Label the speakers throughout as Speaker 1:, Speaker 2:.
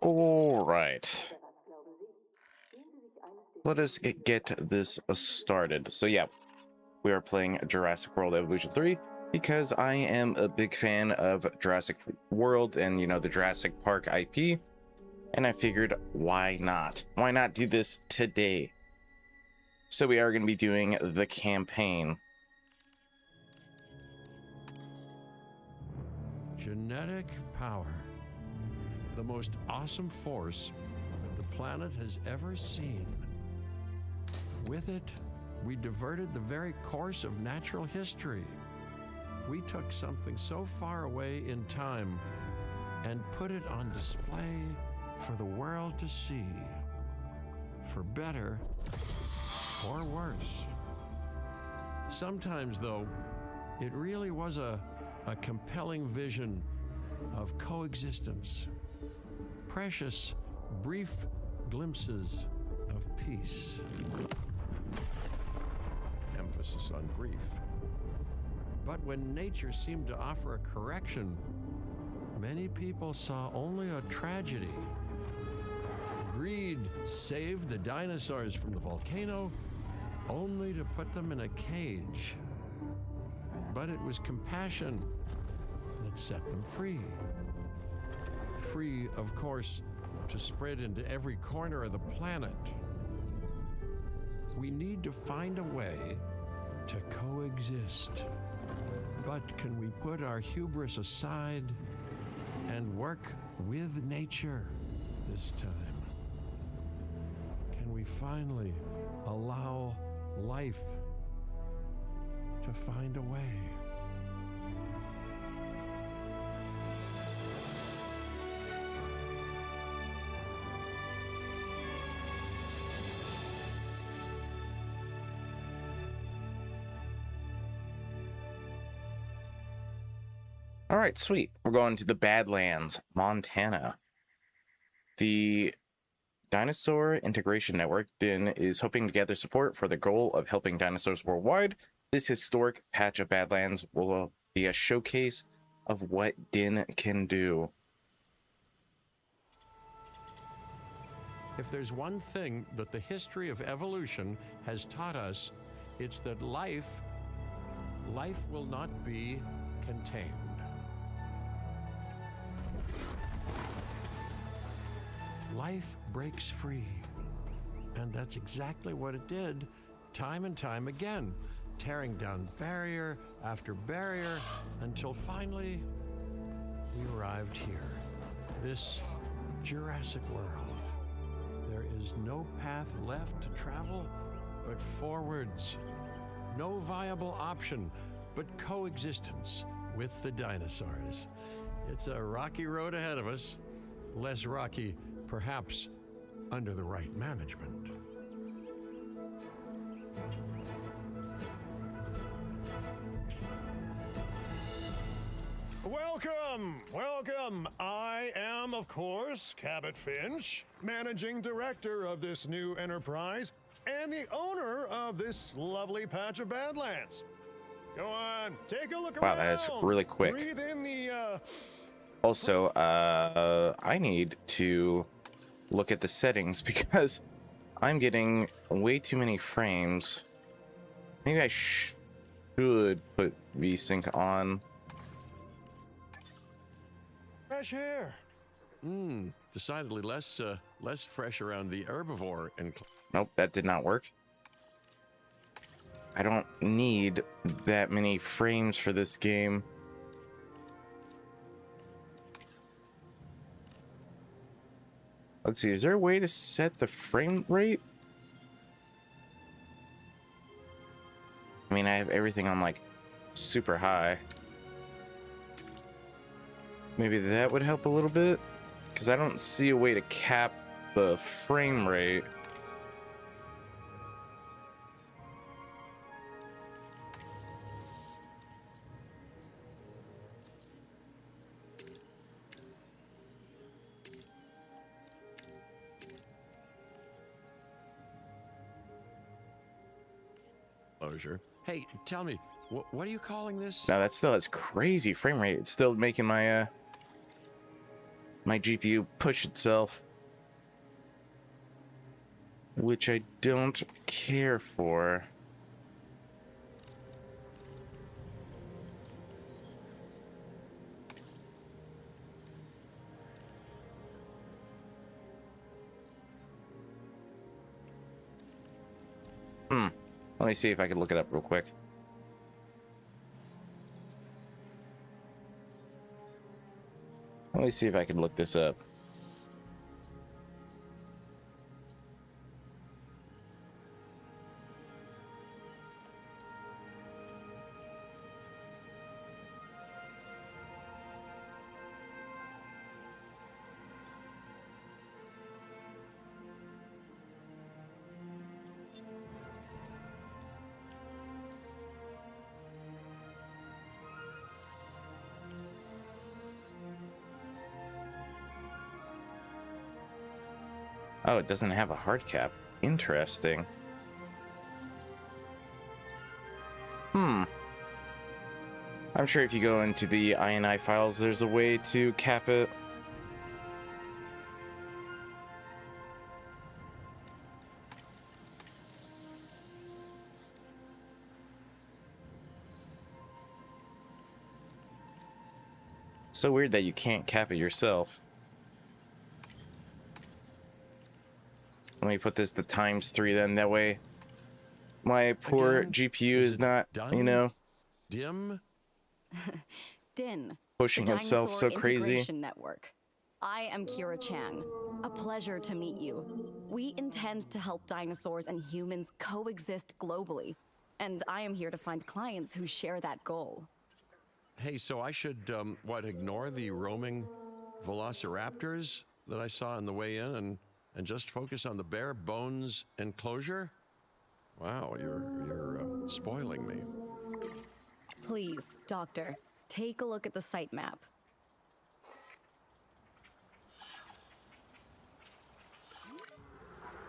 Speaker 1: All right. Let us get this started. So yeah, we are playing Jurassic World Evolution 3 because I am a big fan of Jurassic World and, you know, the Jurassic Park IP. And I figured, why not? Why not do this today? So we are going to be doing the campaign.
Speaker 2: Genetic power. The most awesome force that the planet has ever seen. With it, we diverted the very course of natural history. We took something so far away in time and put it on display for the world to see. For better or worse. Sometimes, though, it really was a compelling vision of coexistence. Precious, brief glimpses of peace. Emphasis on brief. But when nature seemed to offer a correction, many people saw only a tragedy. Greed saved the dinosaurs from the volcano, only to put them in a cage. But it was compassion that set them free. Free, of course, to spread into every corner of the planet. We need to find a way to coexist. But can we put our hubris aside and work with nature this time? Can we finally allow life to find a way?
Speaker 1: All right, sweet. We're going to the Badlands, Montana. The Dinosaur Integration Network, DIN, is hoping to gather support for the goal of helping dinosaurs worldwide. This historic patch of Badlands will be a showcase of what DIN can do.
Speaker 2: If there's one thing that the history of evolution has taught us, it's that life will not be contained. Life breaks free. And that's exactly what it did, time and time again, tearing down barrier after barrier until finally we arrived here, this Jurassic world. There is no path left to travel but forwards. No viable option but coexistence with the dinosaurs. It's a rocky road ahead of us, less rocky perhaps under the right management.
Speaker 3: Welcome. I am, of course, Cabot Finch, managing director of this new enterprise and the owner of this lovely patch of Badlands. Go on, take a look around.
Speaker 1: Wow, that is really quick.
Speaker 3: Breathe in the,
Speaker 1: Also, I need to look at the settings because I'm getting way too many frames. Maybe I should put VSync on.
Speaker 3: fresh air.
Speaker 2: Decidedly less fresh around the herbivore and
Speaker 1: Nope, that did not work. I don't need that many frames for this game. Let's see, is there a way to set the frame rate? I mean, I have everything on like super high. Maybe that would help a little bit, because I don't see a way to cap the frame rate.
Speaker 2: closure. Hey, tell me, what are you calling this?
Speaker 1: No, that's still, it's crazy frame rate. It's still making my my GPU push itself, which I don't care for. Let me see if I can look it up real quick. Let me see if I can look this up. Oh, it doesn't have a hard cap. Interesting. I'm sure if you go into the INI files, there's a way to cap it. So weird that you can't cap it yourself. Let me put this to ×3 then, that way my poor
Speaker 2: Again,
Speaker 1: GPU is not,
Speaker 2: done?
Speaker 1: you know,
Speaker 2: Dim?
Speaker 4: DIN,
Speaker 1: pushing
Speaker 4: the
Speaker 1: itself so
Speaker 4: Dinosaur
Speaker 1: crazy.
Speaker 4: Integration Network. I am Kira Chan. A pleasure to meet you. We intend to help dinosaurs and humans coexist globally, and I am here to find clients who share that goal.
Speaker 2: Hey, so I should, ignore the roaming velociraptors that I saw on the way in and just focus on the bare bones enclosure? Wow, you're spoiling me.
Speaker 4: Please, Doctor, take a look at the site map.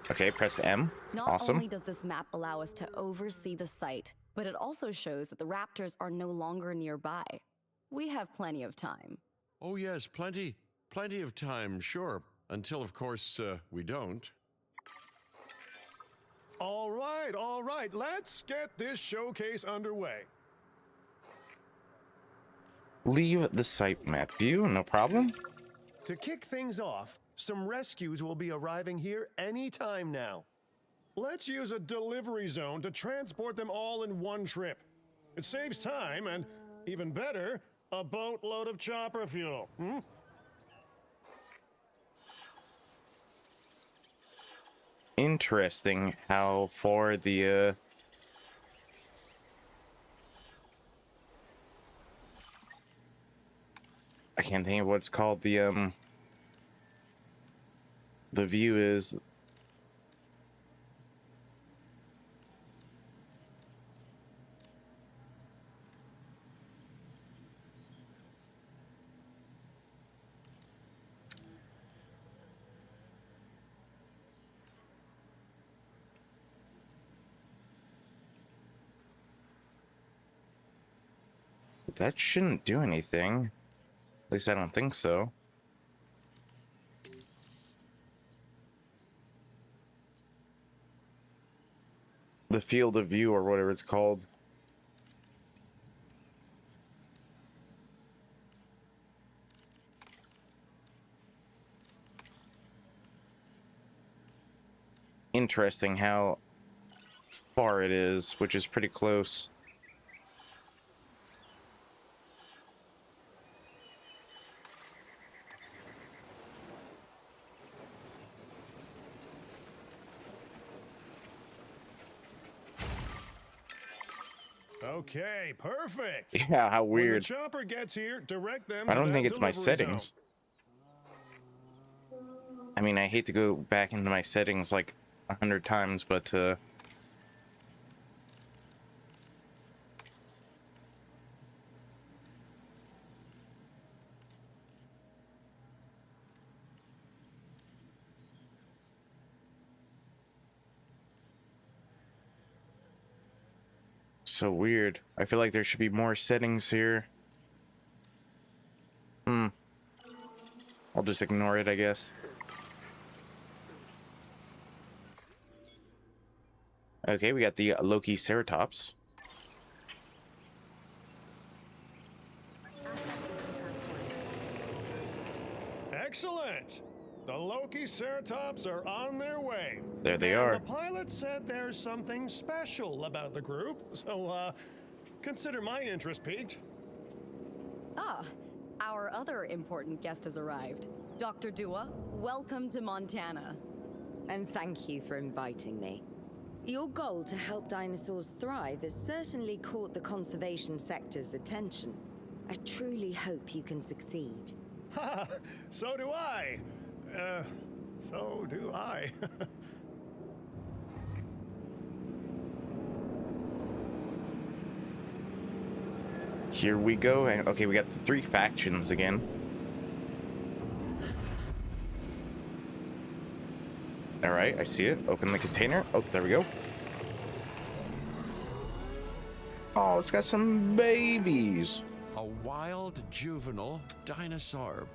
Speaker 1: Okay, press M.
Speaker 4: Not
Speaker 1: Awesome.
Speaker 4: only does this map allow us to oversee the site, but it also shows that the raptors are no longer nearby. We have plenty of time.
Speaker 2: Oh, yes, plenty of time, sure. Until, of course, we don't.
Speaker 3: All right, let's get this showcase underway.
Speaker 1: Leave the site map view, no problem.
Speaker 3: To kick things off, some rescues will be arriving here any time now. Let's use a delivery zone to transport them all in one trip. It saves time and, even better, a boatload of chopper fuel.
Speaker 1: Interesting how far the I can't think of what it's called, the view is. That shouldn't do anything. At least I don't think so. The field of view, or whatever it's called. Interesting how far it is, which is pretty close.
Speaker 3: Okay, perfect.
Speaker 1: Yeah, how
Speaker 3: When the
Speaker 1: weird.
Speaker 3: chopper gets here, direct them
Speaker 1: I
Speaker 3: to
Speaker 1: don't
Speaker 3: that
Speaker 1: think it's my
Speaker 3: delivery
Speaker 1: settings. I mean, I hate to go back into my settings like 100 times, but so weird. I feel like there should be more settings here. I'll just ignore it, I guess. Okay, we got the Loki Ceratops.
Speaker 3: Excellent! The Loki Ceratops are on their way.
Speaker 1: There they
Speaker 3: And
Speaker 1: are.
Speaker 3: The pilot said there's something special about the group, so consider my interest piqued.
Speaker 4: Ah, our other important guest has arrived. Dr. Dua, welcome to Montana.
Speaker 5: And thank you for inviting me. Your goal to help dinosaurs thrive has certainly caught the conservation sector's attention. I truly hope you can succeed.
Speaker 3: Ha! So do I. So do I.
Speaker 1: Here we go. And okay, we got the 3 factions again. All right, I see it. Open the container. Oh, there we go. Oh, it's got some babies.
Speaker 2: A wild juvenile dinosaur.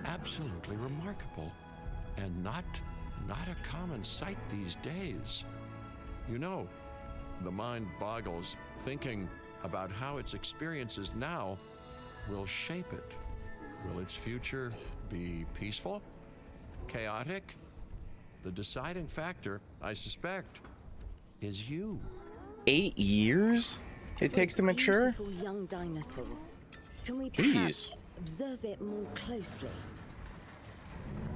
Speaker 2: Absolutely remarkable. And not a common sight these days. You know, the mind boggles thinking about how its experiences now will shape it. Will its future be peaceful? Chaotic? The deciding factor, I suspect, is you.
Speaker 1: 8 years it takes to mature?
Speaker 5: Beautiful young dinosaur. Can we
Speaker 1: Jeez.
Speaker 5: perhaps observe it more closely?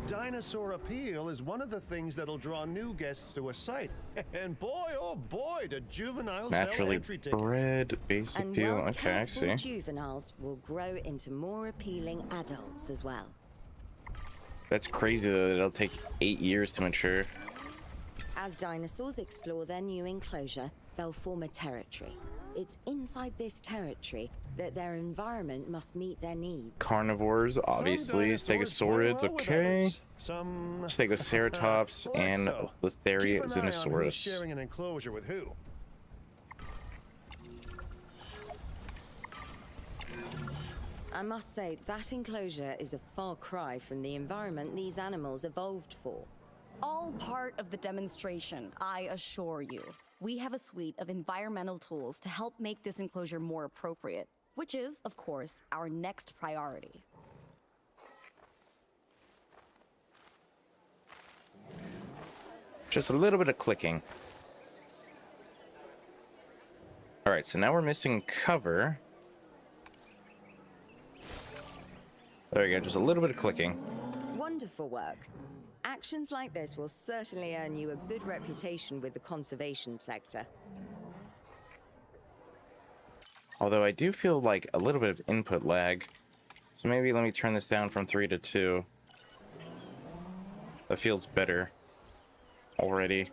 Speaker 3: Dinosaur appeal is one of the things that'll draw new guests to a site. And boy, oh boy, do juveniles sell
Speaker 1: Naturally
Speaker 5: entry
Speaker 3: tickets.
Speaker 1: bred, base
Speaker 5: And
Speaker 1: appeal. Okay, I
Speaker 5: well-cared for
Speaker 1: see.
Speaker 5: juveniles will grow into more appealing adults as well.
Speaker 1: That's crazy that it'll take 8 years to mature.
Speaker 5: As dinosaurs explore their new enclosure, they'll form a territory. It's inside this territory that their environment must meet their needs.
Speaker 1: Carnivores, obviously.
Speaker 3: Some dinosaurs play
Speaker 1: Stegosaurids,
Speaker 3: well with
Speaker 1: okay.
Speaker 3: others. Some
Speaker 1: Stegoceratops
Speaker 3: less
Speaker 1: and
Speaker 3: so.
Speaker 1: Litheria
Speaker 3: Keep an eye on who's
Speaker 1: Xenosaurus.
Speaker 3: sharing an enclosure with who.
Speaker 5: I must say, that enclosure is a far cry from the environment these animals evolved for.
Speaker 4: All part of the demonstration, I assure you. We have a suite of environmental tools to help make this enclosure more appropriate, which is, of course, our next priority.
Speaker 1: Just a little bit of clicking. All right, so now we're missing cover. There we go, just a little bit of clicking.
Speaker 5: Wonderful work. Actions like this will certainly earn you a good reputation with the conservation sector.
Speaker 1: Although I do feel like a little bit of input lag. So maybe let me turn this down from 3 to 2. That feels better already.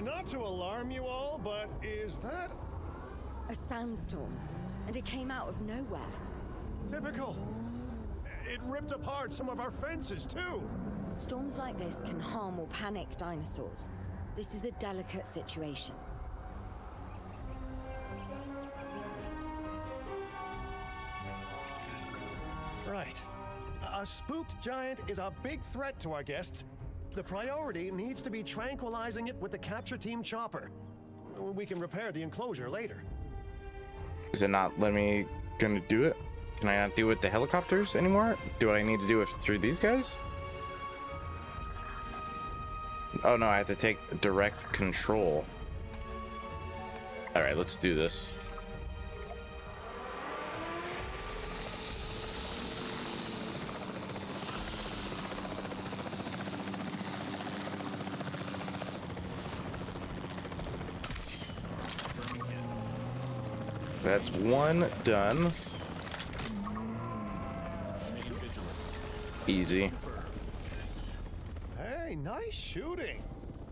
Speaker 3: Not to alarm you all, but is that
Speaker 5: A sandstorm, and it came out of nowhere.
Speaker 3: typical? It ripped apart some of our fences, too.
Speaker 5: Storms like this can harm or panic dinosaurs. This is a delicate situation.
Speaker 3: Right. A spooked giant is a big threat to our guests. The priority needs to be tranquilizing it with the capture team chopper. We can repair the enclosure later.
Speaker 1: Is it not letting me gonna do it? Can I not do it with the helicopters anymore? Do I need to do it through these guys? Oh no, I have to take direct control. All right, let's do this. That's one done. Easy.
Speaker 3: Hey, nice shooting.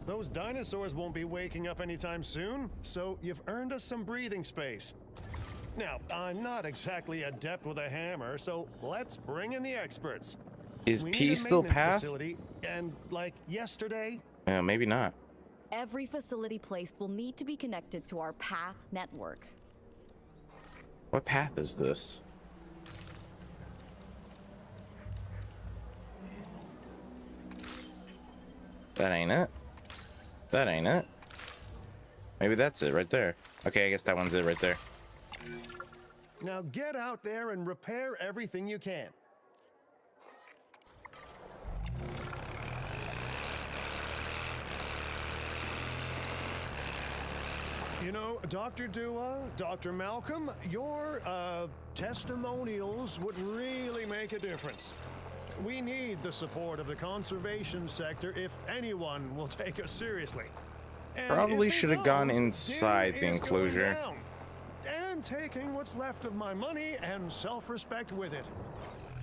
Speaker 3: Those dinosaurs won't be waking up anytime soon, so you've earned us some breathing space. Now, I'm not exactly adept with a hammer, so let's bring in the experts.
Speaker 1: Is
Speaker 3: We
Speaker 1: P
Speaker 3: need a
Speaker 1: still
Speaker 3: maintenance
Speaker 1: path?
Speaker 3: facility, and like yesterday.
Speaker 1: Maybe not.
Speaker 4: Every facility placed will need to be connected to our path network.
Speaker 1: What path is this? That ain't it. That ain't it. Maybe that's it right there. Okay, I guess that one's it right there.
Speaker 3: Now get out there and repair everything you can. You know, Dr. Dua, Dr. Malcolm, your testimonials would really make a difference. We need the support of the conservation sector if anyone will take us seriously. And
Speaker 1: Probably
Speaker 3: if they
Speaker 1: should have gone
Speaker 3: don't,
Speaker 1: inside
Speaker 3: Dino
Speaker 1: the
Speaker 3: is going
Speaker 1: enclosure.
Speaker 3: down. And taking what's left of my money and self-respect with it.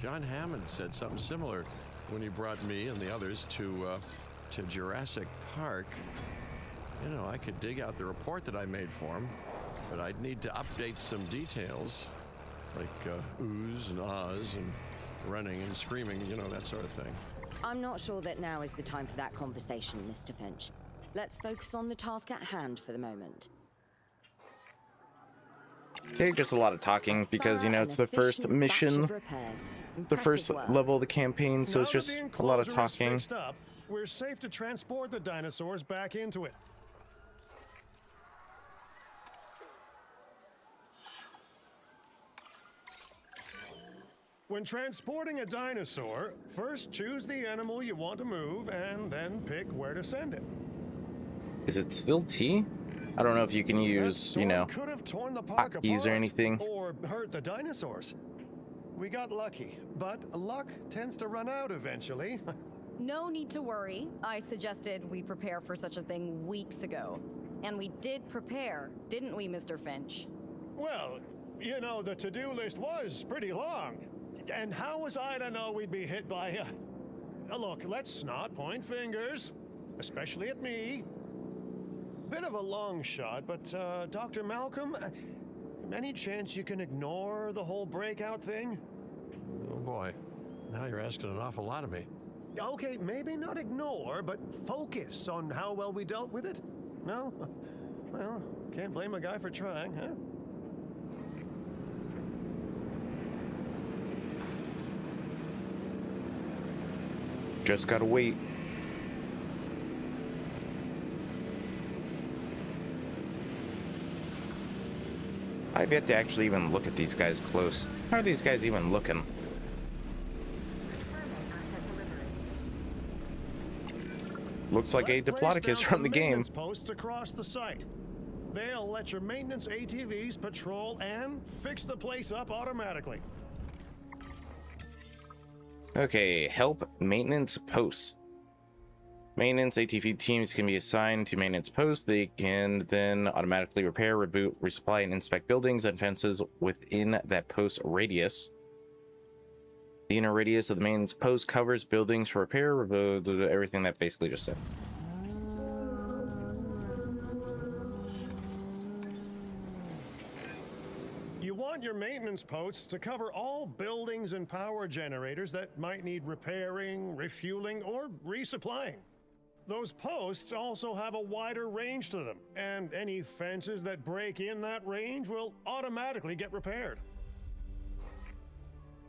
Speaker 2: John Hammond said something similar when he brought me and the others to Jurassic Park. You know, I could dig out the report that I made for him, but I'd need to update some details, like oohs and ahs and running and screaming, you know, that sort of thing.
Speaker 5: I'm not sure that now is the time for that conversation, Mr. Finch. Let's focus on the task at hand for the moment.
Speaker 1: Okay, just a lot of talking because, you know, it's the first mission, the first level of the campaign, so
Speaker 3: Now
Speaker 1: it's
Speaker 3: that
Speaker 1: just
Speaker 3: the
Speaker 1: a lot of
Speaker 3: enclosure is
Speaker 1: talking.
Speaker 3: fixed up, we're safe to transport the dinosaurs back into it. When transporting a dinosaur, first choose the animal you want to move and then pick where to send it.
Speaker 1: Is it still T? I don't know if you can use,
Speaker 3: That
Speaker 1: you know,
Speaker 3: storm could have torn the park
Speaker 1: hotkeys
Speaker 3: apart
Speaker 1: or anything.
Speaker 3: or hurt the dinosaurs. We got lucky, but luck tends to run out eventually.
Speaker 4: No need to worry. I suggested we prepare for such a thing weeks ago. And we did prepare, didn't we, Mr. Finch?
Speaker 3: Well, you know, the to-do list was pretty long. And how was I to know we'd be hit by look, let's not point fingers, especially at me. Bit of a long shot, but Dr. Malcolm, any chance you can ignore the whole breakout thing?
Speaker 2: Oh boy, now you're asking an awful lot of me.
Speaker 3: Okay, maybe not ignore, but focus on how well we dealt with it? No? Well, can't blame a guy for trying, huh?
Speaker 1: Just gotta wait. I've yet to actually even look at these guys close. How are these guys even looking? Looks like a
Speaker 3: Let's place
Speaker 1: Diplodocus
Speaker 3: down
Speaker 1: from
Speaker 3: some
Speaker 1: the game.
Speaker 3: maintenance posts across the site. They'll let your maintenance ATVs patrol and fix the place up automatically.
Speaker 1: Okay, help maintenance posts. Maintenance ATV teams can be assigned to maintenance posts. They can then automatically repair, reboot, resupply, and inspect buildings and fences within that post radius. The inner radius of the maintenance post covers buildings for repair, reboot, everything that basically just said.
Speaker 3: You want your maintenance posts to cover all buildings and power generators that might need repairing, refueling, or resupplying. Those posts also have a wider range to them, and any fences that break in that range will automatically get repaired.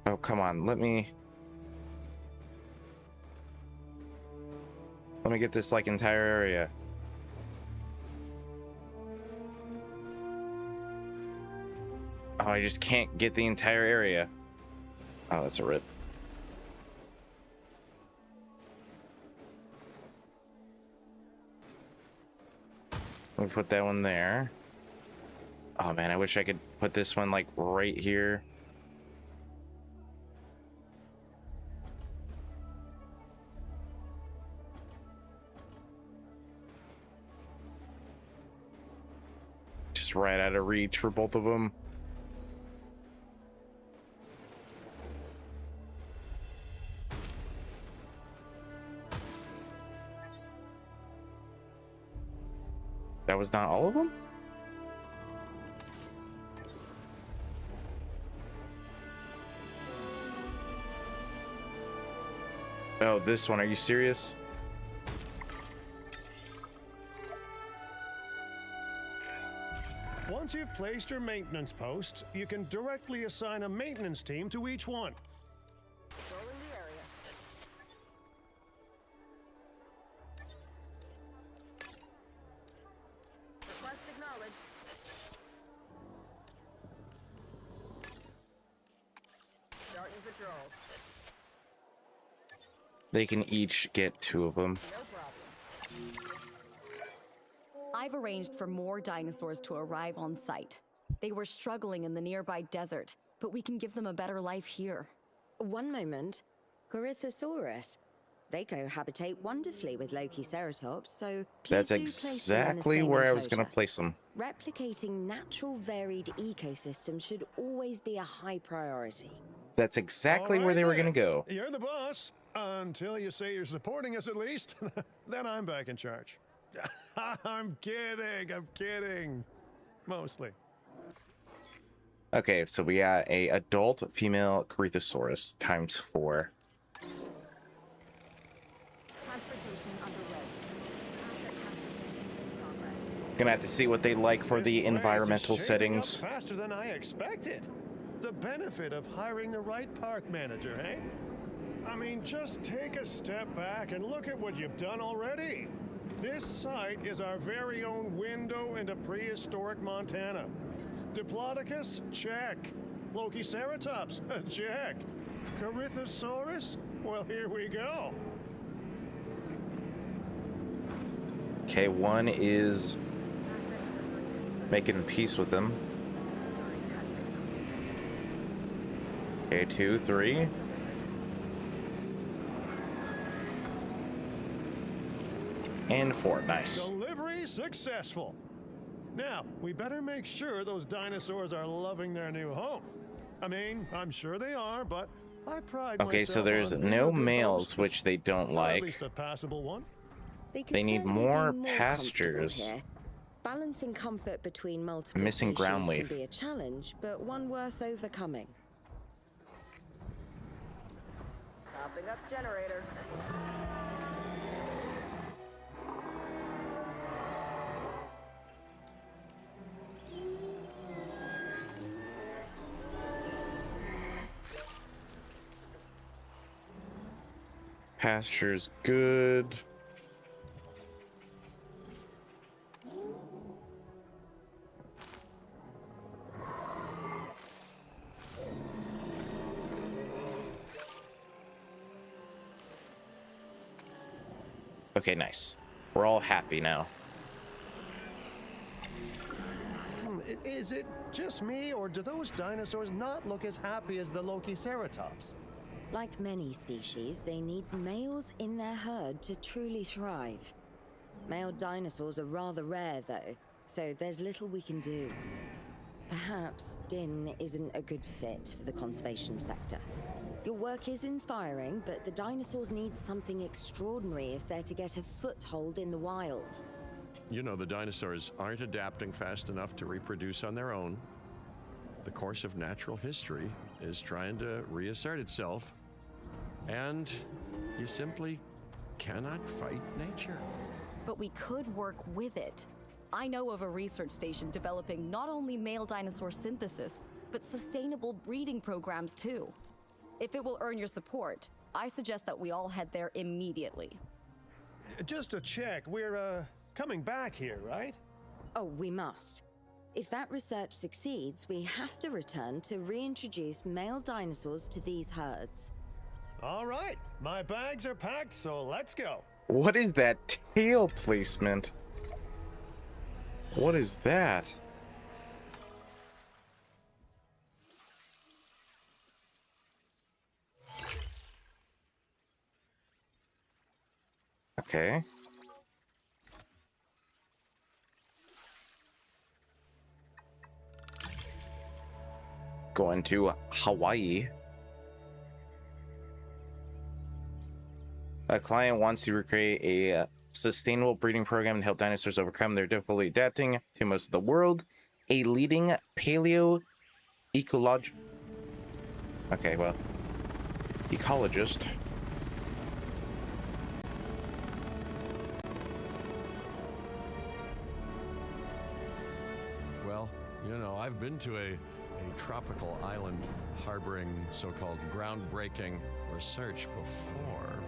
Speaker 1: Oh, come on. Let me get this, like, entire area. Oh, I just can't get the entire area. Oh, that's a rip. We'll put that one there. Oh man, I wish I could put this one like right here. Just right out of reach for both of them. That was not all of them? Oh, this one. Are you serious?
Speaker 3: Once you've placed your maintenance posts, you can directly assign a maintenance team to each one.
Speaker 5: Patrolling the area. Request acknowledged. Starting patrol.
Speaker 1: They can each get 2 of them.
Speaker 5: No problem.
Speaker 4: I've arranged for more dinosaurs to arrive on site. They were struggling in the nearby desert, but we can give them a better life here.
Speaker 5: One moment. Corythosaurus. They cohabitate wonderfully with Lokiceratops, so please
Speaker 1: That's
Speaker 5: do place them in the
Speaker 1: exactly
Speaker 5: same
Speaker 1: where I was going to
Speaker 5: enclosure.
Speaker 1: place them.
Speaker 5: Replicating natural varied ecosystems should always be a high priority.
Speaker 1: That's exactly
Speaker 3: All
Speaker 1: where
Speaker 3: right
Speaker 1: they were
Speaker 3: then.
Speaker 1: going to go.
Speaker 3: You're the boss. Until you say you're supporting us at least. Then I'm back in charge. I'm kidding. Mostly.
Speaker 1: Okay, so we got a adult female Corythosaurus times 4.
Speaker 4: Transportation underway. Asset transportation in progress.
Speaker 1: Gonna have to see what they like for
Speaker 3: This
Speaker 1: the
Speaker 3: place is
Speaker 1: environmental
Speaker 3: shaping
Speaker 1: settings.
Speaker 3: up faster than I expected. The benefit of hiring the right park manager, eh? I mean, just take a step back and look at what you've done already. This site is our very own window into prehistoric Montana. Diplodocus? Check. Lokiceratops? Check. Corythosaurus? Well, here we go.
Speaker 1: Okay, one is making peace with them. Okay, 2, 3. And 4. Nice.
Speaker 3: Delivery successful. Now, we better make sure those dinosaurs are loving their new home. I mean, I'm sure they are, but I pride
Speaker 1: Okay,
Speaker 3: myself
Speaker 1: so there's
Speaker 3: on being
Speaker 1: no
Speaker 3: a good
Speaker 1: males,
Speaker 3: host.
Speaker 1: which they don't
Speaker 3: Or at
Speaker 1: like.
Speaker 3: least a passable one.
Speaker 5: Could
Speaker 1: They need
Speaker 5: certainly be
Speaker 1: more
Speaker 5: comfortable
Speaker 1: pastures.
Speaker 5: here. Balancing comfort between multiple
Speaker 1: Missing ground
Speaker 5: species
Speaker 1: leaf.
Speaker 5: can be a challenge, but one worth overcoming. Topping up generator.
Speaker 1: Pasture's good. Okay, nice. We're all happy now.
Speaker 3: Is it just me, or do those dinosaurs not look as happy as the Lokiceratops?
Speaker 5: Like many species, they need males in their herd to truly thrive. Male dinosaurs are rather rare, though, so there's little we can do. Perhaps Din isn't a good fit for the conservation sector. Your work is inspiring, but the dinosaurs need something extraordinary if they're to get a foothold in the wild.
Speaker 2: You know, the dinosaurs aren't adapting fast enough to reproduce on their own. The course of natural history is trying to reassert itself, and you simply cannot fight nature.
Speaker 4: But we could work with it. I know of a research station developing not only male dinosaur synthesis, but sustainable breeding programs too. If it will earn your support, I suggest that we all head there immediately.
Speaker 3: Just to check, we're coming back here, right?
Speaker 5: Oh, we must. If that research succeeds, we have to return to reintroduce male dinosaurs to these herds.
Speaker 3: All right, my bags are packed, so let's go.
Speaker 1: What is that tail placement? What is that? Okay. Going to Hawaii. A client wants to recreate a sustainable breeding program and help dinosaurs overcome their difficulty adapting to most of the world. A leading paleo ecolog. Okay, well, ecologist
Speaker 2: You know, I've been to a tropical island harboring so-called groundbreaking research before,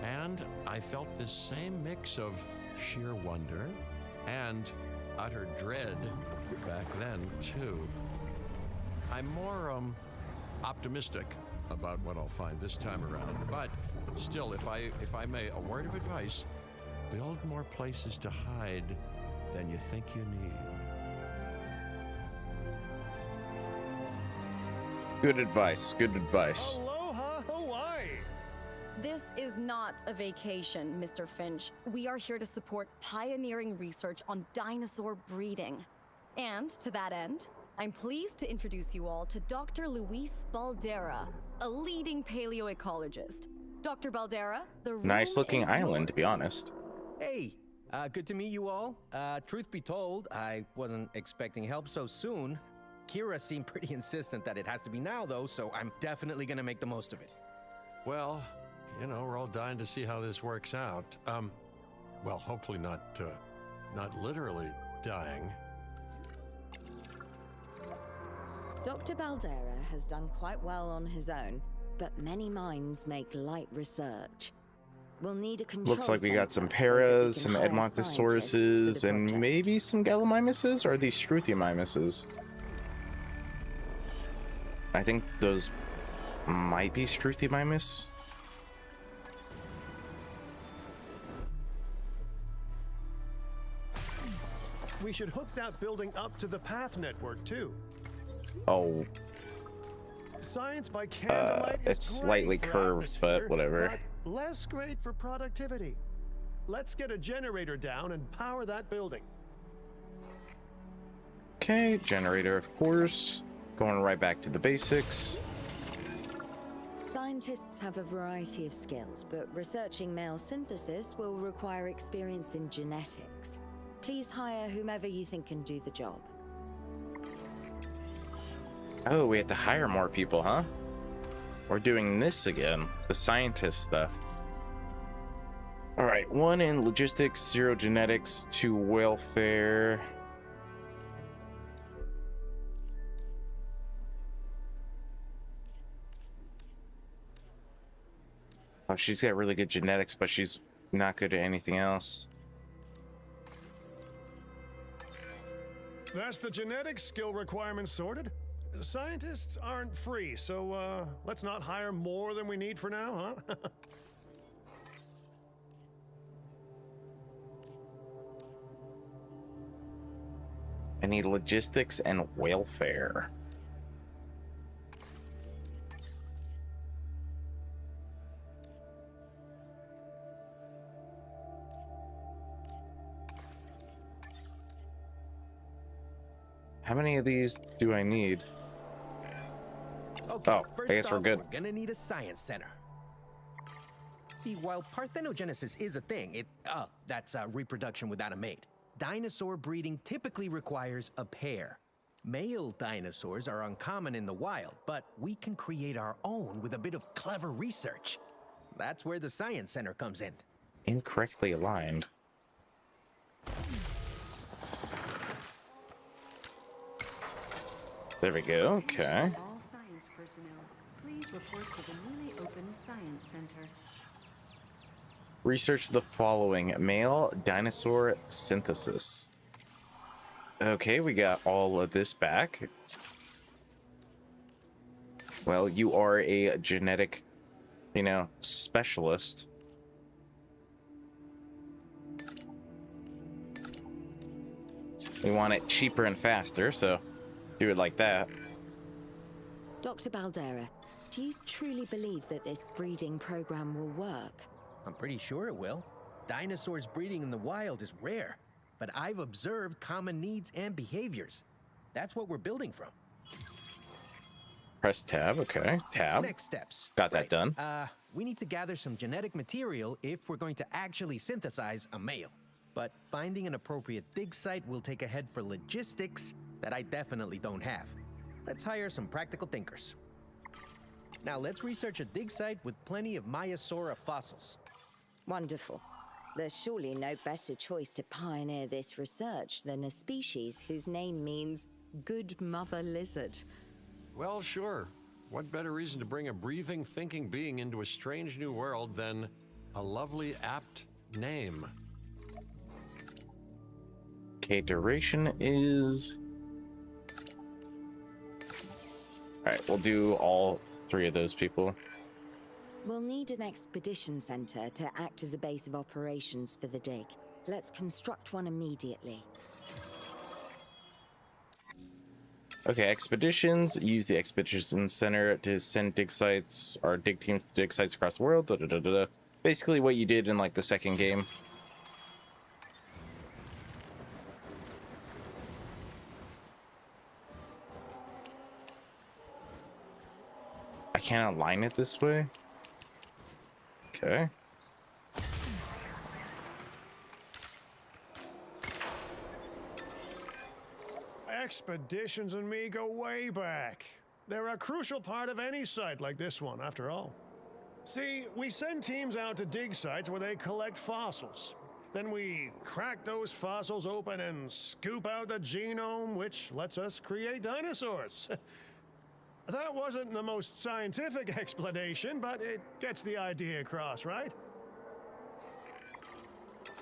Speaker 2: and I felt this same mix of sheer wonder and utter dread back then, too. I'm more optimistic about what I'll find this time around, but still, if I may, a word of advice: build more places to hide than you think you need.
Speaker 1: Good advice. Good advice.
Speaker 3: Aloha Hawaii!
Speaker 4: This is not a vacation, Mr. Finch. We are here to support pioneering research on dinosaur breeding. And to that end, I'm pleased to introduce you all to Dr. Luis Baldera, a leading paleoecologist. Dr. Baldera, the room
Speaker 1: Nice looking
Speaker 4: is
Speaker 1: island, to be
Speaker 4: yours.
Speaker 1: honest.
Speaker 6: Hey, good to meet you all. Truth be told, I wasn't expecting help so soon. Kira seemed pretty insistent that it has to be now, though, so I'm definitely gonna make the most of it.
Speaker 2: Well, you know, we're all dying to see how this works out. Well, hopefully not literally dying.
Speaker 5: Dr. Baldera has done quite well on his own, but many minds make light research. We'll need a control
Speaker 1: Looks like we got some
Speaker 5: center so that we
Speaker 1: paras,
Speaker 5: can
Speaker 1: some
Speaker 5: hire
Speaker 1: edmontosauruses,
Speaker 5: scientists for the
Speaker 1: and
Speaker 5: project.
Speaker 1: maybe some gallimimuses, or these struthiomimuses. I think those might be struthiomimus.
Speaker 3: We should hook that building up to the path network, too.
Speaker 1: Oh,
Speaker 3: Science by candlelight is
Speaker 1: it's slightly
Speaker 3: great for
Speaker 1: curved, but
Speaker 3: atmosphere,
Speaker 1: whatever.
Speaker 3: but less great for productivity. Let's get a generator down and power that building.
Speaker 1: okay, generator, of course. Going right back to the basics.
Speaker 5: Scientists have a variety of skills, but researching male synthesis will require experience in genetics. Please hire whomever you think can do the job.
Speaker 1: Oh, we have to hire more people, huh? We're doing this again. The scientist stuff. All right, 1 in logistics, 0 genetics, 2 welfare. Oh, she's got really good genetics, but she's not good at anything else.
Speaker 3: That's the genetic skill requirements sorted. Scientists aren't free, so let's not hire more than we need for now, huh?
Speaker 1: I need logistics and welfare. How many of these do I need?
Speaker 6: Okay,
Speaker 1: Oh, I
Speaker 6: first
Speaker 1: guess we're
Speaker 6: off,
Speaker 1: good.
Speaker 6: We're gonna need a science center. See, while parthenogenesis is a thing, that's reproduction without a mate. Dinosaur breeding typically requires a pair. Male dinosaurs are uncommon in the wild, but we can create our own with a bit of clever research. That's where the science center comes in.
Speaker 1: Incorrectly aligned. There we go, okay.
Speaker 7: All science personnel, please report to the newly opened Science Center.
Speaker 1: Research the following: male dinosaur synthesis. Okay, we got all of this back. Well, you are a genetic, specialist. We want it cheaper and faster, so do it like that.
Speaker 5: Dr. Baldera, do you truly believe that this breeding program will work?
Speaker 6: I'm pretty sure it will. Dinosaurs breeding in the wild is rare, but I've observed common needs and behaviors. That's what we're building from.
Speaker 1: Press tab, okay. Tab.
Speaker 6: Next steps.
Speaker 1: Got that done.
Speaker 6: We need to gather some genetic material if we're going to actually synthesize a male. But finding an appropriate dig site will take a head for logistics that I definitely don't have. Let's hire some practical thinkers. Now let's research a dig site with plenty of Maiasaura fossils.
Speaker 5: Wonderful. There's surely no better choice to pioneer this research than a species whose name means good mother lizard.
Speaker 2: Well, sure. What better reason to bring a breathing, thinking being into a strange new world than a lovely, apt name?
Speaker 1: Okay, duration is... Alright, we'll do all 3 of those people.
Speaker 5: We'll need an expedition center to act as a base of operations for the dig. Let's construct one immediately.
Speaker 1: Okay, expeditions. Use the expedition center to send dig sites or dig teams to dig sites across the world. Da, da, da, da, da. Basically what you did in like the second game. I can't align it this way. Okay.
Speaker 3: Expeditions and me go way back. They're a crucial part of any site like this one, after all. See, we send teams out to dig sites where they collect fossils. Then we crack those fossils open and scoop out the genome, which lets us create dinosaurs. That wasn't the most scientific explanation, but it gets the idea across, right?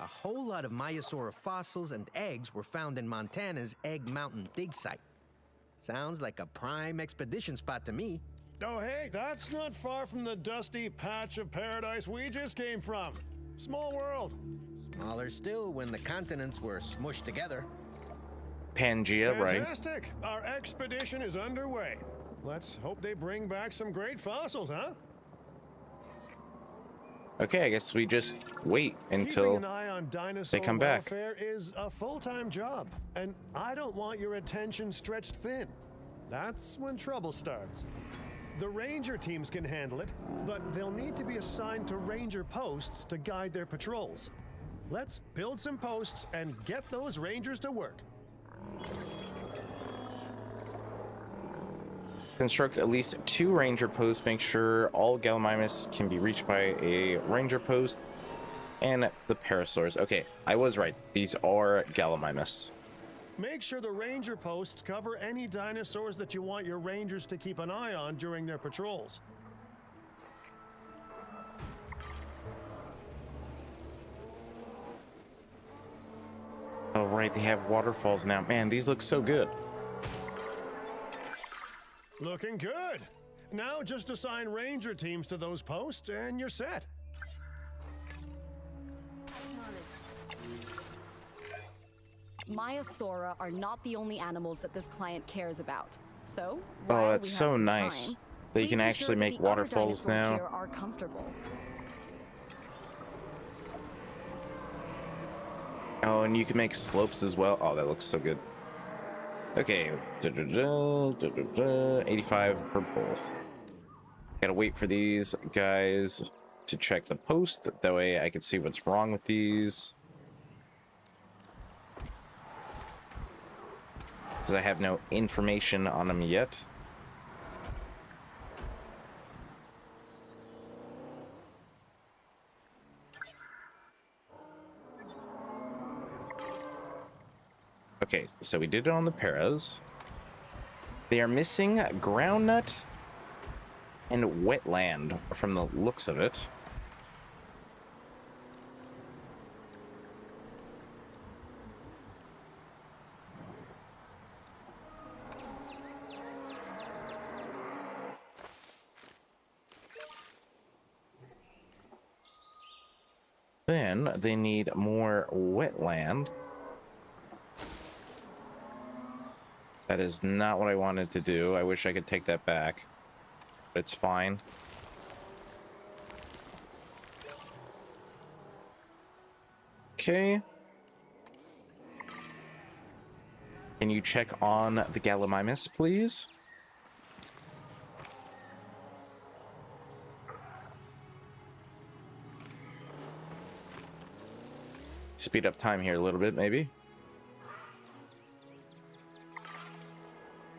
Speaker 6: A whole lot of Maiasaura fossils and eggs were found in Montana's Egg Mountain dig site. Sounds like a prime expedition spot to me.
Speaker 3: Oh, hey, that's not far from the dusty patch of paradise we just came from. Small world.
Speaker 6: Smaller still when the continents were smushed together.
Speaker 1: Pangea, right?
Speaker 3: Fantastic. Our expedition is underway. Let's hope they bring back some great fossils, huh?
Speaker 1: Okay, I guess we just wait until
Speaker 3: Keeping an eye on dinosaur
Speaker 1: they come back.
Speaker 3: welfare is a full-time job, and I don't want your attention stretched thin. That's when trouble starts. The ranger teams can handle it, but they'll need to be assigned to ranger posts to guide their patrols. Let's build some posts and get those rangers to work.
Speaker 1: Construct at least 2 ranger posts. Make sure all Gallimimus can be reached by a ranger post. And the parasaurs. Okay, I was right. These are Gallimimus.
Speaker 3: Make sure the ranger posts cover any dinosaurs that you want your rangers to keep an eye on during their patrols.
Speaker 1: Oh, right, they have waterfalls now. Man, these look so good.
Speaker 3: Looking good. Now just assign ranger teams to those posts and you're set.
Speaker 4: Maiasaura are not the only animals that this client cares about. So,
Speaker 1: Oh,
Speaker 4: while
Speaker 1: that's
Speaker 4: we have
Speaker 1: so
Speaker 4: some
Speaker 1: nice.
Speaker 4: time,
Speaker 1: That you
Speaker 4: please
Speaker 1: can
Speaker 4: ensure
Speaker 1: actually
Speaker 4: that
Speaker 1: make
Speaker 4: the other
Speaker 1: waterfalls
Speaker 4: dinosaurs
Speaker 1: now.
Speaker 4: here are comfortable.
Speaker 1: Oh, and you can make slopes as well. Oh, that looks so good. Okay, 85 for both. Gotta wait for these guys to check the post. That way I can see what's wrong with these. Because I have no information on them yet. Okay, so we did it on the paras. They are missing groundnut and wetland from the looks of it. Then they need more wetland. That is not what I wanted to do. I wish I could take that back. But it's fine. Okay. Can you check on the Gallimimus, please? Speed up time here a little bit, maybe.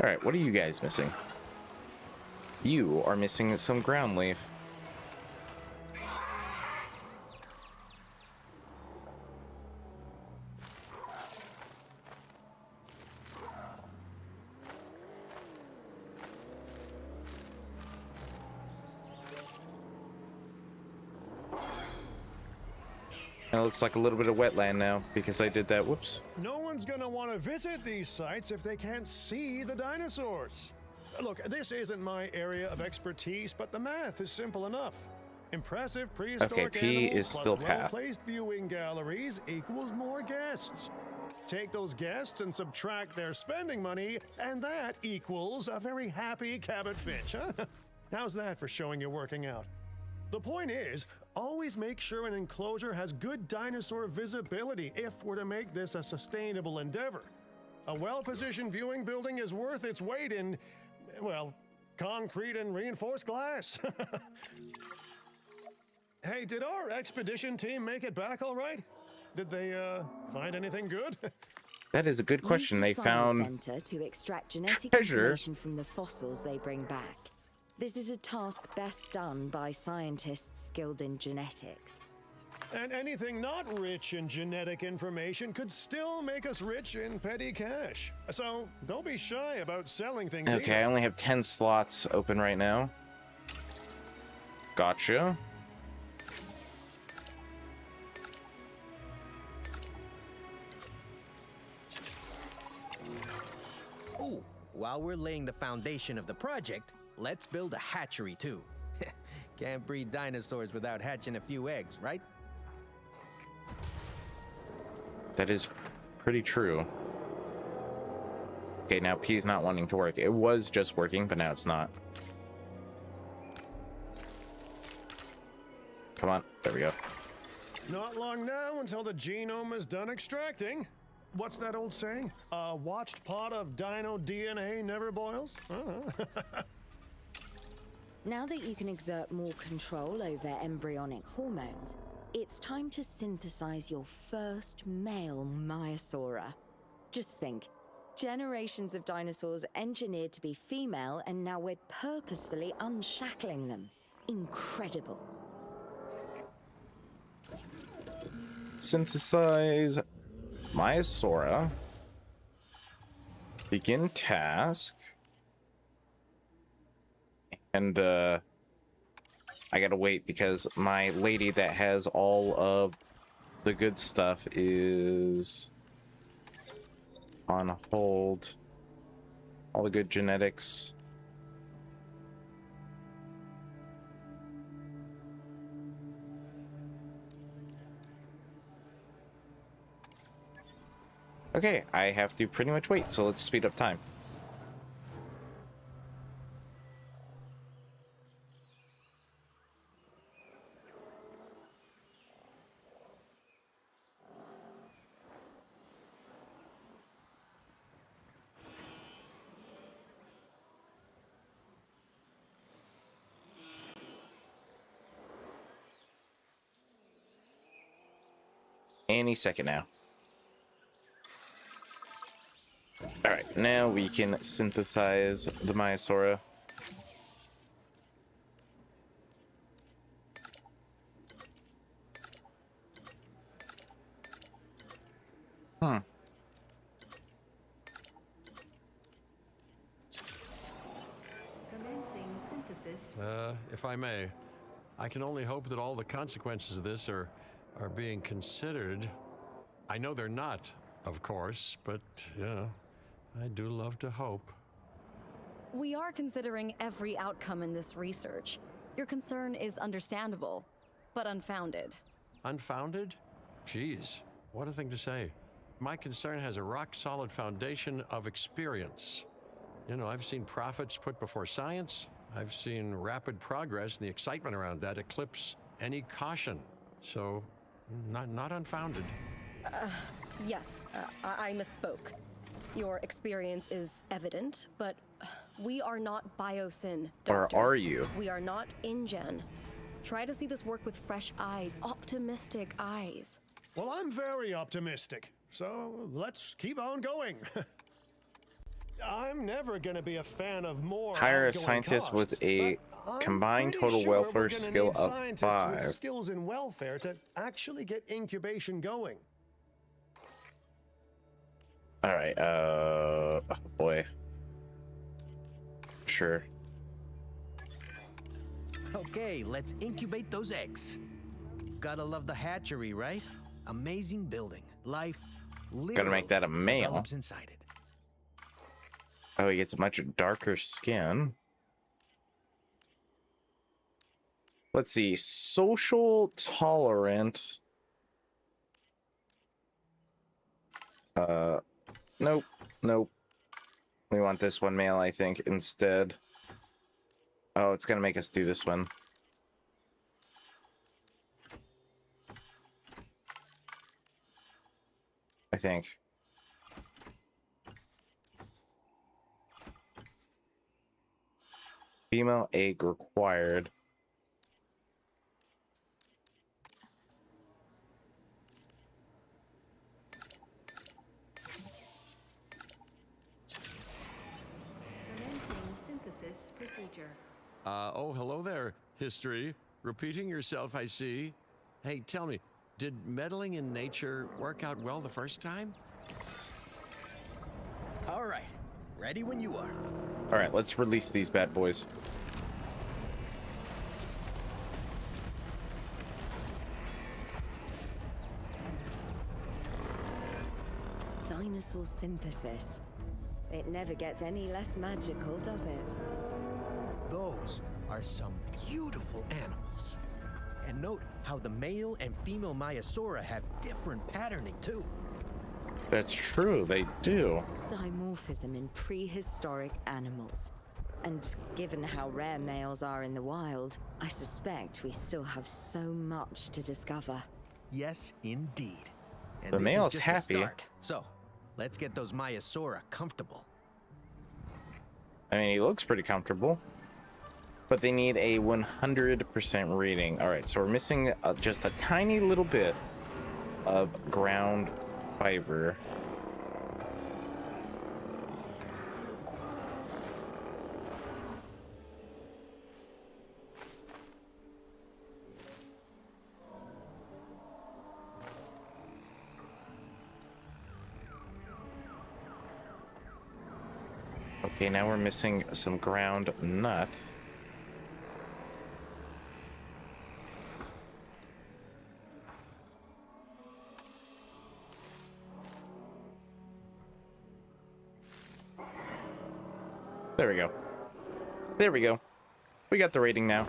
Speaker 1: All right, what are you guys missing? You are missing some ground leaf. And it looks like a little bit of wetland now because I did that. Whoops.
Speaker 3: No one's gonna want to visit these sites if they can't see the dinosaurs. Look, this isn't my area of expertise, but the math is simple enough. Impressive prehistoric
Speaker 1: Okay, P
Speaker 3: animals
Speaker 1: is
Speaker 3: plus
Speaker 1: still path.
Speaker 3: well-placed viewing galleries equals more guests. Take those guests and subtract their spending money, and that equals a very happy Cabot Finch, huh? How's that for showing you working out? The point is, always make sure an enclosure has good dinosaur visibility if we're to make this a sustainable endeavor. A well-positioned viewing building is worth its weight in, well, concrete and reinforced glass. Hey, did our expedition team make it back all right? Did they find anything good?
Speaker 1: That is a good question. They
Speaker 5: Use the
Speaker 1: found
Speaker 5: Science Center to extract genetic
Speaker 1: treasure.
Speaker 5: information from the fossils they bring back. This is a task best done by scientists skilled in genetics.
Speaker 3: And anything not rich in genetic information could still make us rich in petty cash. So don't be shy about selling things.
Speaker 1: Okay, I
Speaker 3: either.
Speaker 1: only have 10 slots open right now. Gotcha.
Speaker 6: Ooh, while we're laying the foundation of the project, let's build a hatchery too. Can't breed dinosaurs without hatching a few eggs, right?
Speaker 1: That is pretty true. Okay, now P is not wanting to work. It was just working, but now it's not. Come on, there we go.
Speaker 3: Not long now until the genome is done extracting. What's that old saying? A watched pot of dino DNA never boils?
Speaker 5: Now that you can exert more control over embryonic hormones, it's time to synthesize your first male Maiasaura. Just think, generations of dinosaurs engineered to be female, and now we're purposefully unshackling them. Incredible.
Speaker 1: Synthesize Maiasaura. Begin task. And I gotta wait because my lady that has all of the good stuff is on hold. All the good genetics. Okay, I have to pretty much wait, so let's speed up time. Any second now. All right, now we can synthesize the Maiasaura.
Speaker 7: Commencing synthesis.
Speaker 2: If I may, I can only hope that all the consequences of this are being considered. I know they're not, of course, but, you know, I do love to hope.
Speaker 4: We are considering every outcome in this research. Your concern is understandable, but unfounded.
Speaker 2: Unfounded? Geez, what a thing to say. My concern has a rock-solid foundation of experience. You know, I've seen profits put before science. I've seen rapid progress, and the excitement around that eclipse any caution. So, not unfounded.
Speaker 4: Yes, I misspoke. Your experience is evident, but we are not Biosyn,
Speaker 1: Or
Speaker 4: Doctor.
Speaker 1: are you?
Speaker 4: We are not InGen. Try to see this work with fresh eyes, optimistic eyes.
Speaker 3: Well, I'm very optimistic, so let's keep on going. I'm never going to be a fan of more
Speaker 1: Hire a
Speaker 3: ongoing
Speaker 1: scientist with
Speaker 3: costs,
Speaker 1: a
Speaker 3: but I'm
Speaker 1: combined
Speaker 3: pretty
Speaker 1: total
Speaker 3: sure
Speaker 1: welfare
Speaker 3: we're gonna
Speaker 1: skill
Speaker 3: need
Speaker 1: of
Speaker 3: scientists
Speaker 1: 5.
Speaker 3: with skills in welfare to actually get incubation going.
Speaker 1: All right, oh boy. Sure.
Speaker 6: Okay, let's incubate those eggs. Gotta love the hatchery, right? Amazing building. Life
Speaker 1: Gotta make that a
Speaker 6: literally
Speaker 1: male.
Speaker 6: develops inside it.
Speaker 1: Oh, he gets a much darker skin. Let's see. Social tolerant. Nope. Nope. We want this one male, I think, instead. Oh, it's gonna make us do this one. I think. Female egg required.
Speaker 7: Commencing synthesis procedure.
Speaker 2: Oh, hello there, history. Repeating yourself, I see. Hey, tell me, did meddling in nature work out well the first time?
Speaker 6: All right. Ready when you are.
Speaker 1: All right, let's release these bad boys.
Speaker 5: Dinosaur synthesis. It never gets any less magical, does it?
Speaker 6: Those are some beautiful animals. And note how the male and female Maiasaura have different patterning too.
Speaker 1: That's true, they do.
Speaker 5: Dimorphism in prehistoric animals. And given how rare males are in the wild, I suspect we still have so much to discover.
Speaker 6: Yes, indeed. And
Speaker 1: The
Speaker 6: this
Speaker 1: male's
Speaker 6: is just
Speaker 1: happy.
Speaker 6: a start. So, let's get those Maiasaura comfortable.
Speaker 1: I mean, he looks pretty comfortable. But they need a 100% rating. All right, so we're missing just a tiny little bit of ground fiber. Okay, now we're missing some ground nut. There we go. There we go. We got the rating now.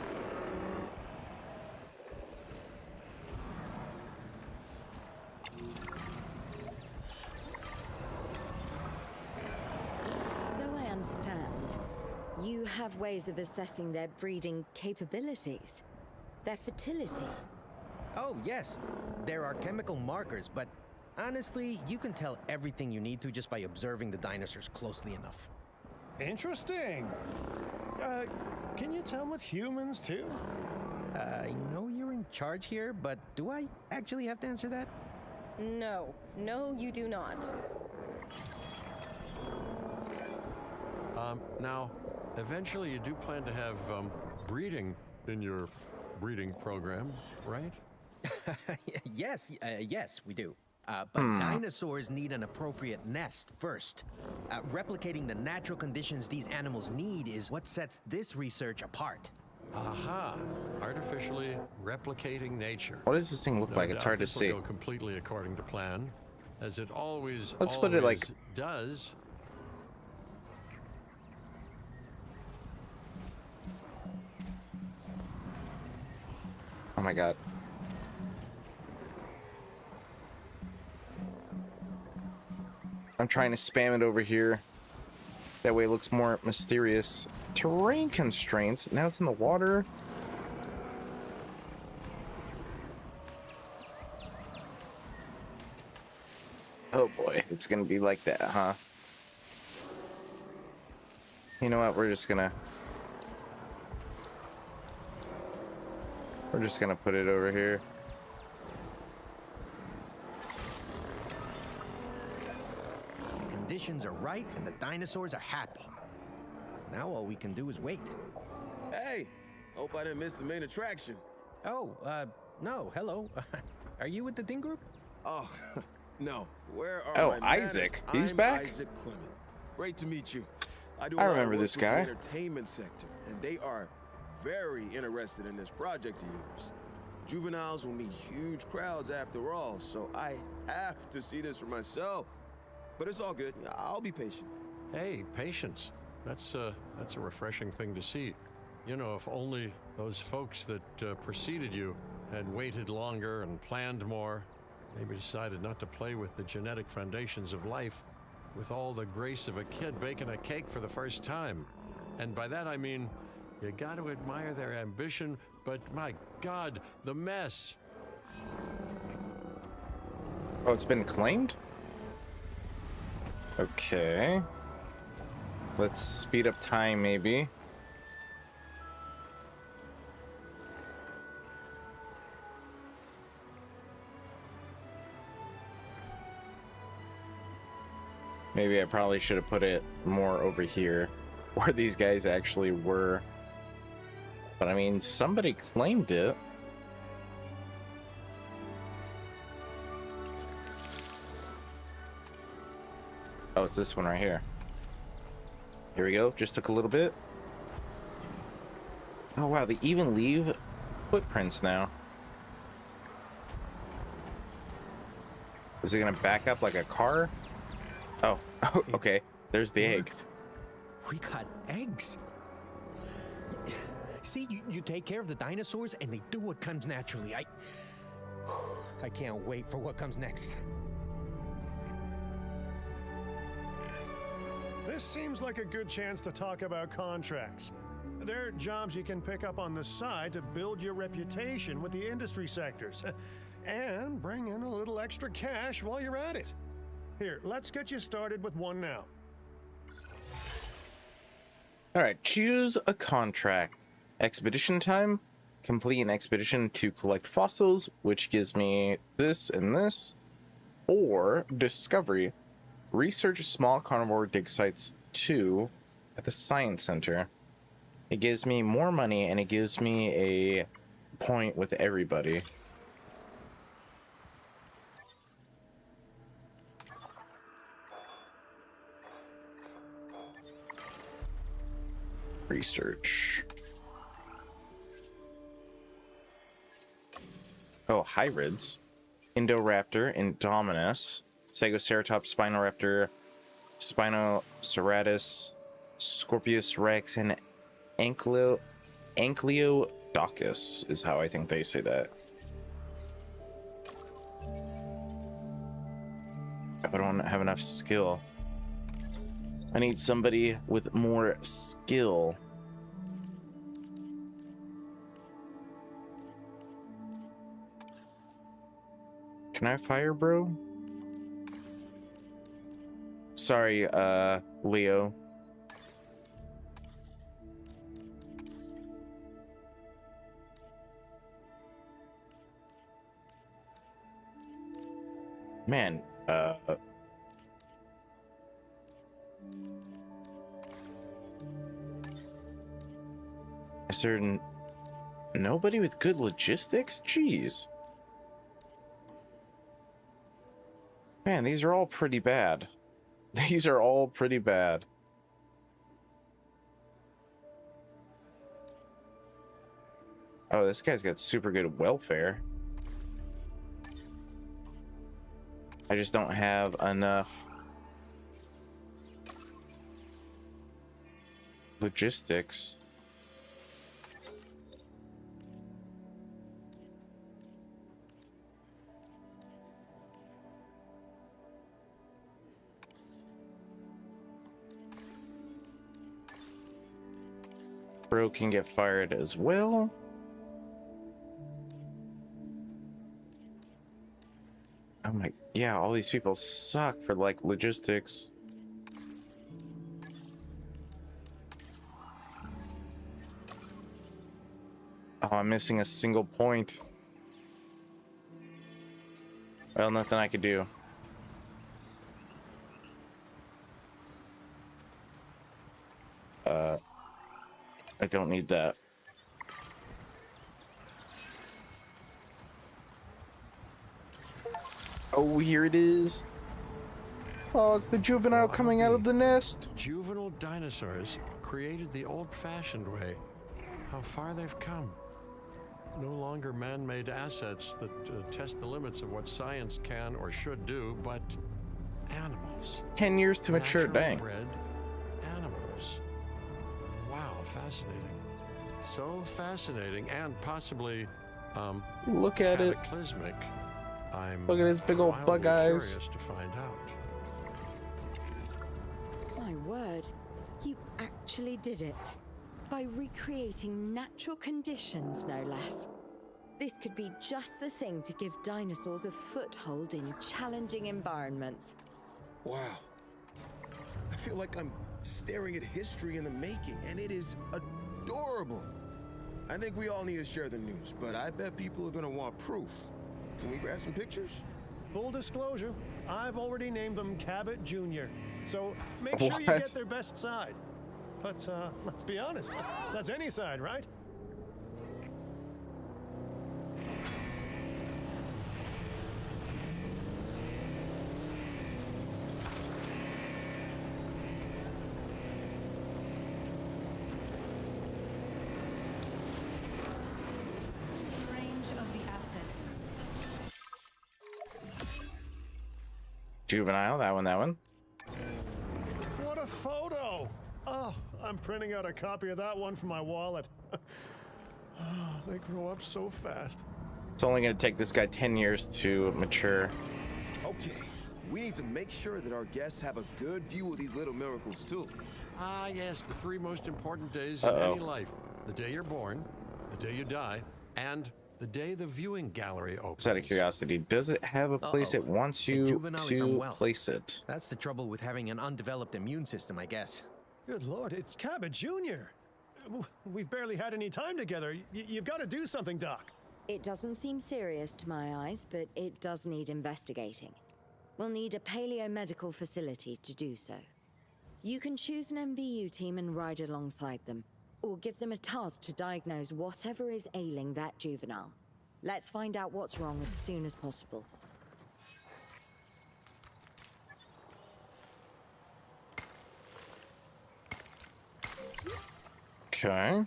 Speaker 5: Though I understand, you have ways of assessing their breeding capabilities, their fertility.
Speaker 6: Oh, yes. There are chemical markers, but honestly, you can tell everything you need to just by observing the dinosaurs closely enough.
Speaker 3: Interesting. Can you tell with humans too?
Speaker 6: I know you're in charge here, but do I actually have to answer that?
Speaker 8: No, you do not.
Speaker 2: Now, eventually you do plan to have breeding in your breeding program, right?
Speaker 6: Yes, yes, we do. But dinosaurs need an appropriate nest first. Replicating the natural conditions these animals need is what sets this research apart.
Speaker 2: Aha! Artificially replicating nature.
Speaker 1: What does this thing look
Speaker 2: No
Speaker 1: like? It's
Speaker 2: doubt
Speaker 1: hard to
Speaker 2: this will
Speaker 1: see.
Speaker 2: go completely according to plan, as it always
Speaker 1: Let's put it like-
Speaker 2: does.
Speaker 1: Oh my god. I'm trying to spam it over here. That way it looks more mysterious. Terrain constraints. Now it's in the water. Oh boy, it's gonna be like that, huh? You know what? We're just gonna put it over here.
Speaker 6: Conditions are right and the dinosaurs are happy. Now all we can do is wait.
Speaker 9: Hey, hope I didn't miss the main attraction.
Speaker 6: Oh, no, hello. Are you with the Ding Group?
Speaker 9: Oh, no. Where are
Speaker 1: Oh,
Speaker 9: my manners?
Speaker 1: Isaac. He's
Speaker 9: I'm
Speaker 1: back?
Speaker 9: Isaac Clement. Great to meet you. do
Speaker 1: I
Speaker 9: a lot of
Speaker 1: remember
Speaker 9: work
Speaker 1: this
Speaker 9: with the
Speaker 1: guy.
Speaker 9: entertainment sector, and they are very interested in this project of yours. Juveniles will meet huge crowds after all, so I have to see this for myself. But it's all good. I'll be patient.
Speaker 2: Hey, patience. That's a refreshing thing to see. You know, if only those folks that preceded you had waited longer and planned more, maybe decided not to play with the genetic foundations of life with all the grace of a kid baking a cake for the first time. And by that I mean, you got to admire their ambition, but my God, the mess.
Speaker 1: Oh, it's been claimed? Okay. Let's speed up time, maybe. Maybe I probably should have put it more over here, where these guys actually were. But I mean, somebody claimed it. Oh, it's this one right here. Here we go. Just took a little bit. Oh, wow. They even leave footprints now. Is it going to back up like a car? Oh, okay. There's the egg.
Speaker 6: We got eggs. See, you take care of the dinosaurs and they do what comes naturally. I can't wait for what comes next.
Speaker 3: This seems like a good chance to talk about contracts. They're jobs you can pick up on the side to build your reputation with the industry sectors and bring in a little extra cash while you're at it. Here, let's get you started with one now.
Speaker 1: All right, choose a contract. Expedition time. Complete an expedition to collect fossils, which gives me this and this. Or discovery. Research small carnivore dig sites 2 at the Science Center. It gives me more money and it gives me a point with everybody. Research. Oh, hybrids. Indoraptor, Indominus, Stegoceratops, Spinoraptor, Spinoceratus, Scorpius Rex, and Ankylodochus is how I think they say that. I don't have enough skill. I need somebody with more skill. Can I fire, bro? Sorry, Leo. Man, is there nobody with good logistics? Jeez. Man, these are all pretty bad. These are all pretty bad. Oh, this guy's got super good welfare. I just don't have enough logistics. Bro can get fired as well. Oh my, yeah, all these people suck for like logistics. Oh, I'm missing a single point. Well, nothing I could do. I don't need that. Oh, here it is. Oh, it's the juvenile coming out of the nest.
Speaker 2: Juvenile dinosaurs created the old-fashioned way. How far they've come. no longer man-made assets that test the limits of what science can or should do, but animals.
Speaker 1: 10 years to mature,
Speaker 2: Naturally
Speaker 1: dang.
Speaker 2: bred animals. Wow, fascinating. So fascinating and possibly
Speaker 1: Look at it.
Speaker 2: cataclysmic. I'm
Speaker 1: Look at his big old bug
Speaker 2: wildly
Speaker 1: eyes.
Speaker 2: curious to find out.
Speaker 5: My word, you actually did it. By recreating natural conditions, no less. This could be just the thing to give dinosaurs a foothold in challenging environments.
Speaker 9: Wow. I feel like I'm staring at history in the making, and it is adorable. I think we all need to share the news, but I bet people are gonna want proof. Can we grab some pictures?
Speaker 3: Full disclosure, I've already named them Cabot Jr., so make sure you
Speaker 1: What?
Speaker 3: get their best side. But let's be honest, that's any side, right?
Speaker 7: Range of the asset.
Speaker 1: Juvenile, that one.
Speaker 3: What a photo! Oh, I'm printing out a copy of that one for my wallet. Oh, they grow up so fast.
Speaker 1: It's only going to take this guy 10 years to mature.
Speaker 9: Okay, we need to make sure that our guests have a good view of these little miracles, too.
Speaker 2: Ah, yes, the three most important days
Speaker 1: Uh-oh.
Speaker 2: in any life. The day you're born, the day you die, and the day the viewing gallery opens.
Speaker 1: Just out of curiosity, does it have a place it wants
Speaker 6: The
Speaker 1: you
Speaker 6: juvenile is
Speaker 1: to
Speaker 6: unwell.
Speaker 1: place it?
Speaker 6: That's the trouble with having an undeveloped immune system, I guess.
Speaker 3: Good Lord, it's Cabot Jr. We've barely had any time together. You've got to do something, Doc.
Speaker 5: It doesn't seem serious to my eyes, but it does need investigating. We'll need a paleomedical facility to do so. You can choose an MVU team and ride alongside them, or give them a task to diagnose whatever is ailing that juvenile. Let's find out what's wrong as soon as possible.
Speaker 1: Okay.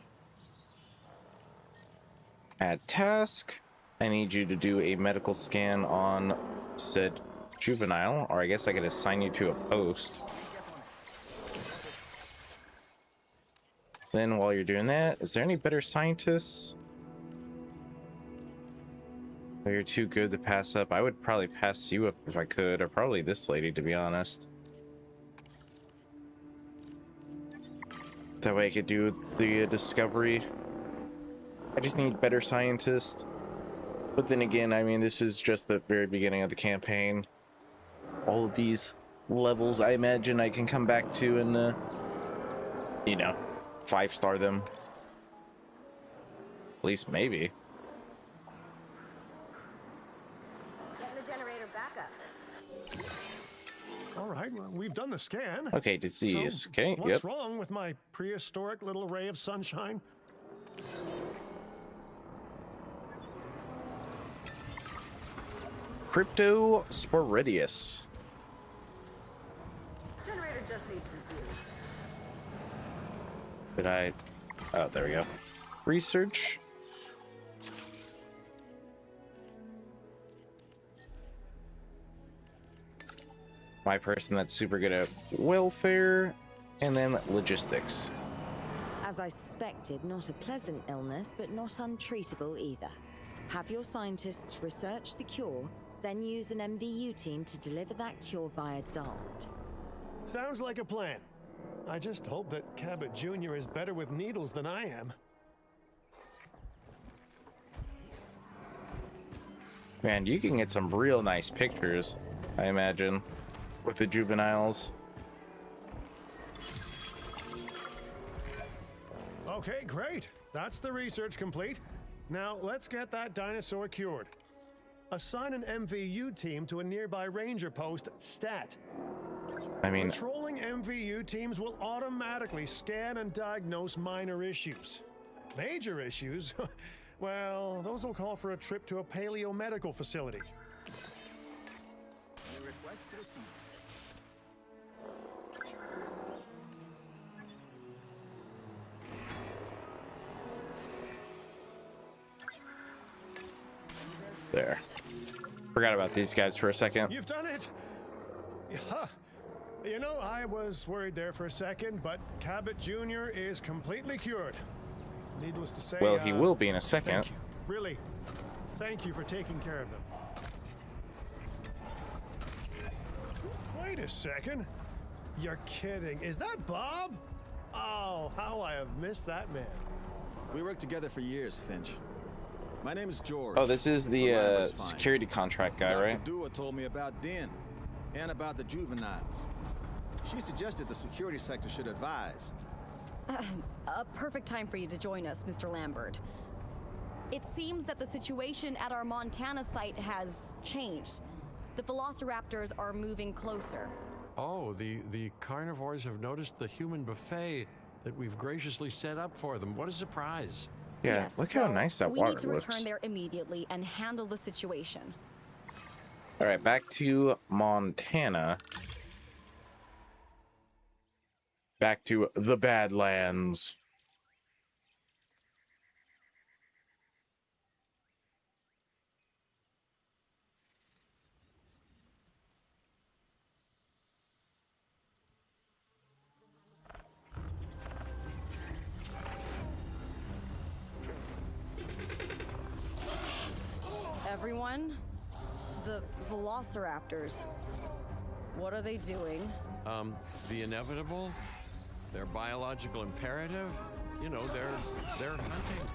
Speaker 1: Add task. I need you to do a medical scan on said juvenile, or I guess I could assign you to a post. Then while you're doing that, is there any better scientists? Or you're too good to pass up? I would probably pass you up if I could, or probably this lady, to be honest. That way I could do the discovery. I just need better scientists. But then again, I mean, this is just the very beginning of the campaign. All of these levels, I imagine I can come back to and, you know, 5-star them. At least maybe.
Speaker 8: Getting the generator back up.
Speaker 3: All right, well, we've done the scan.
Speaker 1: Okay, disease.
Speaker 3: So,
Speaker 1: Okay,
Speaker 3: what's
Speaker 1: yep.
Speaker 3: wrong with my prehistoric little ray of sunshine?
Speaker 1: Cryptosporidius.
Speaker 8: Generator just needs some fuel.
Speaker 1: Did I? Oh, there we go. Research. My person that's super good at welfare, and then logistics.
Speaker 5: As I suspected, not a pleasant illness, but not untreatable either. Have your scientists research the cure, then use an MVU team to deliver that cure via DART.
Speaker 3: Sounds like a plan. I just hope that Cabot Jr. is better with needles than I am.
Speaker 1: Man, you can get some real nice pictures, I imagine, with the juveniles.
Speaker 3: Okay, great. That's the research complete. Now, let's get that dinosaur cured. Assign an MVU team to a nearby ranger post, Stat.
Speaker 1: I mean,
Speaker 3: Patrolling MVU teams will automatically scan and diagnose minor issues. Major issues? Well, those will call for a trip to a paleomedical facility.
Speaker 9: Request to receive.
Speaker 1: There. Forgot about these guys for a second.
Speaker 3: You've done it! Huh. You know, I was worried there for a second, but Cabot Jr. is completely cured. Needless to say,
Speaker 1: Well, he will be in a second.
Speaker 3: thank you. Really, thank you for taking care of them. Wait a second. You're kidding. Is that Bob? Oh, how I have missed that man.
Speaker 10: We worked together for years, Finch. My name is George.
Speaker 1: Oh, this is
Speaker 10: But
Speaker 1: the
Speaker 10: Lambert's fine.
Speaker 1: security contract guy,
Speaker 10: Dr.
Speaker 1: right?
Speaker 10: Dua told me about Din and about the juveniles. She suggested the security sector should advise.
Speaker 4: A perfect time for you to join us, Mr. Lambert. It seems that the situation at our Montana site has changed. The velociraptors are moving closer.
Speaker 2: Oh, the carnivores have noticed the human buffet that we've graciously set up for them. What a surprise.
Speaker 1: Yeah,
Speaker 4: Yes,
Speaker 1: look how
Speaker 4: so
Speaker 1: nice that
Speaker 4: we
Speaker 1: water
Speaker 4: need to
Speaker 1: looks.
Speaker 4: return there immediately and handle the situation.
Speaker 1: All right, back to Montana. Back to the Badlands.
Speaker 4: Everyone, the velociraptors. What are they doing?
Speaker 2: The inevitable, their biological imperative, you know, they're hunting.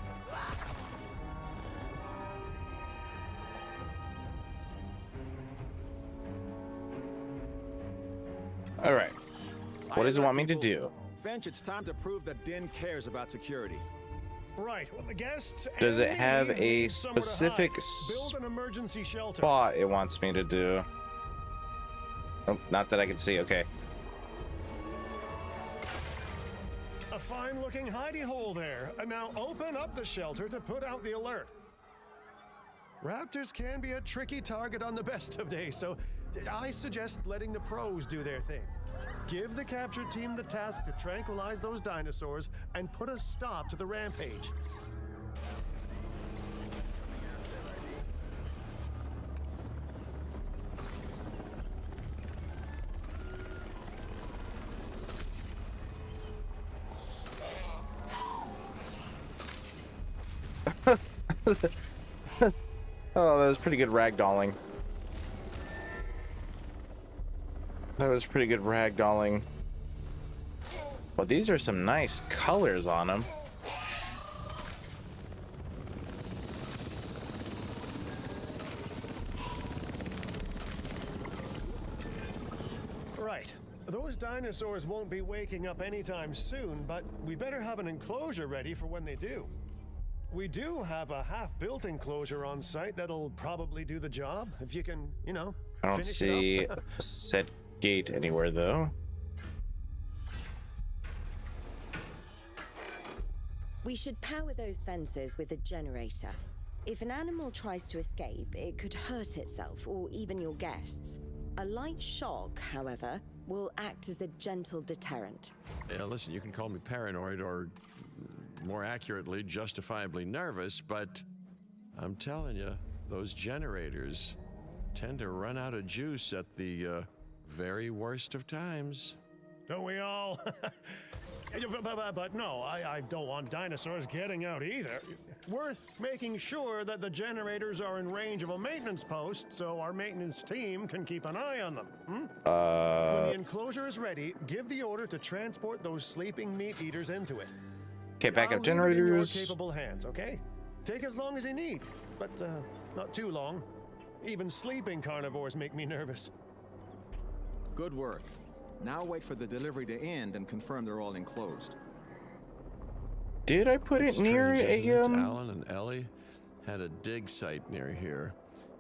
Speaker 1: All right. What does it want me to do?
Speaker 10: Finch, it's time to prove that Din cares about security.
Speaker 3: Right. Well, the guests.
Speaker 1: Does
Speaker 3: and
Speaker 1: it have
Speaker 3: me
Speaker 1: a
Speaker 3: need somewhere to
Speaker 1: specific
Speaker 3: hide. Build an emergency shelter.
Speaker 1: spot it wants me to do? Oh, not that I can see. Okay.
Speaker 3: A fine-looking hidey hole there. And now open up the shelter to put out the alert. Raptors can be a tricky target on the best of days, so I suggest letting the pros do their thing. Give the capture team the task to tranquilize those dinosaurs and put a stop to the rampage.
Speaker 1: Oh, that was pretty good ragdolling. That was pretty good ragdolling. Well, these are some nice colors on them.
Speaker 3: Right. Those dinosaurs won't be waking up anytime soon, but we better have an enclosure ready for when they do. We do have a half-built enclosure on site that'll probably do the job, if you can, you know,
Speaker 1: I don't
Speaker 3: finish
Speaker 1: see
Speaker 3: it up.
Speaker 1: a set gate anywhere, though.
Speaker 5: We should power those fences with a generator. If an animal tries to escape, it could hurt itself or even your guests. A light shock, however, will act as a gentle deterrent.
Speaker 2: Yeah, listen, you can call me paranoid or, more accurately, justifiably nervous, but I'm telling you, those generators tend to run out of juice at the very worst of times.
Speaker 3: Don't we all? But no, I don't want dinosaurs getting out either. Worth making sure that the generators are in range of a maintenance post so our maintenance team can keep an eye on them. When the enclosure is ready, give the order to transport those sleeping meat eaters into it.
Speaker 1: Okay,
Speaker 3: I'll
Speaker 1: backup
Speaker 3: leave it in your
Speaker 1: generators.
Speaker 3: capable hands, okay? Take as long as you need, but not too long. Even sleeping carnivores make me nervous.
Speaker 10: Good work. Now wait for the delivery to end and confirm they're all enclosed.
Speaker 1: Did I put it near
Speaker 2: Strange, isn't
Speaker 1: a
Speaker 2: it? Alan and Ellie had a dig site near here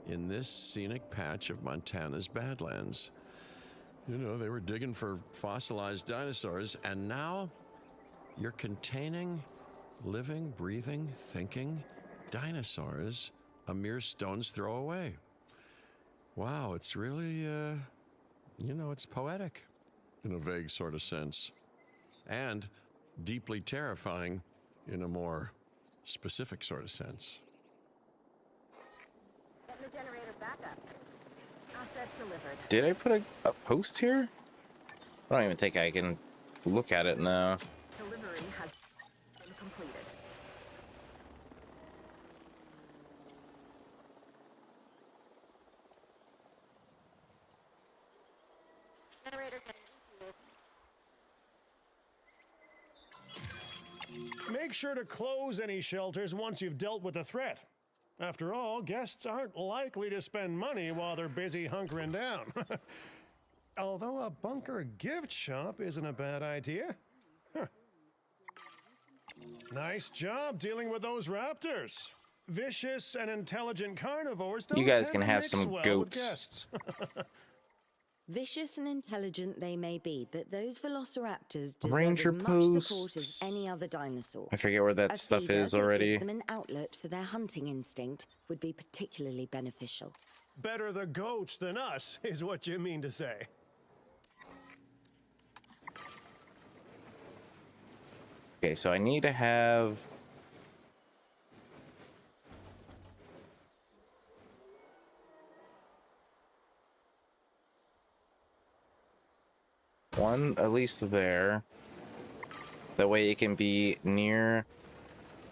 Speaker 2: in this scenic patch of Montana's Badlands. You know, they were digging for fossilized dinosaurs, and now you're containing living, breathing, thinking dinosaurs a mere stone's throw away. Wow, it's really, you know, it's poetic in a vague sort of sense, and deeply terrifying in a more specific sort of sense.
Speaker 8: the generator back up. Asset delivered.
Speaker 1: Did I put a post here? I don't even think I can look at it now.
Speaker 8: Delivery has been completed. Generator getting refueled.
Speaker 3: Make sure to close any shelters once you've dealt with the threat. After all, guests aren't likely to spend money while they're busy hunkering down. Although a bunker gift shop isn't a bad idea. Huh. Nice job dealing with those raptors. Vicious and intelligent carnivores don't
Speaker 1: You guys
Speaker 3: tend
Speaker 1: can
Speaker 3: to
Speaker 1: have
Speaker 3: mix
Speaker 1: some
Speaker 3: well with
Speaker 1: goats.
Speaker 3: guests.
Speaker 5: Vicious and intelligent they may be, but those velociraptors deserve
Speaker 1: Ranger
Speaker 5: as much support
Speaker 1: posts.
Speaker 5: as any other dinosaur.
Speaker 1: I forget where that
Speaker 5: A
Speaker 1: stuff
Speaker 5: feeder
Speaker 1: is
Speaker 5: that
Speaker 1: already.
Speaker 5: gives them an outlet for their hunting instinct would be particularly beneficial.
Speaker 3: Better the goats than us, is what you mean to say.
Speaker 1: Okay, so I need to have... one at least there. That way it can be near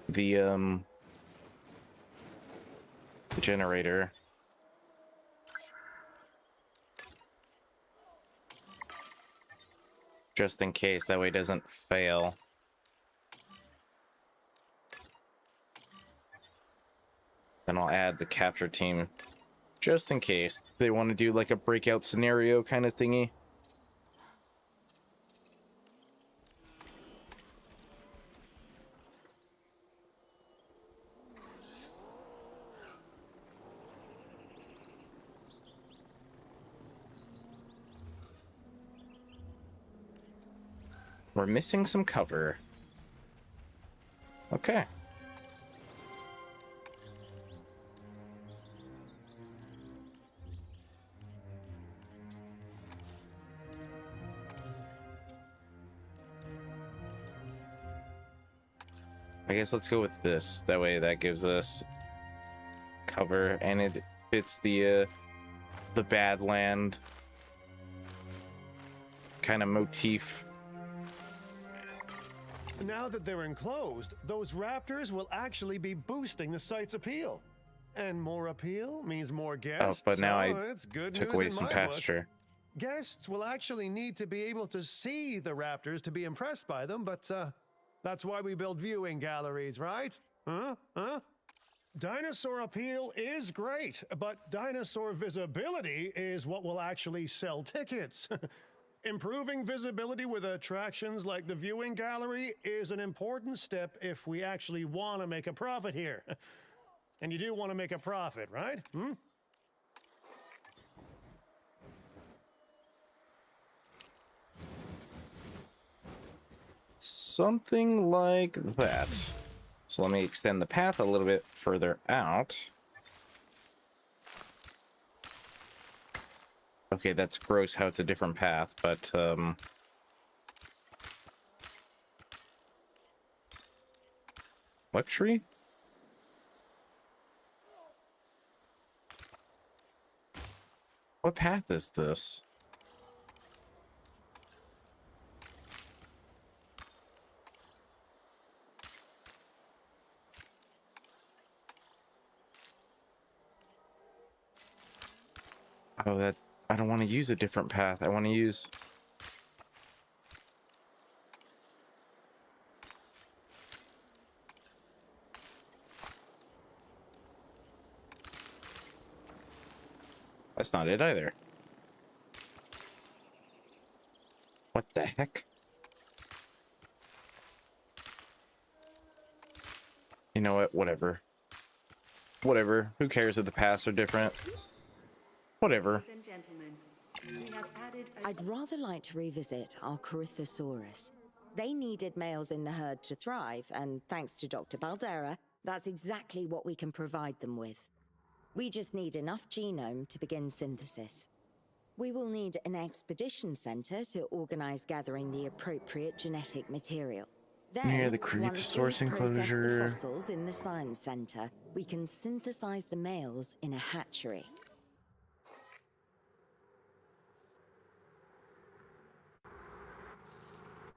Speaker 1: the generator. Just in case, that way it doesn't fail. Then I'll add the capture team just in case they want to do like a breakout scenario kind of thingy. We're missing some cover. Okay. I guess let's go with this. That way that gives us cover and it fits the Badland kind of motif.
Speaker 3: Now that they're enclosed, those raptors will actually be boosting the site's appeal. And more appeal means more guests.
Speaker 1: But now I
Speaker 3: it's good
Speaker 1: took
Speaker 3: news
Speaker 1: away
Speaker 3: in
Speaker 1: some
Speaker 3: my
Speaker 1: pasture.
Speaker 3: book. Guests will actually need to be able to see the raptors to be impressed by them, but that's why we build viewing galleries, right? Huh? Dinosaur appeal is great, but dinosaur visibility is what will actually sell tickets. Improving visibility with attractions like the viewing gallery is an important step if we actually want to make a profit here. And you do want to make a profit, right?
Speaker 1: Something like that. So let me extend the path a little bit further out. Okay, that's gross how it's a different path, but luxury? What path is this? Oh, that I don't want to use a different path. I want to use... That's not it either. What the heck? You know what? Whatever. Whatever. Who cares if the paths are different? Whatever.
Speaker 7: Ladies and gentlemen, we have added a
Speaker 5: I'd rather like to revisit our Corythosaurus. They needed males in the herd to thrive, and thanks to Dr. Baldera, that's exactly what we can provide them with. We just need enough genome to begin synthesis. We will need an expedition center to organize gathering the appropriate genetic material. Then,
Speaker 1: Near the
Speaker 5: once
Speaker 1: Cretasaurus
Speaker 5: we've processed the
Speaker 1: enclosure.
Speaker 5: fossils in the science center, we can synthesize the males in a hatchery.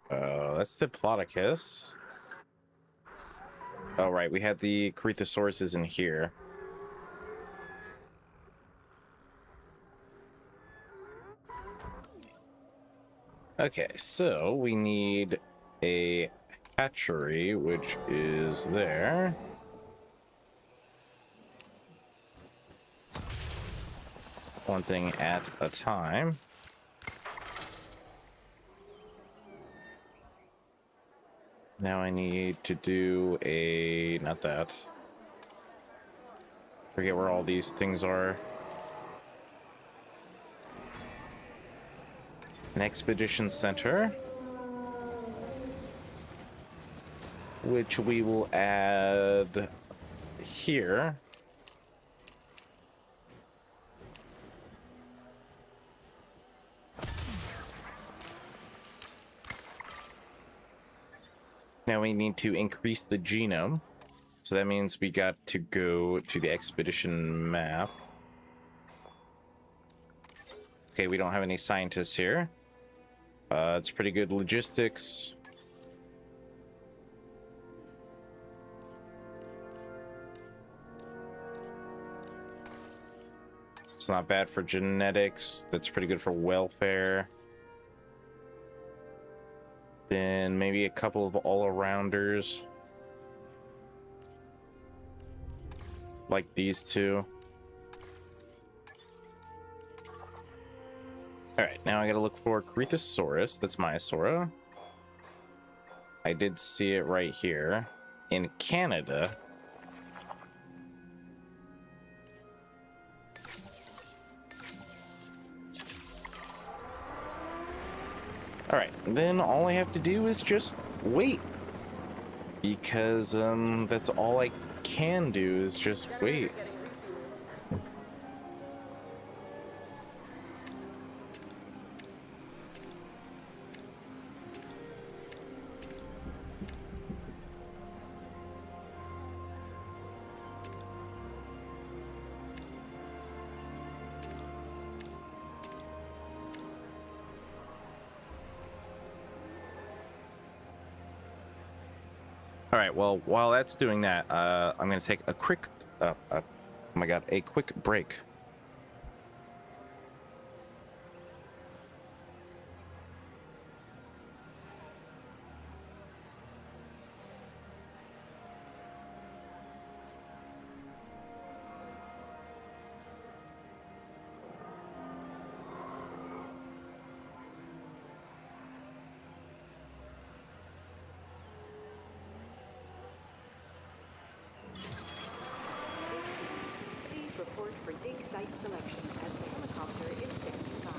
Speaker 1: That's Diplodocus. Oh, right. We had the Cretasaurus in here. Okay, so we need a hatchery, which is there. One thing at a time. Now I need to do a... not that. Forget where all these things are. An expedition center. Which we will add here. Now we need to increase the genome. So that means we got to go to the expedition map. Okay, we don't have any scientists here. It's pretty good logistics. It's not bad for genetics. That's pretty good for welfare. Then maybe a couple of all-arounders. Like these two. Alright, now I gotta look for Cretasaurus. That's Myosora. I did see it right here. In Canada. Alright, then all I have to do is just wait. Because, that's all I can do is just wait. All right, well, while that's doing that, I'm going to take a quick, oh my God, a quick break.
Speaker 7: Please report for dig site selection as the helicopter is standing by.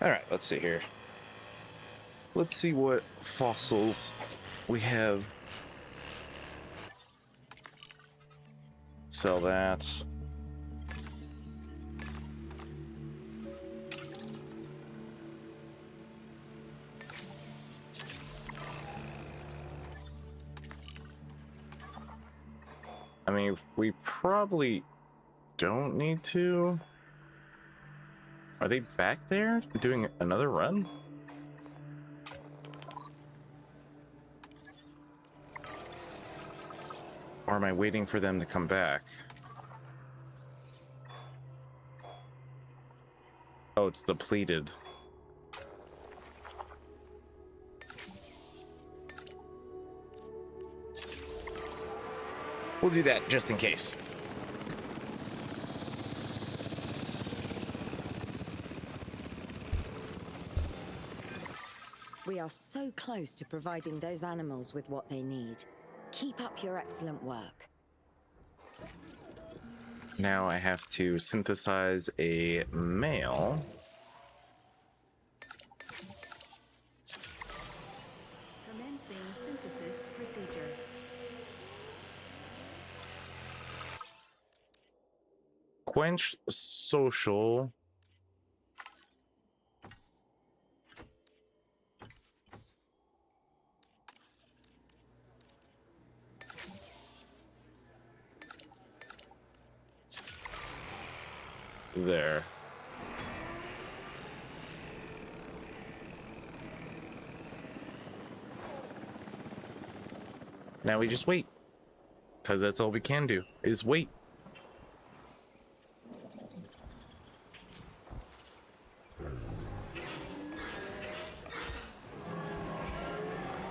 Speaker 1: All right, let's see here. Let's see what fossils we have. Sell that. I mean, we probably don't need to. Are they back there doing another run? Or am I waiting for them to come back? Oh, it's depleted. We'll do that just in case.
Speaker 5: We are so close to providing those animals with what they need. Keep up your excellent work.
Speaker 1: Now I have to synthesize a male.
Speaker 7: Commencing synthesis procedure.
Speaker 1: Quench social. There. Now we just wait. Because that's all we can do, is wait.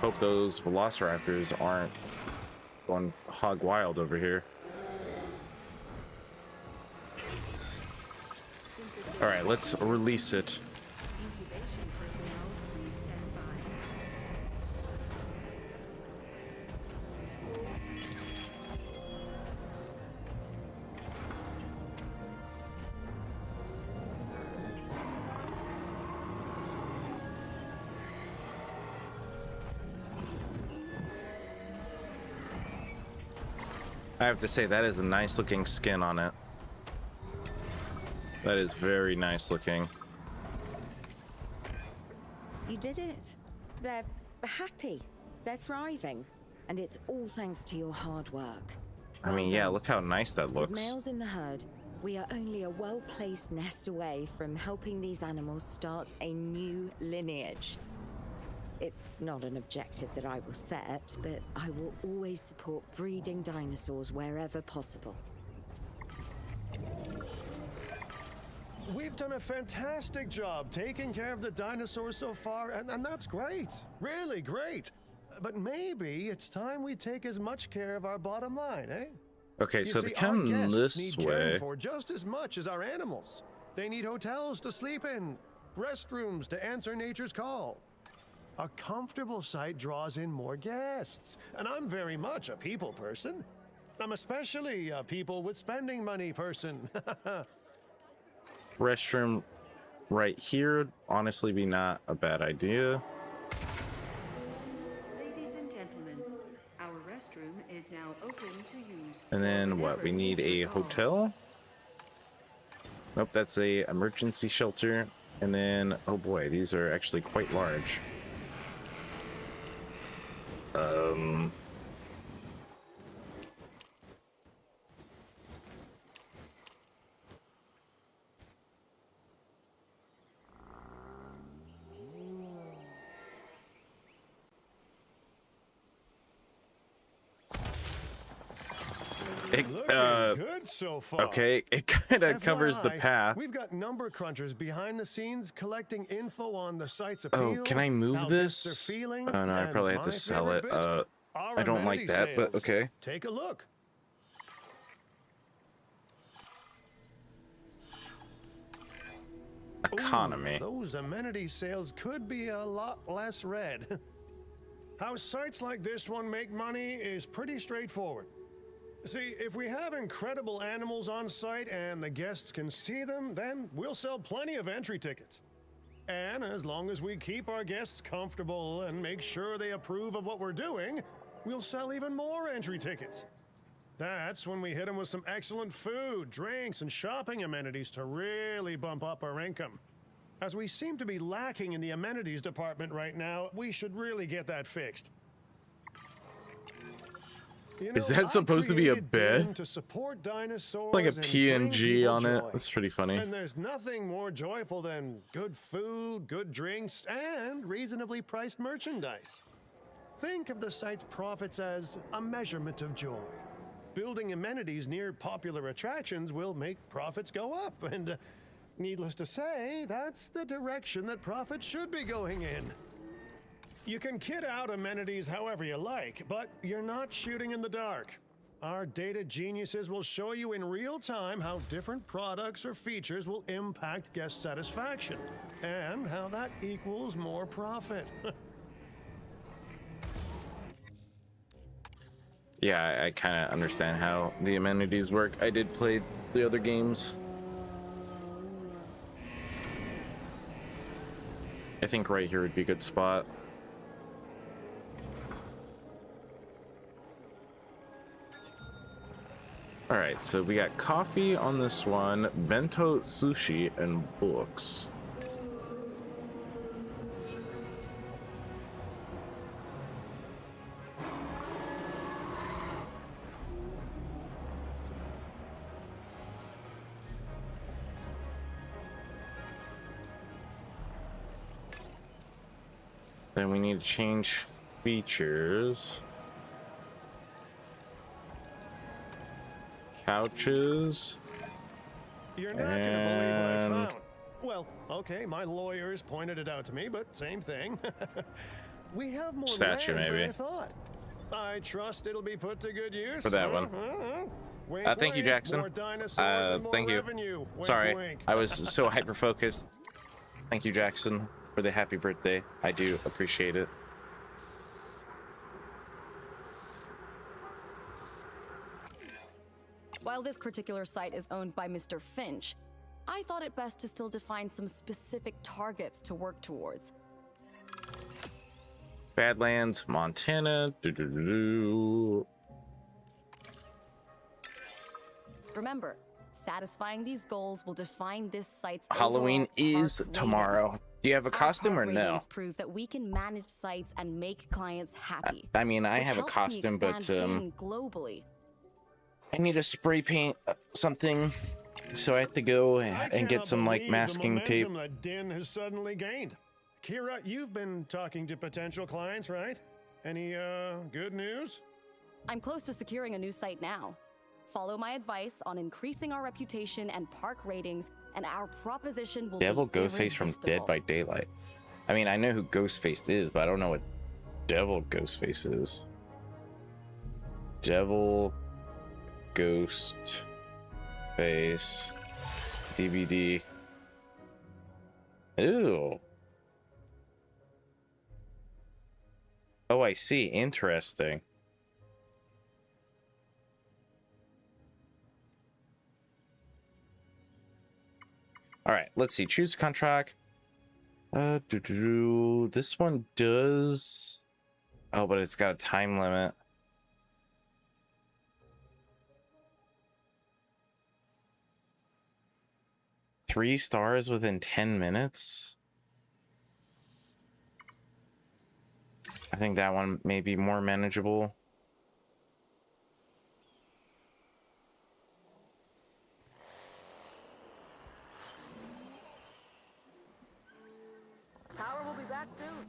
Speaker 1: Hope those velociraptors aren't going hog wild over here. All right, let's release it.
Speaker 7: Incubation personnel, please stand by.
Speaker 1: I have to say, that is a nice looking skin on it. That is very nice looking.
Speaker 5: You did it. They're happy. They're thriving. And it's all thanks to your hard work.
Speaker 1: I mean, yeah, look how nice that
Speaker 5: With
Speaker 1: looks.
Speaker 5: males in the herd, we are only a well-placed nest away from helping these animals start a new lineage. It's not an objective that I will set, but I will always support breeding dinosaurs wherever possible.
Speaker 3: We've done a fantastic job taking care of the dinosaurs so far, and that's great. Really great. But maybe it's time we take as much care of our bottom line, eh?
Speaker 1: Okay,
Speaker 3: You
Speaker 1: so
Speaker 3: see,
Speaker 1: to
Speaker 3: our
Speaker 1: come
Speaker 3: guests
Speaker 1: this
Speaker 3: need caring
Speaker 1: way.
Speaker 3: for just as much as our animals. They need hotels to sleep in, restrooms to answer nature's call. A comfortable site draws in more guests, and I'm very much a people person. I'm especially a people with spending money person.
Speaker 1: Restroom right here would honestly be not a bad idea.
Speaker 7: Ladies and gentlemen, our restroom is now open to use.
Speaker 1: And then
Speaker 7: for
Speaker 1: what? We
Speaker 7: whenever
Speaker 1: need a
Speaker 7: nature calls.
Speaker 1: hotel. Nope, that's a emergency shelter. And then, oh boy, these are actually quite large. It,
Speaker 3: Looking good so far.
Speaker 1: okay, it kind of covers the
Speaker 3: FYI,
Speaker 1: path.
Speaker 3: We've got number crunchers behind the scenes collecting info on the site's appeal.
Speaker 1: Oh, can I move
Speaker 3: how
Speaker 1: this?
Speaker 3: guests are feeling,
Speaker 1: Oh no, I
Speaker 3: and
Speaker 1: probably have
Speaker 3: my
Speaker 1: to sell it.
Speaker 3: favorite bit, our
Speaker 1: I don't like
Speaker 3: amenity
Speaker 1: that, but
Speaker 3: sales.
Speaker 1: okay.
Speaker 3: Take a look.
Speaker 1: Economy.
Speaker 3: Ooh, those amenity sales could be a lot less red. How sites like this one make money is pretty straightforward. See, if we have incredible animals on site and the guests can see them, then we'll sell plenty of entry tickets. And as long as we keep our guests comfortable and make sure they approve of what we're doing, we'll sell even more entry tickets. That's when we hit them with some excellent food, drinks, and shopping amenities to really bump up our income. As we seem to be lacking in the amenities department right now, we should really get that fixed. You
Speaker 1: Is
Speaker 3: know,
Speaker 1: that
Speaker 3: I
Speaker 1: supposed to be a
Speaker 3: created
Speaker 1: bed?
Speaker 3: Dino to support dinosaurs
Speaker 1: Like a
Speaker 3: and bring
Speaker 1: PNG
Speaker 3: people
Speaker 1: on it.
Speaker 3: joy.
Speaker 1: That's pretty funny.
Speaker 3: And there's nothing more joyful than good food, good drinks, and reasonably priced merchandise. Think of the site's profits as a measurement of joy. building amenities near popular attractions will make profits go up. And needless to say, that's the direction that profits should be going in. You can kit out amenities however you like, but you're not shooting in the dark. Our data geniuses will show you in real time how different products or features will impact guest satisfaction, and how that equals more profit.
Speaker 1: Yeah, I kind of understand how the amenities work. I did play the other games. I think right here would be a good spot. All right, so we got coffee on this one, bento, sushi, and books. Then we need to change features. Couches.
Speaker 3: You're not going to believe what I found. Well, okay, my lawyers pointed it out to me, but same thing. We have more
Speaker 1: Statue,
Speaker 3: land
Speaker 1: maybe.
Speaker 3: than I thought. I trust it'll be put to good use.
Speaker 1: For that one.
Speaker 3: Wink,
Speaker 1: Thank you,
Speaker 3: wink.
Speaker 1: Jackson.
Speaker 3: More dinosaurs and more
Speaker 1: Thank you.
Speaker 3: revenue. Wink,
Speaker 1: Sorry,
Speaker 3: wink.
Speaker 1: I was so hyper focused. Thank you, Jackson, for the happy birthday. I do appreciate it.
Speaker 4: While this particular site is owned by Mr. Finch, I thought it best to still define some specific targets to work towards.
Speaker 1: Badlands, Montana.
Speaker 4: Remember, satisfying these goals will define this site's
Speaker 1: Halloween
Speaker 4: overall
Speaker 1: is
Speaker 4: park
Speaker 1: tomorrow.
Speaker 4: rating.
Speaker 1: Do you have a
Speaker 4: Our
Speaker 1: costume or
Speaker 4: park
Speaker 1: no?
Speaker 4: ratings prove that we can manage sites and make clients happy.
Speaker 1: I mean, I
Speaker 4: which
Speaker 1: have a
Speaker 4: helps me
Speaker 1: costume, but
Speaker 4: expand Din globally.
Speaker 1: I need to spray paint something, so I have to go
Speaker 3: I
Speaker 1: and get
Speaker 3: cannot
Speaker 1: some like
Speaker 3: believe
Speaker 1: masking
Speaker 3: the
Speaker 1: tape.
Speaker 3: momentum that Din has suddenly gained. Kira, you've been talking to potential clients, right? Any good news?
Speaker 4: I'm close to securing a new site now. Follow my advice on increasing our reputation and park ratings, and our proposition will
Speaker 1: Devil
Speaker 4: be
Speaker 1: Ghostface from Dead
Speaker 4: irresistible.
Speaker 1: by Daylight. I mean, I know who Ghostface is, but I don't know what Devil Ghostface is. Devil Ghost Face DVD. Ew. Oh, I see. Interesting. All right, let's see. Choose a contract. This one does. Oh, but it's got a time limit. Three stars within 10 minutes. I think that one may be more manageable.
Speaker 8: Power will be back soon.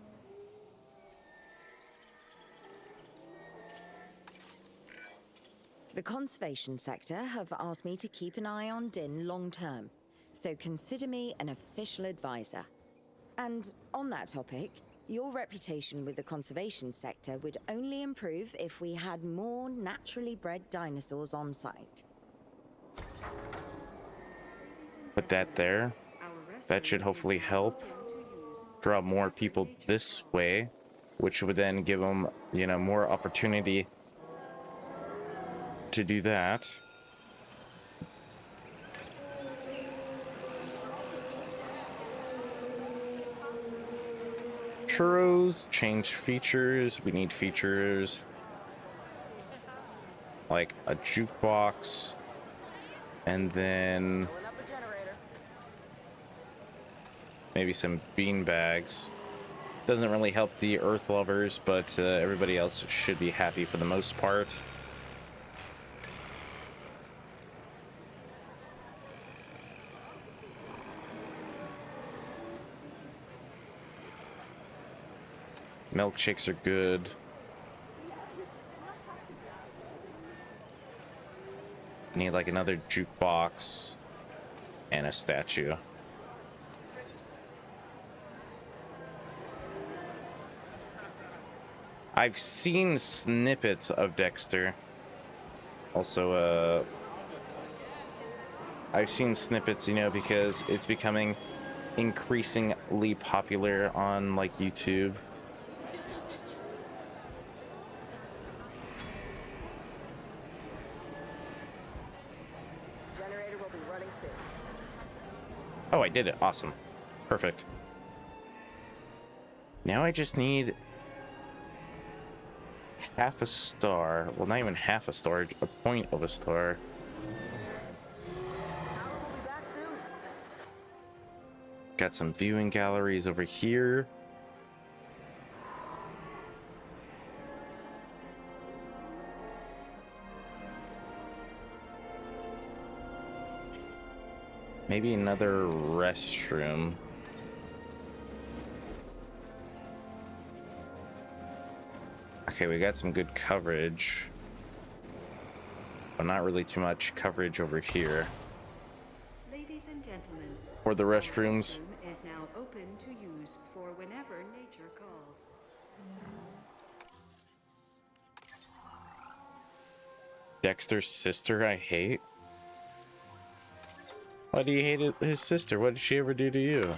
Speaker 5: The conservation sector have asked me to keep an eye on Din long term, so consider me an official advisor. And on that topic, your reputation with the conservation sector would only improve if we had more naturally bred dinosaurs on site.
Speaker 1: Put that there. That should hopefully help draw more people this way, which would then give them, you know, more opportunity to do that. Churros, change features. We need features like a jukebox, and then
Speaker 8: Pulling up the generator.
Speaker 1: maybe some bean bags. Doesn't really help the earth lovers, but everybody else should be happy for the most part. Milkshakes are good. Need like another jukebox and a statue. I've seen snippets of Dexter. Also, I've seen snippets, you know, because it's becoming increasingly popular on like YouTube.
Speaker 8: Generator will be running soon.
Speaker 1: Oh, I did it. Awesome. Perfect. Now I just need half a star. Well, not even half a star, a point of a star.
Speaker 8: Power will be back soon.
Speaker 1: Got some viewing galleries over here. Maybe another restroom. Okay, we got some good coverage, but not really too much coverage over here.
Speaker 7: Ladies and gentlemen,
Speaker 1: Or the
Speaker 7: our
Speaker 1: restrooms.
Speaker 7: restroom is now open to use for whenever nature calls.
Speaker 1: Dexter's sister I hate? Why do you hate his sister? What did she ever do to you?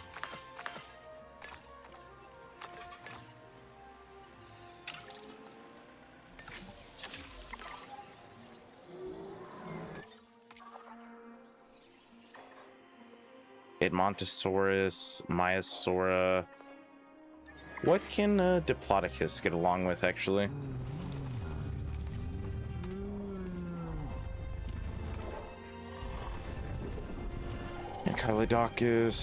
Speaker 1: Edmontosaurus, Maiasaura. What can Diplodocus get along with, actually? Kylodochus.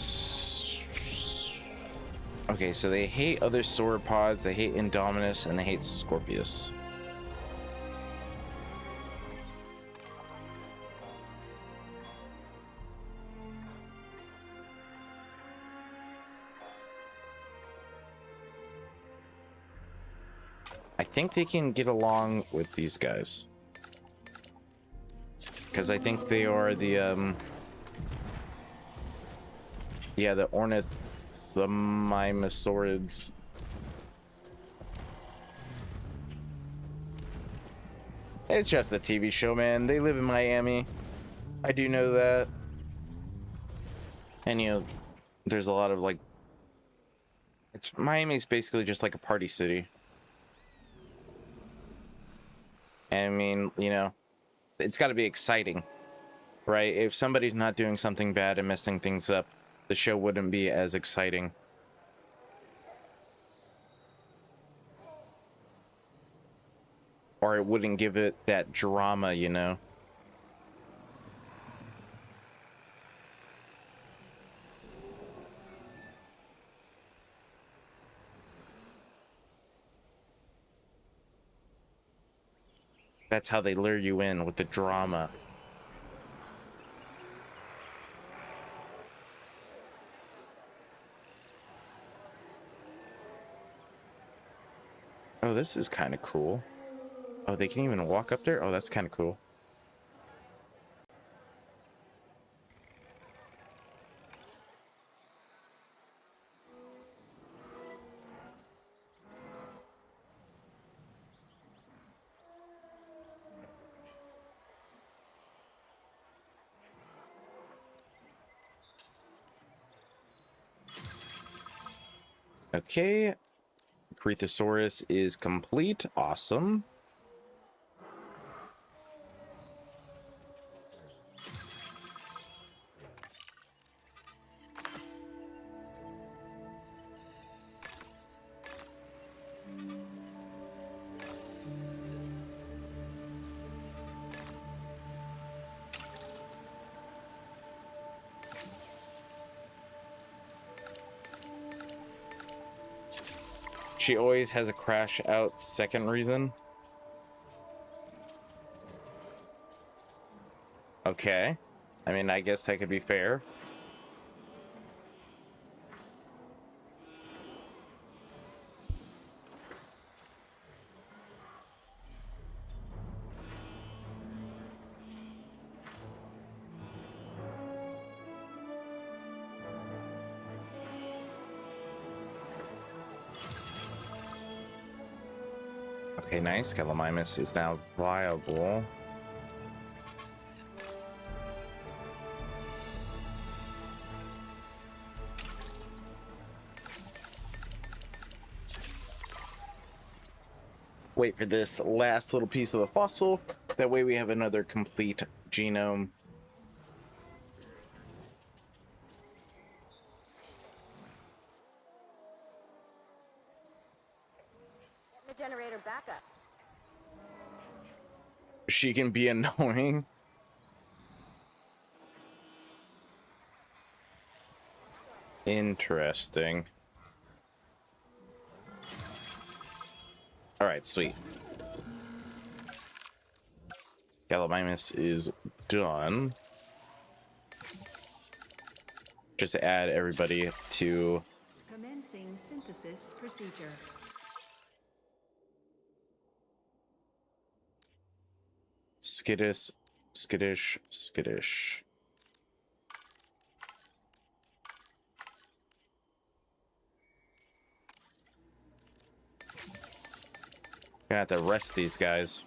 Speaker 1: Okay, so they hate other sauropods, they hate Indominus, and they hate Scorpius. I think they can get along with these guys. Because I think they are the, yeah, the ornithomimosaurids. It's just a TV show, man. They live in Miami. I do know that. And, you know, there's a lot of, like... Miami's basically just like a party city. I mean, you know, it's got to be exciting, right? If somebody's not doing something bad and messing things up, the show wouldn't be as exciting. Or it wouldn't give it that drama, you know? That's how they lure you in, with the drama. Oh, this is kind of cool. Oh, they can even walk up there? Oh, that's kind of cool. Okay. Crethosaurus is complete. Awesome. She always has a crash out second reason. Okay. I mean, I guess that could be fair. Okay, nice. Gallimimus is now viable. Wait for this last little piece of the fossil. That way we have another complete genome.
Speaker 8: The generator backup.
Speaker 1: She can be annoying. Interesting. All right, sweet. Gallimimus is done. Just add everybody to
Speaker 7: Commencing synthesis procedure.
Speaker 1: skittish, skittish, skittish. Gonna have to rest these guys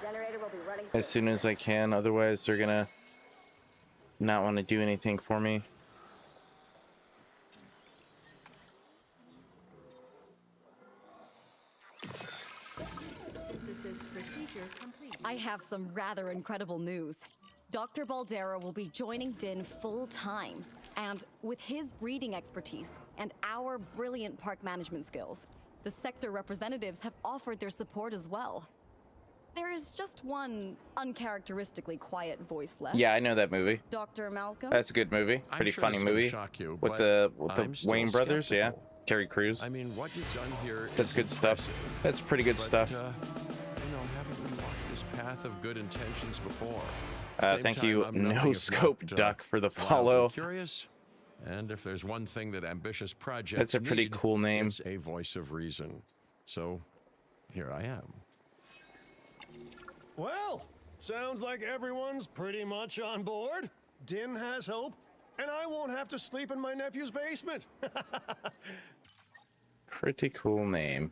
Speaker 8: Generator will be running
Speaker 1: as soon as I can, otherwise they're gonna not want to do anything for me.
Speaker 7: Synthesis procedure complete.
Speaker 4: I have some rather incredible news. Dr. Baldera will be joining Din full-time. And with his breeding expertise and our brilliant park management skills, the sector representatives have offered their support as well. There is just one uncharacteristically quiet voice left.
Speaker 1: Yeah, I know that movie.
Speaker 4: Dr. Malcolm?
Speaker 1: That's a good movie.
Speaker 2: I'm
Speaker 1: Pretty
Speaker 2: sure
Speaker 1: funny
Speaker 2: this is gonna
Speaker 1: movie.
Speaker 2: shock you,
Speaker 1: with
Speaker 2: but
Speaker 1: the
Speaker 2: I'm still
Speaker 1: Wayne brothers, yeah.
Speaker 2: skeptical.
Speaker 1: Terry Crews.
Speaker 2: I mean, what you've done here
Speaker 1: That's
Speaker 2: is
Speaker 1: good stuff.
Speaker 2: impressive,
Speaker 1: That's pretty good
Speaker 2: but,
Speaker 1: stuff.
Speaker 2: You know, haven't we walked this path of good intentions before?
Speaker 1: Thank
Speaker 2: Same
Speaker 1: you,
Speaker 2: time, I'm nothing
Speaker 1: No
Speaker 2: if
Speaker 1: Scope
Speaker 2: not,
Speaker 1: Duck, for the
Speaker 2: wildly
Speaker 1: follow.
Speaker 2: Curious, and if there's one thing that ambitious projects
Speaker 1: That's a pretty
Speaker 2: need,
Speaker 1: cool name.
Speaker 2: It's a voice of reason. So, here I am.
Speaker 3: Well, sounds like everyone's pretty much on board. Din has hope, and I won't have to sleep in my nephew's basement.
Speaker 1: Pretty cool name.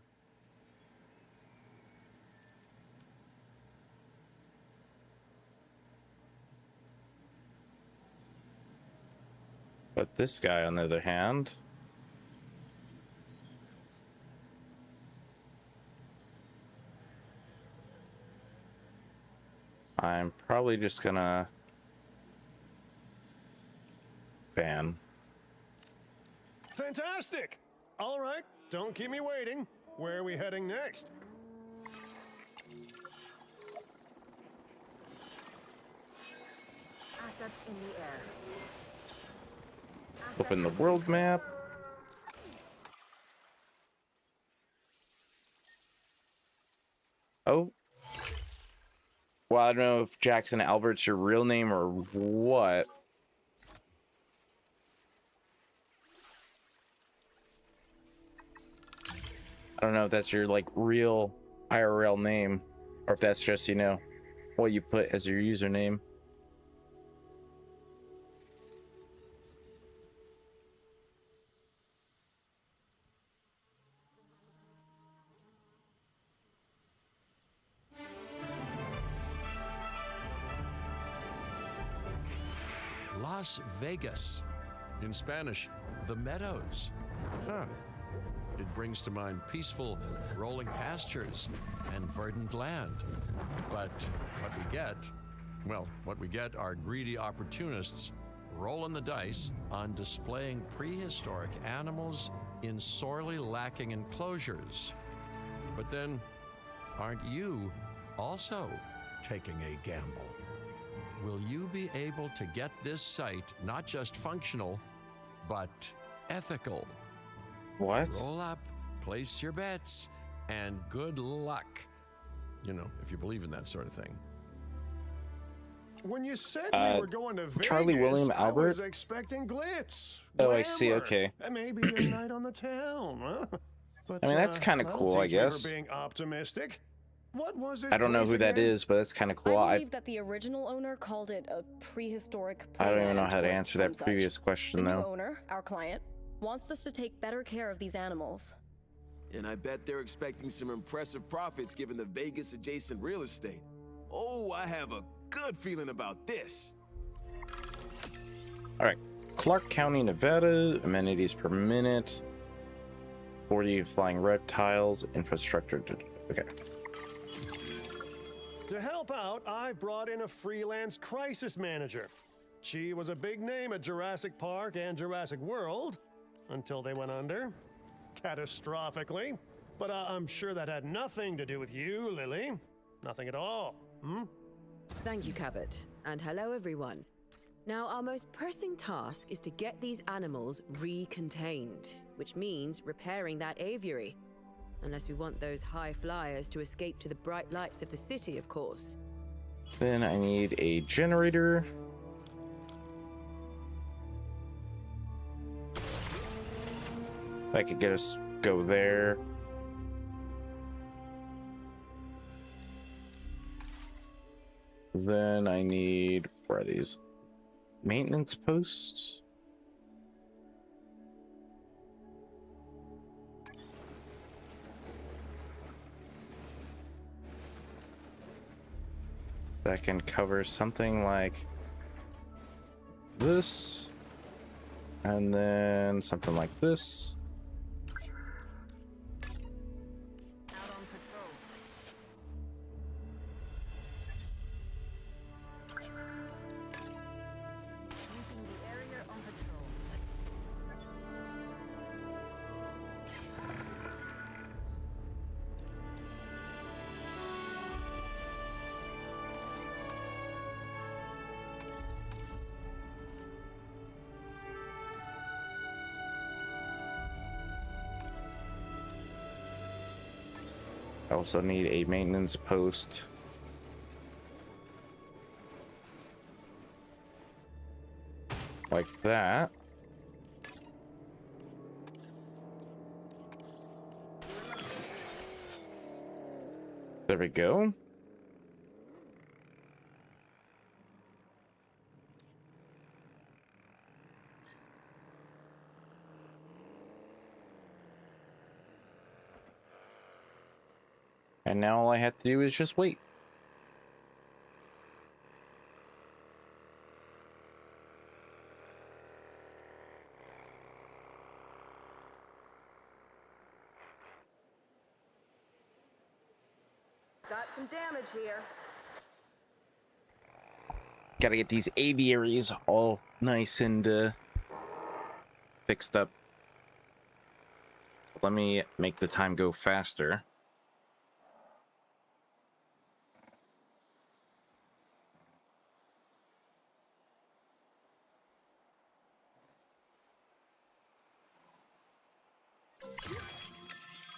Speaker 1: But this guy, on the other hand, I'm probably just gonna ban.
Speaker 3: Fantastic! All right, don't keep me waiting. Where are we heading next?
Speaker 8: Assets in the air.
Speaker 1: Open the world map. Oh. Well, I don't know if Jackson Albert's your real name or what. I don't know if that's your like real IRL name or if that's just, you know, what you put as your username.
Speaker 2: Las Vegas. In Spanish, the Meadows. Huh. It brings to mind peaceful, rolling pastures and verdant land. But what we get, well, what we get are greedy opportunists rolling the dice on displaying prehistoric animals in sorely lacking enclosures. But then, aren't you also taking a gamble? Will you be able to get this site not just functional, but ethical?
Speaker 1: What?
Speaker 2: Roll up, place your bets, and good luck. You know, if you believe in that sort of thing.
Speaker 3: When you said we were going to Vegas,
Speaker 1: Charlie William
Speaker 3: I was
Speaker 1: Albert?
Speaker 3: expecting glitz.
Speaker 1: Oh, I see,
Speaker 3: glamour,
Speaker 1: okay.
Speaker 3: and maybe a night on the town, huh? But,
Speaker 1: I mean, that's kinda
Speaker 3: don't
Speaker 1: cool, I
Speaker 3: teach me for
Speaker 1: guess.
Speaker 3: being optimistic. What was this
Speaker 1: I don't know
Speaker 3: place
Speaker 1: who that
Speaker 3: again?
Speaker 1: is, but that's kind of cool.
Speaker 4: I believe that the original owner called it a prehistoric
Speaker 1: I don't even know
Speaker 4: playland
Speaker 1: how to
Speaker 4: or
Speaker 1: answer
Speaker 4: some
Speaker 1: that
Speaker 4: such.
Speaker 1: previous
Speaker 4: The
Speaker 1: question,
Speaker 4: new
Speaker 1: though.
Speaker 4: owner, our client, wants us to take better care of these animals.
Speaker 9: And I bet they're expecting some impressive profits given the Vegas adjacent real estate. Oh, I have a good feeling about this.
Speaker 1: All right, Clark County, Nevada, amenities per minute, 40 flying reptiles, infrastructure. Okay.
Speaker 3: To help out, I brought in a freelance crisis manager. She was a big name at Jurassic Park and Jurassic World until they went under. Catastrophically. But I'm sure that had nothing to do with you, Lily. Nothing at all.
Speaker 11: Thank you, Cabot. And hello, everyone. Now, our most pressing task is to get these animals recontained, which means repairing that aviary. Unless we want those high flyers to escape to the bright lights of the city, of course.
Speaker 1: Then I need a generator. That could get us go there. Then I need, where are these? Maintenance posts? That can cover something like this. And then something like this. I also need a maintenance post. Like that. There we go. And now all I have to do is just wait.
Speaker 8: Got some damage here.
Speaker 1: Gotta get these aviaries all nice and fixed up. Let me make the time go faster.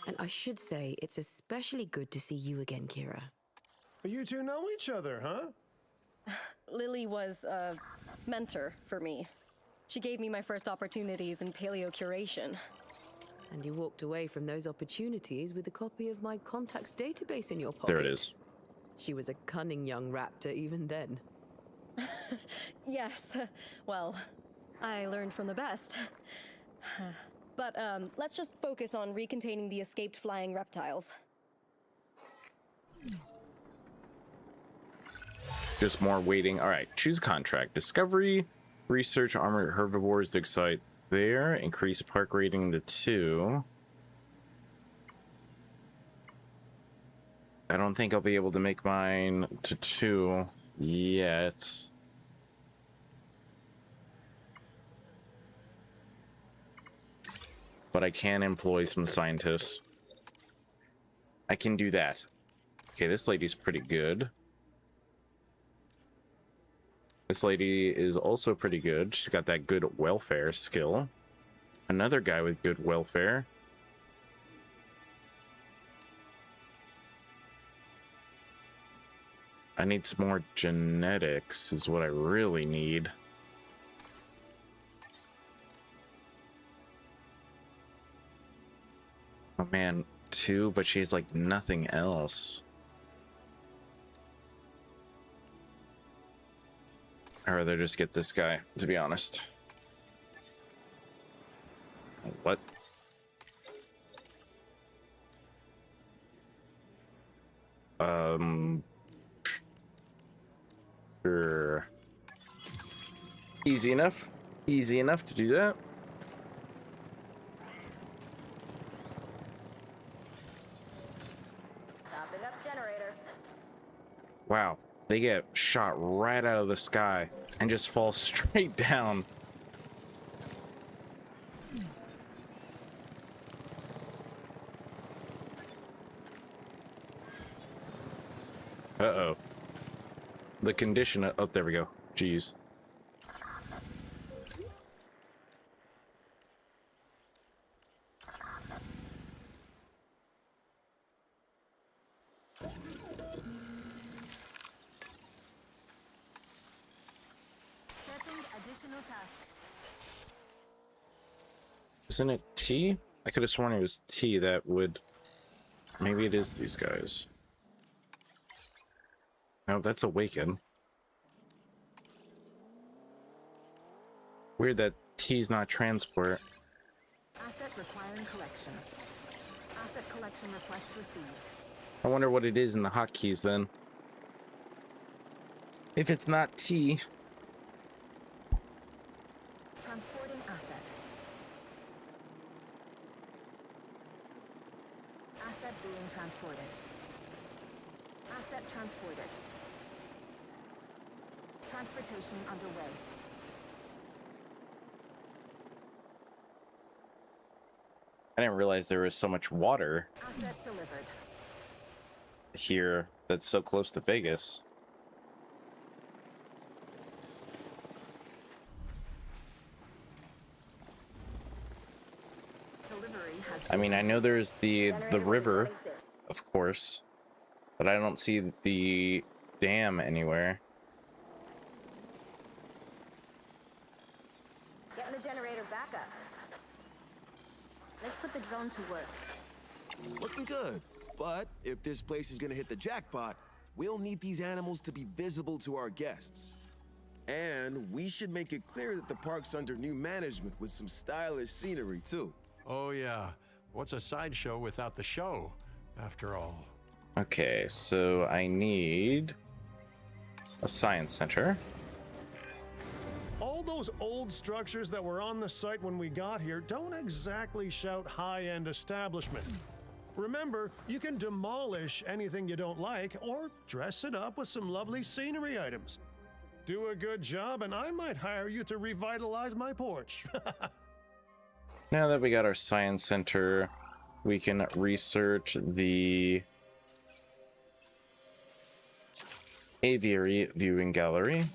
Speaker 11: And I should say, it's especially good to see you again, Kira.
Speaker 3: You two know each other, huh?
Speaker 4: Lily was a mentor for me. She gave me my first opportunities in paleo curation.
Speaker 11: And you walked away from those opportunities with a copy of my contacts database in your pocket.
Speaker 1: There it is.
Speaker 11: She was a cunning young raptor even then.
Speaker 4: Yes, well, I learned from the best. But let's just focus on recontaining the escaped flying reptiles.
Speaker 1: Just more waiting. All right, choose contract. Discovery, research, armored herbivores, dig site there. Increase park rating to 2. I don't think I'll be able to make mine to 2 yet. But I can employ some scientists. I can do that. Okay, this lady's pretty good. This lady is also pretty good. She's got that good welfare skill. Another guy with good welfare. I need some more genetics is what I really need. Oh man, 2, but she has like nothing else. I'd rather just get this guy, to be honest. What? Easy enough. Easy enough to do that.
Speaker 8: Topping up generator.
Speaker 1: Wow. They get shot right out of the sky and just fall straight down. Uh-oh. The condition... Oh, there we go. Jeez.
Speaker 8: Setting additional task.
Speaker 1: Isn't it T? I could have sworn it was T that would... Maybe it is these guys. No, that's Awaken. Weird that T's not transport.
Speaker 7: Asset requiring collection. Asset collection request received.
Speaker 1: I wonder what it is in the hotkeys then. If it's not T...
Speaker 7: Transporting asset. Asset being transported. Asset transported. Transportation underway.
Speaker 1: I didn't realize there was so much water
Speaker 7: Asset delivered.
Speaker 1: here that's so close to Vegas.
Speaker 7: Delivery has
Speaker 1: I mean, I know there's the river, of course, but I don't see the dam anywhere.
Speaker 8: Getting the generator back up. Let's put the drone to work.
Speaker 9: Looking good. But if this place is gonna hit the jackpot, we'll need these animals to be visible to our guests. And we should make it clear that the park's under new management with some stylish scenery, too.
Speaker 2: Oh, yeah. What's a sideshow without the show, after all?
Speaker 1: Okay, so I need a science center.
Speaker 3: All those old structures that were on the site when we got here don't exactly shout high-end establishment. Remember, you can demolish anything you don't like or dress it up with some lovely scenery items. Do a good job and I might hire you to revitalize my porch.
Speaker 1: Now that we got our science center, we can research the aviary viewing gallery.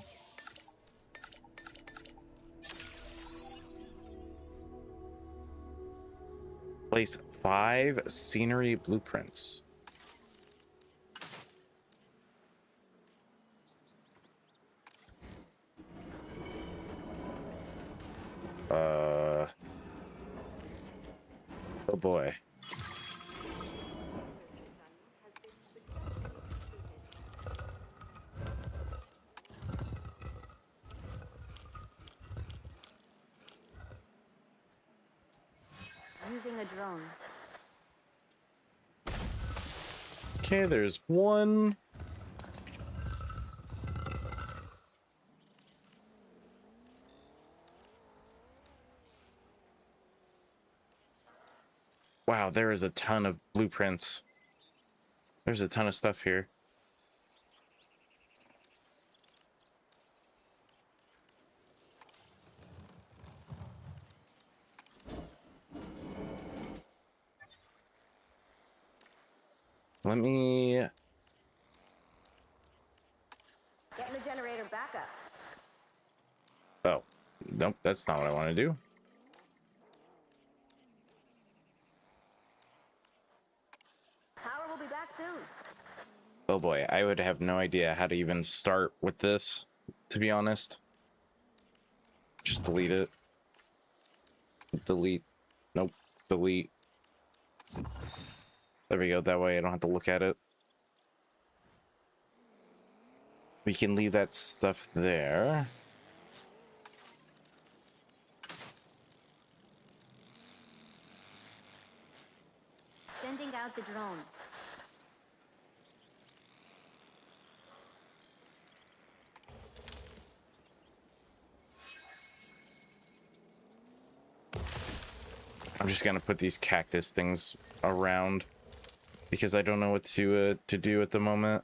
Speaker 1: Place 5 scenery blueprints. Oh boy.
Speaker 8: Using a drone.
Speaker 1: Okay, there's one. Wow, there is a ton of blueprints. There's a ton of stuff here. Let me...
Speaker 8: Getting the generator back up.
Speaker 1: Oh, nope, that's not what I want to do.
Speaker 8: Power will be back soon.
Speaker 1: Oh boy, I would have no idea how to even start with this, to be honest. Just delete it. Delete. Nope. Delete. There we go. That way I don't have to look at it. We can leave that stuff there.
Speaker 8: Sending out the drone.
Speaker 1: I'm just gonna put these cactus things around because I don't know what to do at the moment.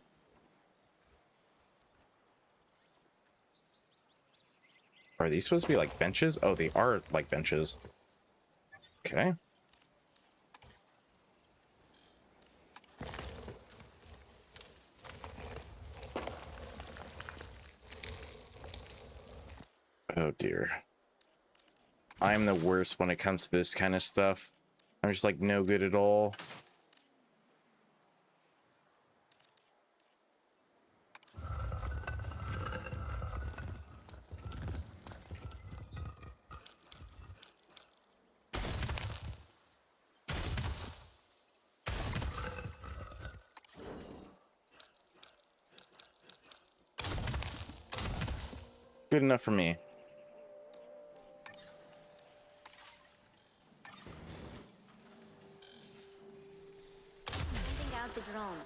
Speaker 1: Are these supposed to be like benches? Oh, they are like benches. Okay. Oh dear. I'm the worst when it comes to this kind of stuff. I'm just like no good at all. Good enough for me.
Speaker 8: Sending out the drone.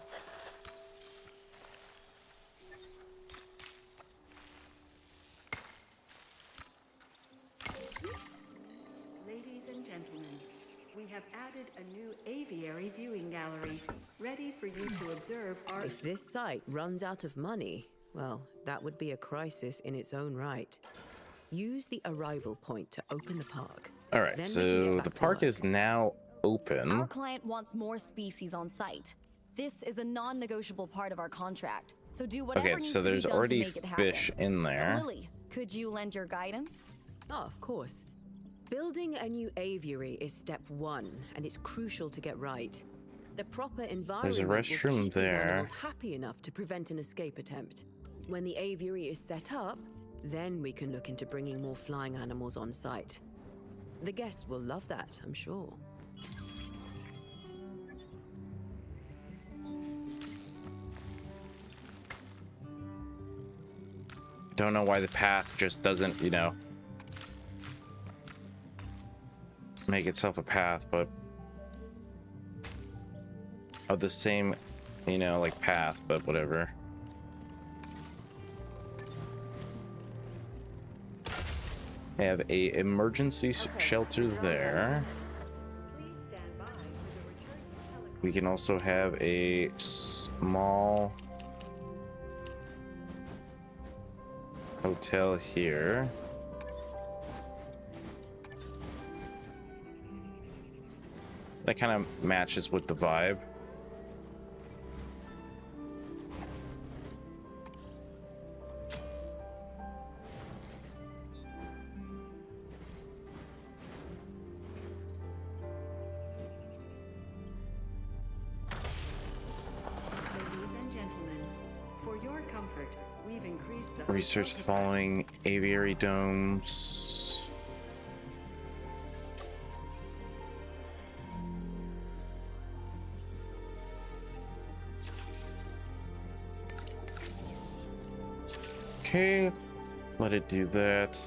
Speaker 7: Ladies and gentlemen, we have added a new aviary viewing gallery, ready for you to observe our...
Speaker 11: If this site runs out of money, well, that would be a crisis in its own right. Use the arrival point to open the park.
Speaker 1: All right,
Speaker 11: Then we can
Speaker 1: so
Speaker 11: get back
Speaker 1: the
Speaker 11: to
Speaker 1: park
Speaker 11: work.
Speaker 1: is now open.
Speaker 4: Our client wants more species on site. This is a non-negotiable part of our contract. So do whatever
Speaker 1: Okay,
Speaker 4: needs
Speaker 1: so
Speaker 4: to be
Speaker 1: there's
Speaker 4: done
Speaker 1: already
Speaker 4: to make it happen.
Speaker 1: fish in there.
Speaker 4: Lily, could you lend your guidance?
Speaker 11: Oh, of course. Building a new aviary is step one, and it's crucial to get right. The proper environment will
Speaker 1: restroom
Speaker 11: keep these
Speaker 1: there.
Speaker 11: animals happy enough to prevent an escape attempt. When the aviary is set up, then we can look into bringing more flying animals on site. The guests will love that, I'm sure.
Speaker 1: Don't know why the path just doesn't, you know, make itself a path, but of the same, you know, like path, but whatever. I have a emergency shelter there. We can also have a small hotel here. That kind of matches with the vibe.
Speaker 7: Ladies and gentlemen, for your comfort, we've increased the...
Speaker 1: Research the following aviary domes. Okay, let it do that.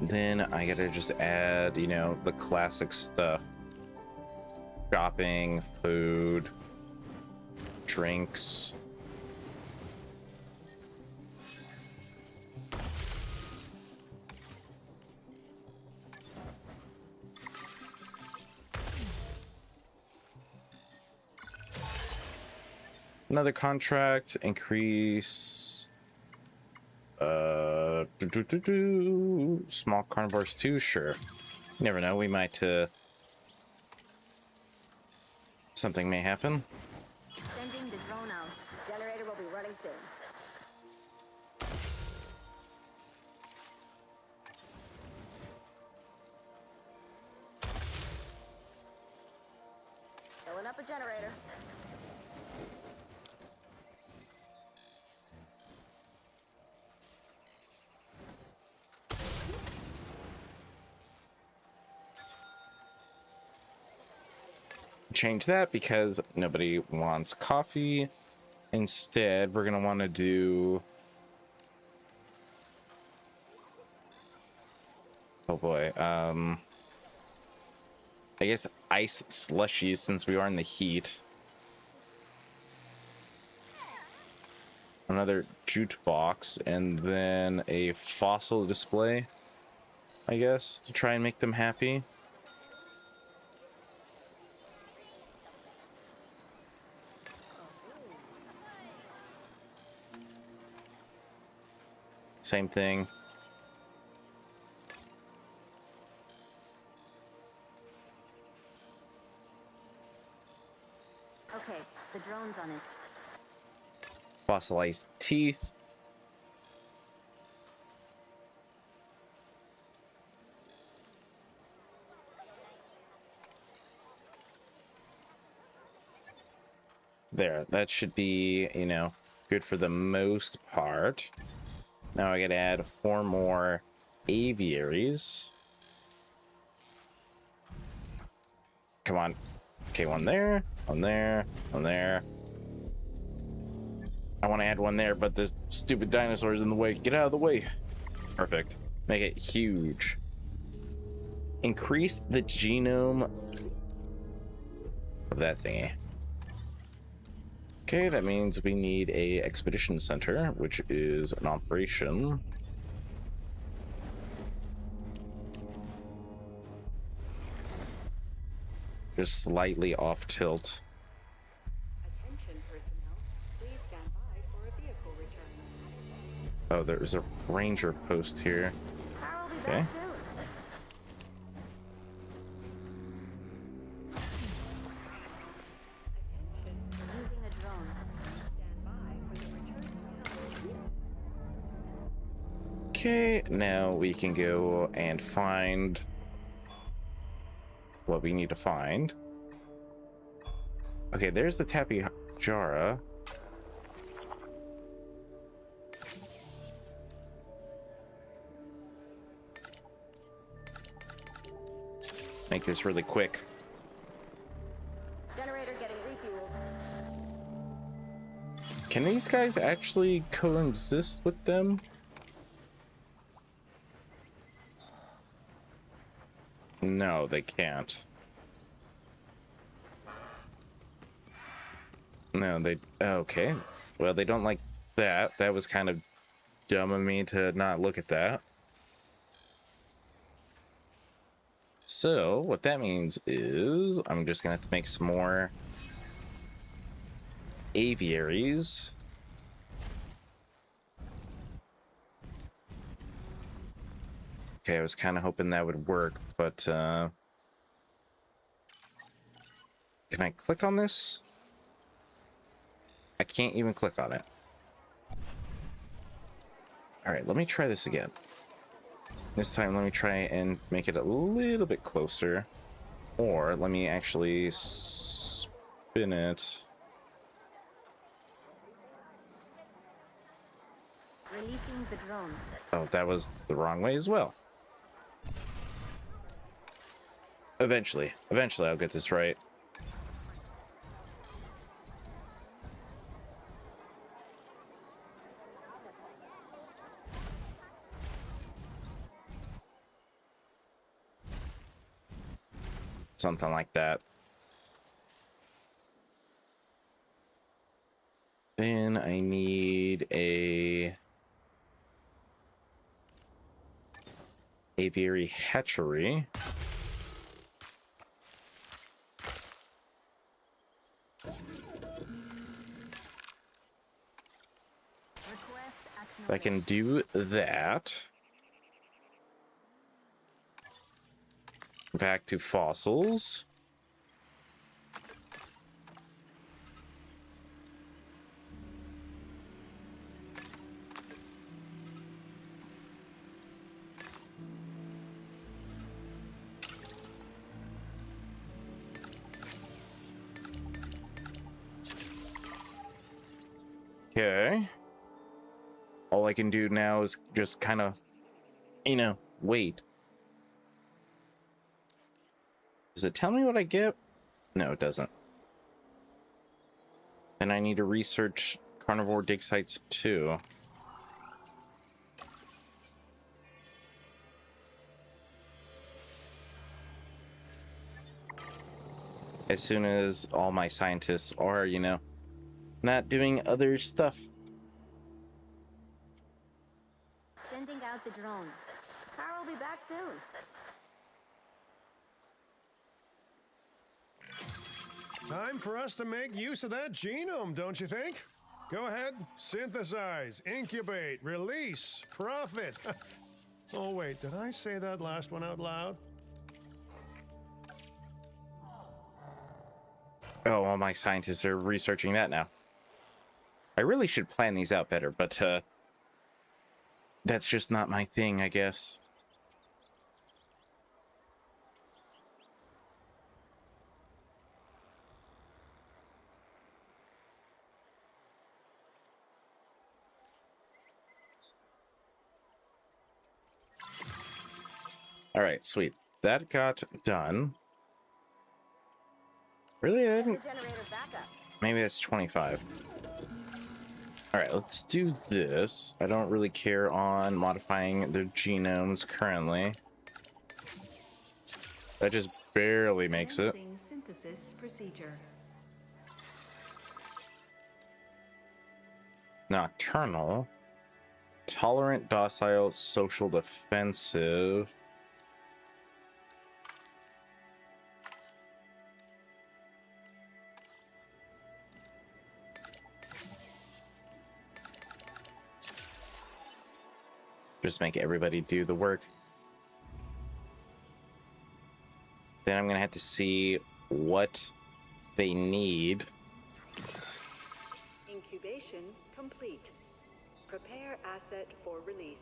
Speaker 1: Then I gotta just add, you know, the classic stuff. Shopping, food, drinks. Another contract, increase small carnivores too, sure. You never know, we might something may happen.
Speaker 8: Sending the drone out. Generator will be running soon. Filling up a generator.
Speaker 1: Change that because nobody wants coffee. Instead, we're gonna want to do, oh boy, I guess ice slushies since we are in the heat. Another jute box and then a fossil display. I guess, to try and make them happy. Same thing.
Speaker 8: Okay, the drone's on it.
Speaker 1: Fossilized teeth. There, that should be, you know, good for the most part. Now I gotta add 4 more aviaries. Come on. Okay, one there, one there, one there. I want to add one there, but this stupid dinosaur is in the way. Get out of the way. Perfect. Make it huge. Increase the genome of that thingy. Okay, that means we need a expedition center, which is an operation. Just slightly off tilt.
Speaker 7: Attention personnel, please stand by for a vehicle return.
Speaker 1: Oh, there's a ranger post here.
Speaker 8: Carl will be
Speaker 1: Okay.
Speaker 8: back soon. Using a drone.
Speaker 7: Stand by for the return.
Speaker 1: Okay, now we can go and find what we need to find. Okay, there's the Tapijara. Make this really quick.
Speaker 8: Generator getting refueled.
Speaker 1: Can these guys actually coexist with them? No, they can't. No, they... Okay. Well, they don't like that. That was kind of dumb of me to not look at that. So, what that means is I'm just going to have to make some more aviaries. Okay, I was kind of hoping that would work, but can I click on this? I can't even click on it. All right, let me try this again. This time, let me try and make it a little bit closer. Or let me actually spin it.
Speaker 8: Releasing the drone.
Speaker 1: Oh, that was the wrong way as well. Eventually I'll get this right. Something like that. Then I need a aviary hatchery. If I can do that. Back to fossils. Okay. All I can do now is just kind of, you know, wait. Does it tell me what I get? No, it doesn't. And I need to research carnivore dig sites too. As soon as all my scientists are, you know, not doing other stuff.
Speaker 8: Sending out the drone. Carl will we'll be back soon.
Speaker 3: Time for us to make use of that genome, don't you think? Go ahead, synthesize, incubate, release, profit. Oh, wait, did I say that last one out loud?
Speaker 1: Oh, well, my scientists are researching that now. I really should plan these out better, but that's just not my thing, I guess. All right, sweet. That got done. Really? I didn't... Maybe that's 25. All right, let's do this. I don't really care on modifying their genomes currently. That just barely makes it.
Speaker 7: Synthesis procedure.
Speaker 1: Nocturnal. Tolerant, docile, social, defensive. Just make everybody do the work. Then I'm gonna have to see what they need.
Speaker 7: Incubation complete. Prepare asset for release.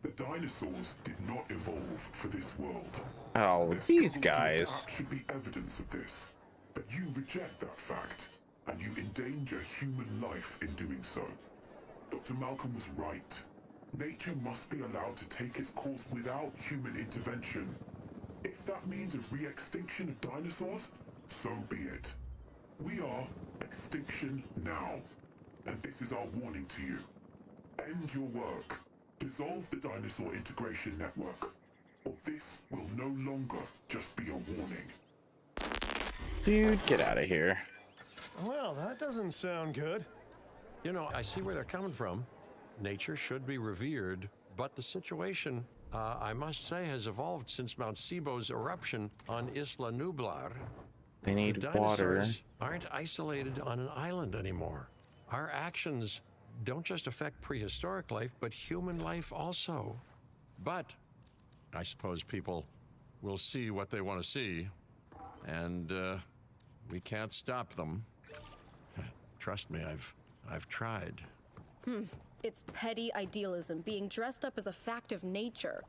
Speaker 12: The dinosaurs did not evolve for this world.
Speaker 1: Oh,
Speaker 12: Their
Speaker 1: these
Speaker 12: struggle to
Speaker 1: guys.
Speaker 12: adapt should be evidence of this. But you reject that fact, and you endanger human life in doing so. Dr. Malcolm was right. Nature must be allowed to take its course without human intervention. If that means a re-extinction of dinosaurs, so be it. We are extinction now, and this is our warning to you. End your work. Dissolve the dinosaur integration network, or this will no longer just be a warning.
Speaker 1: Dude, get out of here.
Speaker 3: Well, that doesn't sound good.
Speaker 2: You know, I see where they're coming from. Nature should be revered, but the situation, I must say, has evolved since Mount Sibo's eruption on Isla Nublar.
Speaker 1: They need
Speaker 2: The
Speaker 1: water.
Speaker 2: dinosaurs aren't isolated on an island anymore. Our actions don't just affect prehistoric life, but human life also. But I suppose people will see what they want to see, and we can't stop them. Trust me, I've tried.
Speaker 4: It's petty idealism being dressed up as a fact of nature.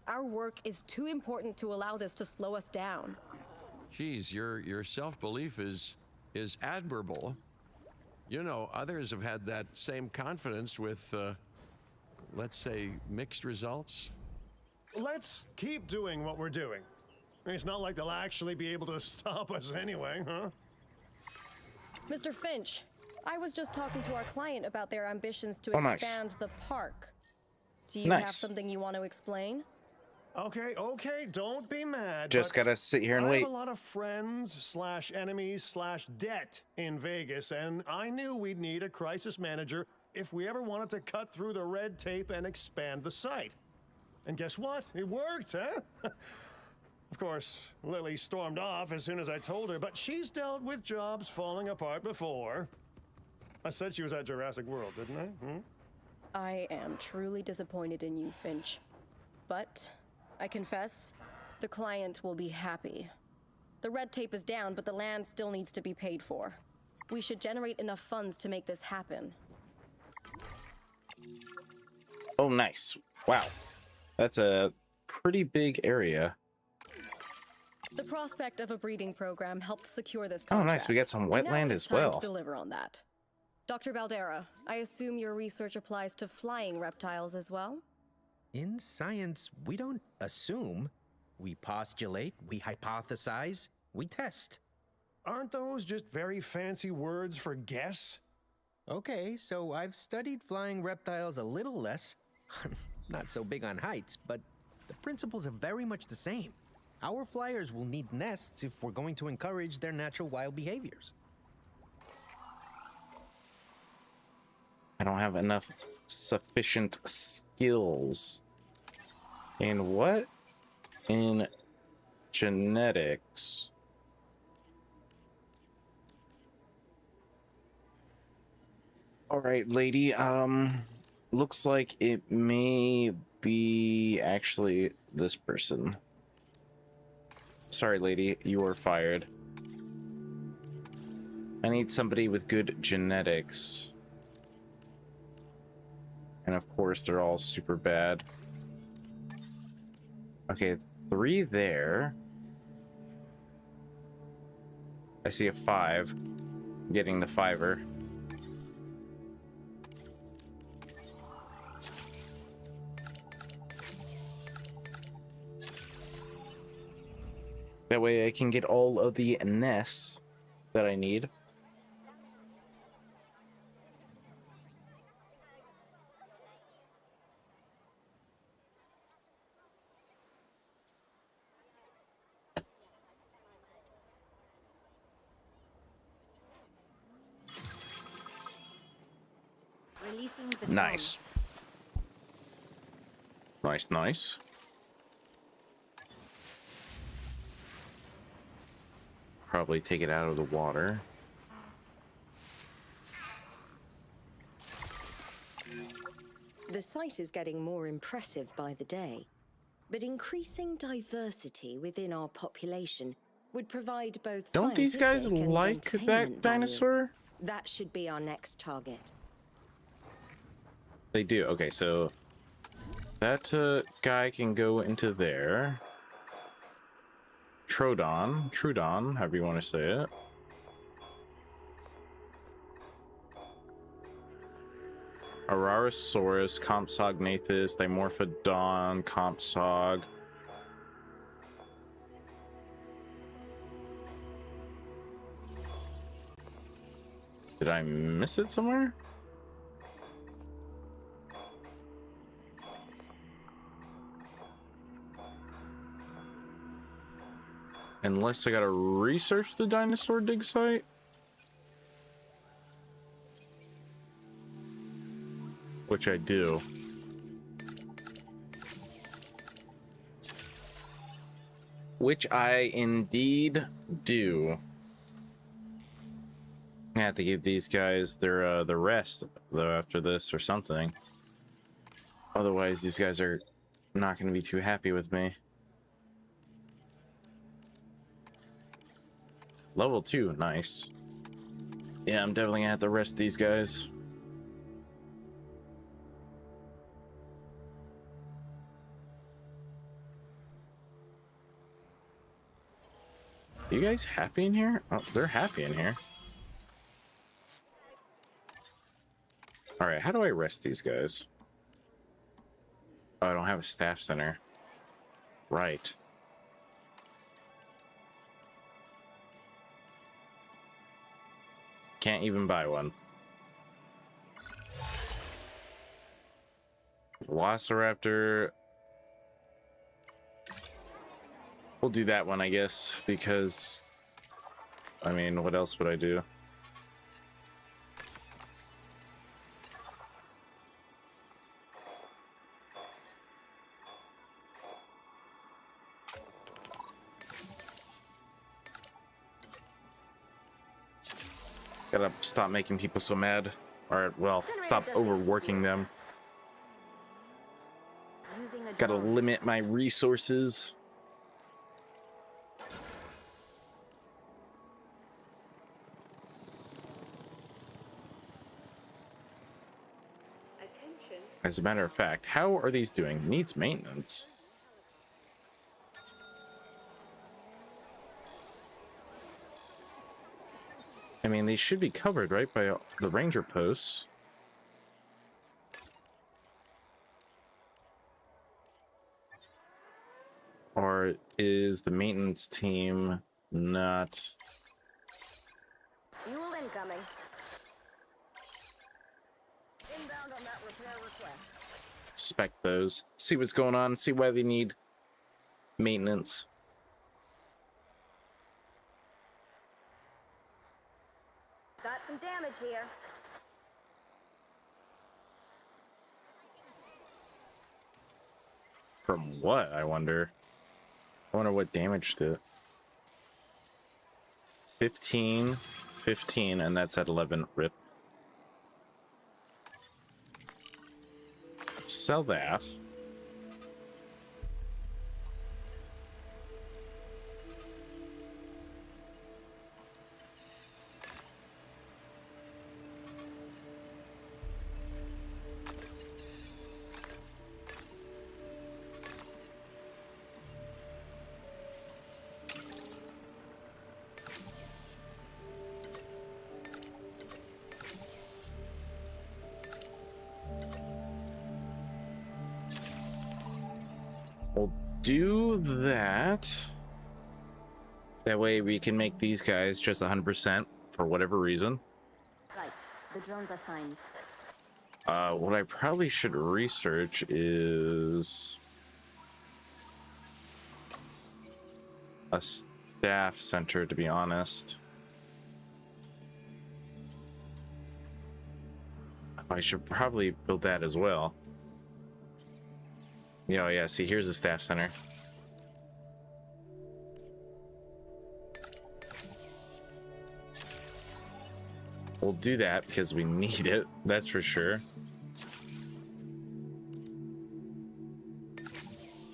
Speaker 4: Our work is too important to allow this to slow us down.
Speaker 2: Geez, your self-belief is admirable. You know, others have had that same confidence with, let's say, mixed results.
Speaker 3: Let's keep doing what we're doing. I mean, it's not like they'll actually be able to stop us anyway, huh?
Speaker 4: Mr. Finch, I was just talking to our client about their ambitions to
Speaker 1: Oh, nice.
Speaker 4: expand the park. Do you have
Speaker 1: Nice.
Speaker 4: something you want to explain?
Speaker 3: Okay, don't be mad.
Speaker 1: Just
Speaker 3: but
Speaker 1: gotta sit here and
Speaker 3: I
Speaker 1: wait.
Speaker 3: have a lot of friends / enemies / debt in Vegas, and I knew we'd need a crisis manager if we ever wanted to cut through the red tape and expand the site. And guess what? It worked, huh? Of course, Lily stormed off as soon as I told her, but she's dealt with jobs falling apart before. I said she was at Jurassic World, didn't I?
Speaker 4: I am truly disappointed in you, Finch. But I confess, the client will be happy. The red tape is down, but the land still needs to be paid for. We should generate enough funds to make this happen.
Speaker 1: Oh, nice. Wow. That's a pretty big area.
Speaker 4: The prospect of a breeding program helped secure this
Speaker 1: Oh,
Speaker 4: contract.
Speaker 1: nice. We got some
Speaker 4: Now
Speaker 1: wetland
Speaker 4: it's
Speaker 1: as
Speaker 4: time
Speaker 1: well.
Speaker 4: to deliver on that. Dr. Baldera, I assume your research applies to flying reptiles as well?
Speaker 6: In science, we don't assume. We postulate, we hypothesize, we test.
Speaker 3: Aren't those just very fancy words for guess?
Speaker 6: Okay, so I've studied flying reptiles a little less. Not so big on heights, but the principles are very much the same. Our flyers will need nests if we're going to encourage their natural wild behaviors.
Speaker 1: I don't have enough sufficient skills. In what? In genetics. All right, lady. Looks like it may be actually this person. Sorry, lady, you are fired. I need somebody with good genetics. And of course, they're all super bad. Okay, 3 there. I see a 5. Getting the 5er. That way I can get all of the nests that I need.
Speaker 8: Releasing the
Speaker 1: Nice. Nice, nice. Probably take it out of the water.
Speaker 5: The site is getting more impressive by the day, but increasing diversity within our population would provide both
Speaker 1: Don't these guys
Speaker 5: scientific and
Speaker 1: like
Speaker 5: entertainment
Speaker 1: that dinosaur?
Speaker 5: value. That should be our next target.
Speaker 1: They do. Okay, so that guy can go into there. Trudon, however you want to say it. Ararosaurus, Compsognathus, Dimorphodon, Compsog. Did I miss it somewhere? Unless I gotta research the dinosaur dig site. Which I do. Which I indeed do. I have to give these guys their the rest though after this or something. Otherwise these guys are not gonna be too happy with me. Level 2, nice. Yeah, I'm definitely gonna have to rest these guys. You guys happy in here? Oh, they're happy in here. Alright, how do I rest these guys? Oh, I don't have a staff center. Right. Can't even buy one. Velociraptor. We'll do that one, I guess, because I mean, what else would I do? Gotta stop making people so mad. Or, well, stop overworking them. Gotta limit my resources. As a matter of fact, how are these doing? Needs maintenance. I mean, they should be covered, right, by the ranger posts. Or is the maintenance team not...
Speaker 8: Fuel incoming. Inbound on that repair request.
Speaker 1: Spec those. See what's going on, see why they need maintenance.
Speaker 8: some damage here.
Speaker 1: From what, I wonder? I wonder what damaged it. 15, 15, and that's at 11. Rip. Sell that. We'll do that. That way we can make these guys just 100% for whatever reason.
Speaker 8: Right. The drones are signed.
Speaker 1: What I probably should research is a staff center, to be honest. I should probably build that as well. Yeah, yeah, see, here's the staff center. We'll do that because we need it, that's for sure.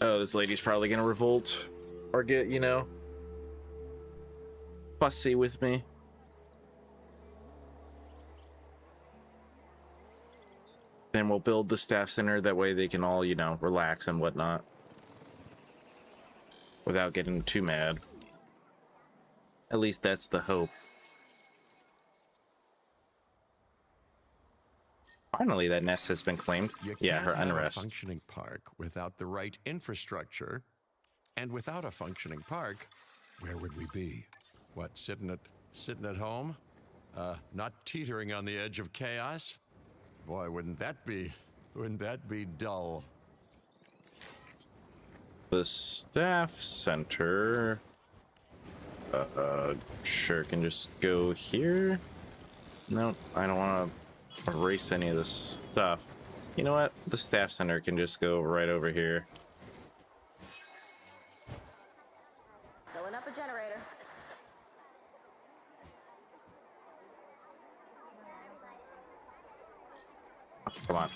Speaker 1: Oh, this lady's probably gonna revolt or get, you know, fussy with me. Then we'll build the staff center, that way they can all, you know, relax and whatnot without getting too mad. At least that's the hope. Finally, that nest has been claimed. Yeah, her
Speaker 2: Can't have
Speaker 1: unrest.
Speaker 2: a functioning park without the right infrastructure, and without a functioning park, where would we be? What, sitting at home, not teetering on the edge of chaos? Boy, wouldn't that be dull?
Speaker 1: The staff center, sure, can just go here. No, I don't want to erase any of this stuff. You know what? The staff center can just go right over here.
Speaker 8: Filling up a generator.
Speaker 1: Come on.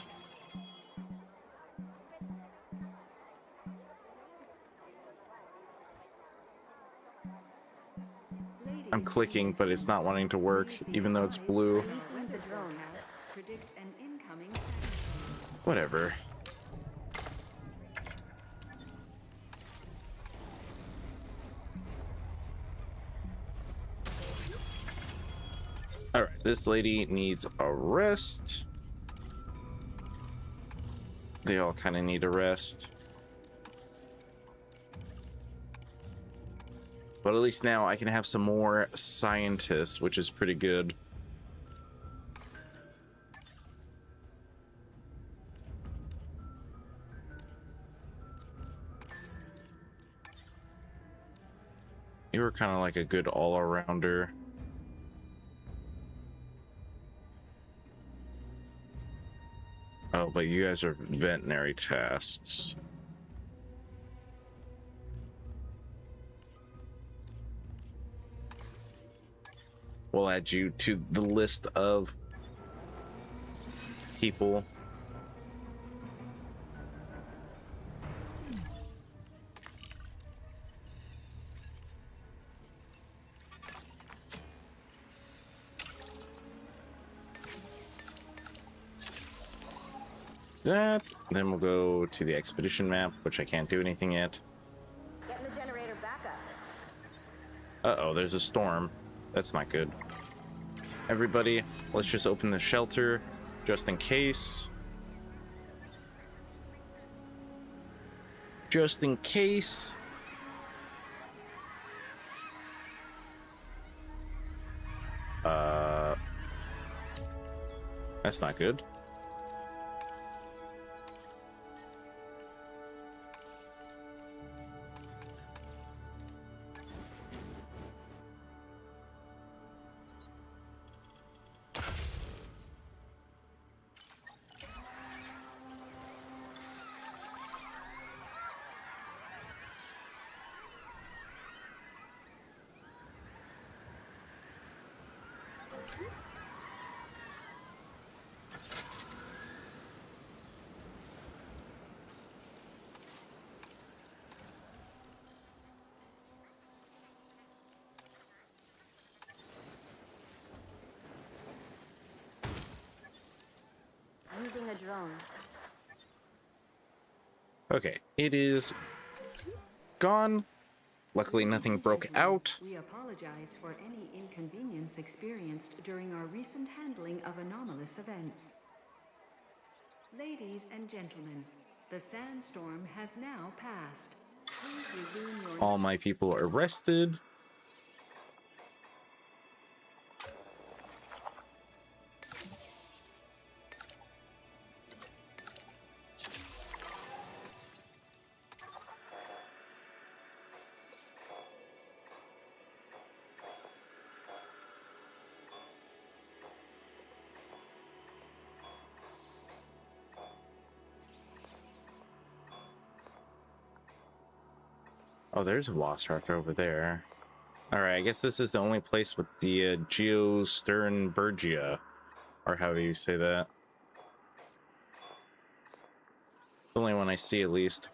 Speaker 1: I'm clicking, but it's not wanting to work, even though it's blue.
Speaker 7: Weather forecasts predict an incoming.
Speaker 1: Whatever. All right, this lady needs a rest. They all kind of need a rest. But at least now I can have some more scientists, which is pretty good. You were kind of like a good all-arounder. Oh, but you guys are veterinary tasks. We'll add you to the list of people. That, then we'll go to the expedition map, which I can't do anything yet.
Speaker 8: Getting the generator back up.
Speaker 1: Uh-oh, there's a storm. That's not good. Everybody, let's just open the shelter, just in case. Just in case. That's not good.
Speaker 8: Using a drone.
Speaker 1: Okay, it is gone. Luckily, nothing broke out.
Speaker 7: We apologize for any inconvenience experienced during our recent handling of anomalous events. Ladies and gentlemen, the sandstorm has now passed. Please resume your...
Speaker 1: All my people arrested. Oh, there's a Velociraptor over there. Alright, I guess this is the only place with the Geosternbergia, or however you say that. The only one I see, at least.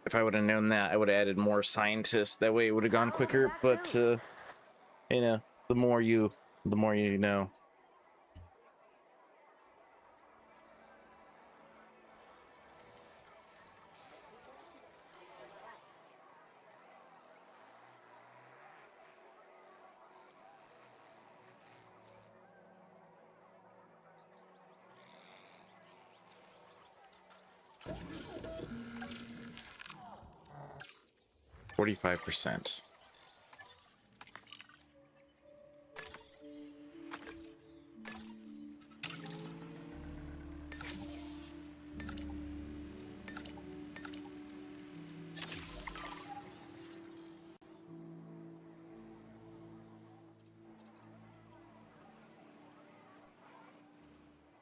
Speaker 1: If I would have known that, I would have added more scientists. That way it would have gone quicker, but, you know, the more you know. %.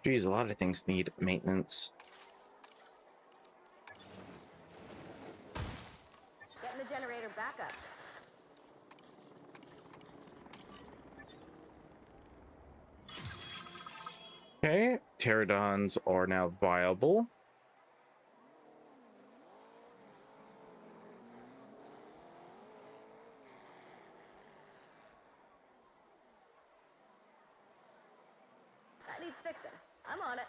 Speaker 1: Geez, a lot of things need maintenance.
Speaker 8: Getting the generator back up.
Speaker 1: Okay, pterodons are now viable.
Speaker 8: That needs fixing. I'm on it.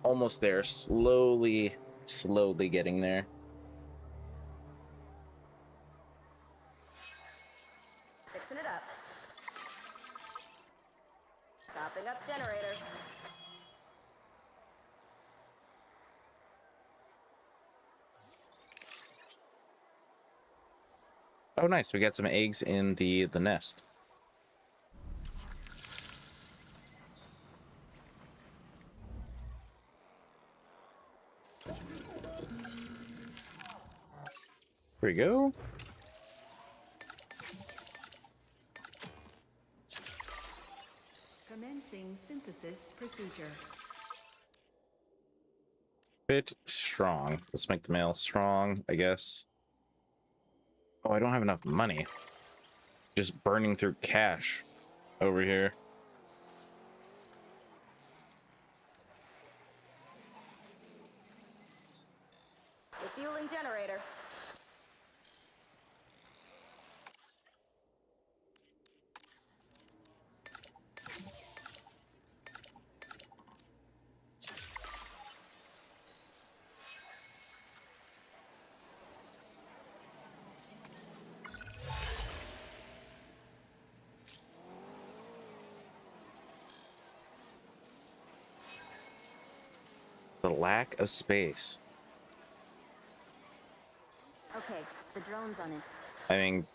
Speaker 1: Almost there, slowly getting there.
Speaker 8: Fixing it up. Topping up generator.
Speaker 1: Oh, nice. We got some eggs in the nest. Here we go.
Speaker 7: Commencing synthesis procedure.
Speaker 1: Bit strong. Let's make the male strong, I guess. Oh, I don't have enough money. Just burning through cash over here.
Speaker 8: Refueling generator.
Speaker 1: The lack of space.
Speaker 8: Okay, the drone's on it.
Speaker 1: I mean,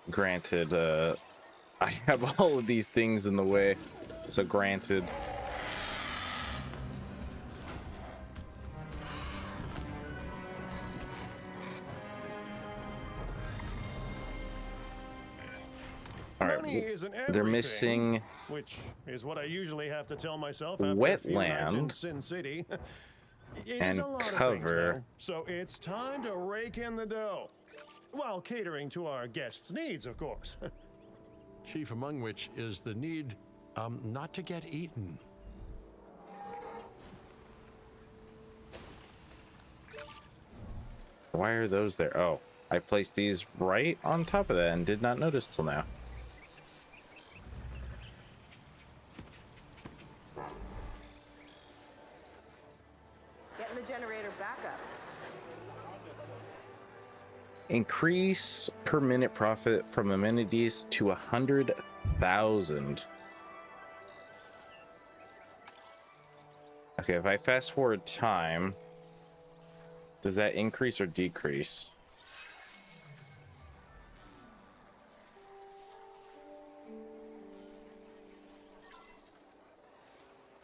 Speaker 1: granted, I have all of these things in the way, so granted. They're
Speaker 3: everything,
Speaker 1: missing
Speaker 3: which is what I usually have to tell myself after a few nights in
Speaker 1: wetland
Speaker 3: Sin City. It
Speaker 1: and
Speaker 3: is a lot of things,
Speaker 1: cover.
Speaker 3: though, so it's time to rake in the dough, while catering to our guests' needs, of course.
Speaker 2: Chief among which is the need not to get eaten.
Speaker 1: Why are those there? Oh, I placed these right on top of that and did not notice till now.
Speaker 8: Getting the generator back up.
Speaker 1: Increase per minute profit from amenities to 100,000. Okay, if I fast forward time, does that increase or decrease?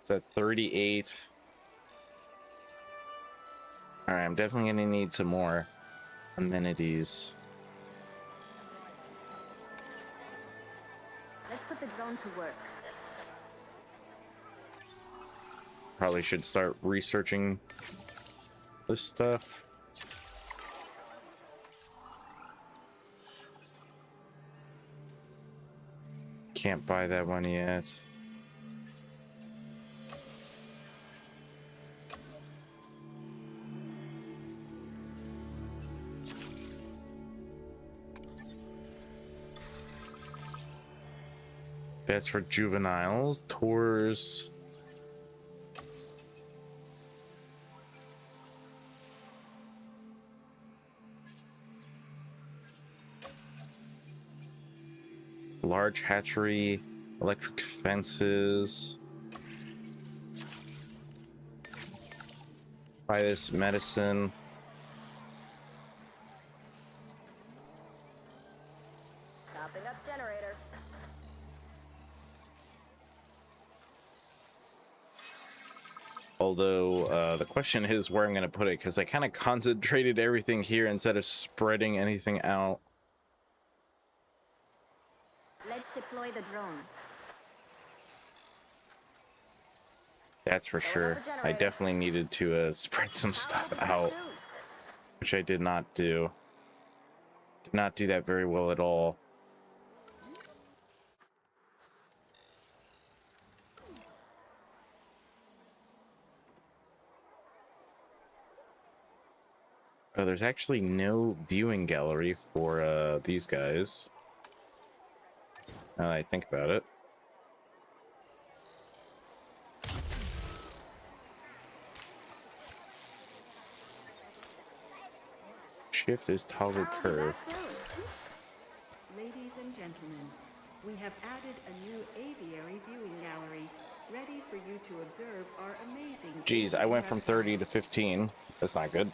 Speaker 1: It's at 38. All right, I'm definitely gonna need some more amenities.
Speaker 8: Let's put the drone to work.
Speaker 1: Probably should start researching this stuff. Can't buy that one yet. That's for juveniles. Tours. Large hatchery, electric fences. Buy this medicine.
Speaker 8: Topping up generator.
Speaker 1: Although the question is where I'm going to put it, because I kind of concentrated everything here instead of spreading anything out.
Speaker 8: Let's deploy the drone.
Speaker 1: That's for sure. I definitely needed to spread some stuff out, which I did not do. Did not do that very well at all. Oh, there's actually no viewing gallery for these guys. Now that I think about it. Shift is toggle curve.
Speaker 7: Ladies and gentlemen, we have added a new aviary viewing gallery, ready for you to observe our amazing...
Speaker 1: Geez, I went from 30 to 15. That's not good.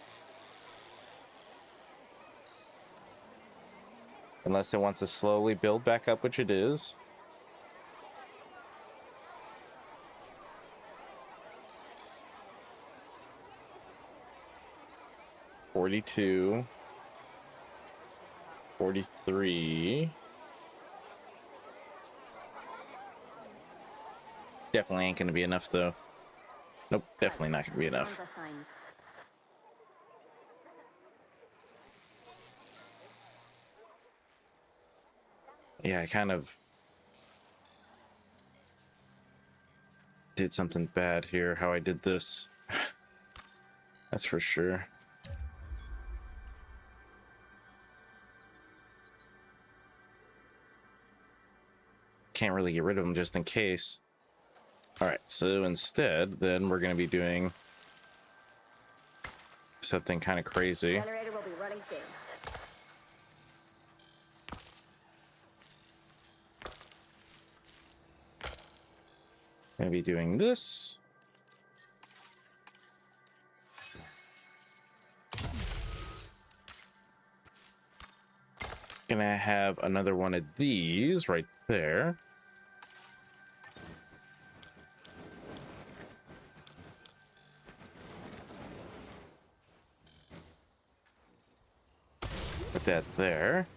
Speaker 1: Unless it wants to slowly build back up, which it is. $42. 43. Definitely ain't gonna be enough though. Nope, definitely not gonna be enough. Yeah, I kind of did something bad here, how I did this. That's for sure. Can't really get rid of them just in case. All right, so instead, then we're going to be doing something kind of crazy.
Speaker 8: Generator will be running soon.
Speaker 1: Going to be doing this. Gonna have another one of these right there. Put that there.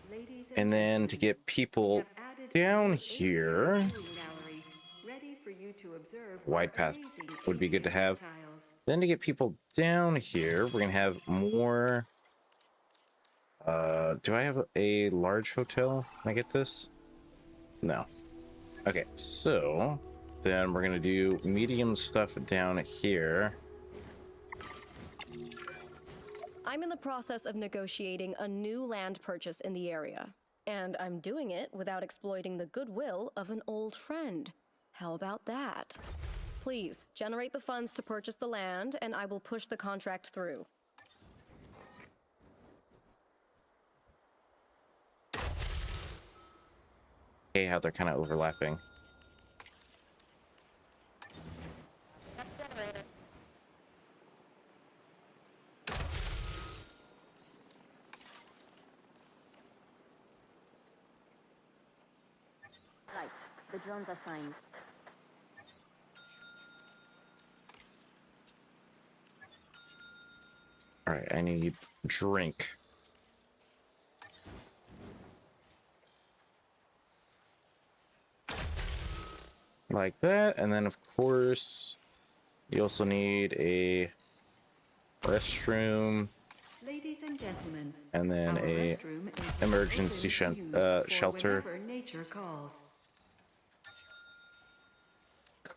Speaker 1: And then to get people down here.
Speaker 7: Gallery, ready for you to observe
Speaker 1: Wide path
Speaker 7: amazing
Speaker 1: would be good to have.
Speaker 7: tiles.
Speaker 1: Then to get people down here, we're gonna have more. Do I have a large hotel? Can I get this? No. Okay, so then we're gonna do medium stuff down here.
Speaker 4: I'm in the process of negotiating a new land purchase in the area, and I'm doing it without exploiting the goodwill of an old friend. How about that? Please, generate the funds to purchase the land, and I will push the contract through.
Speaker 1: Okay, how they're kind of overlapping.
Speaker 8: Right. The drones assigned.
Speaker 1: All right, I need drink. Like that, and then of course you also need a restroom.
Speaker 7: Ladies and gentlemen,
Speaker 1: And then
Speaker 7: our
Speaker 1: a
Speaker 7: restroom is
Speaker 1: emergency
Speaker 7: open to use for
Speaker 1: shelter.
Speaker 7: whenever nature calls.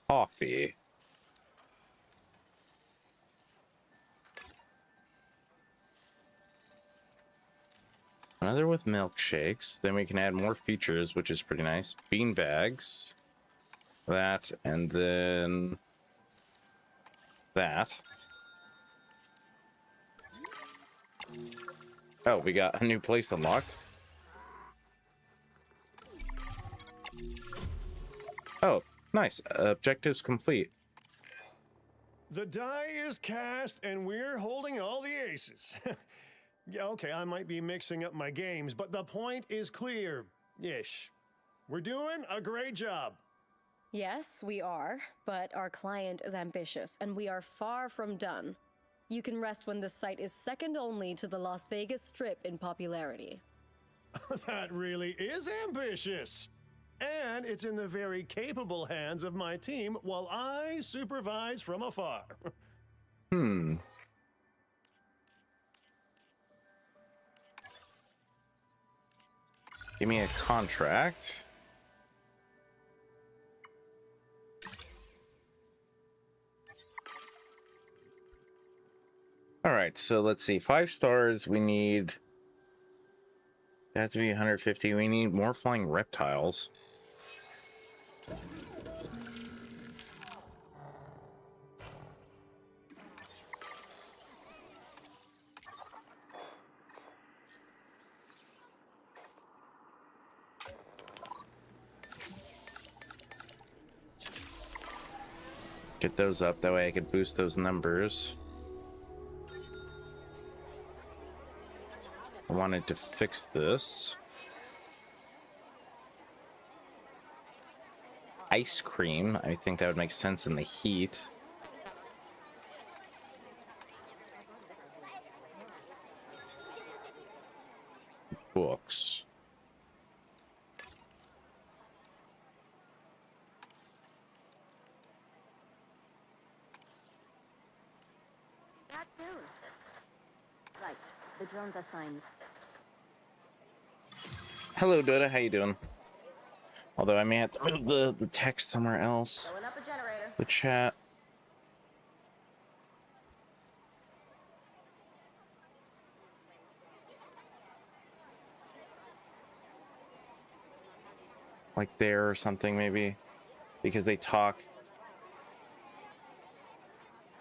Speaker 1: Coffee. Another with milkshakes. Then we can add more features, which is pretty nice. Bean bags. That, and then that. Oh, we got a new place unlocked. Oh, nice. Objectives complete.
Speaker 3: The die is cast, and we're holding all the aces. Yeah, okay, I might be mixing up my games, but the point is clear-ish. We're doing a great job.
Speaker 4: Yes, we are, but our client is ambitious, and we are far from done. You can rest when this site is second only to the Las Vegas Strip in popularity.
Speaker 3: That really is ambitious. And it's in the very capable hands of my team while I supervise from afar.
Speaker 1: Hmm. Give me a contract. All right, so let's see. 5 stars. We need that to be 150. We need more flying reptiles. Get those up. That way I could boost those numbers. I wanted to fix this. Ice cream. I think that would make sense in the heat. Books.
Speaker 8: Not soon. Right. The drones assigned.
Speaker 1: Hello, Dota. How you doing? Although I may have to move the text somewhere else.
Speaker 8: Blowing up a generator.
Speaker 1: The chat. Like there or something, maybe. Because they talk.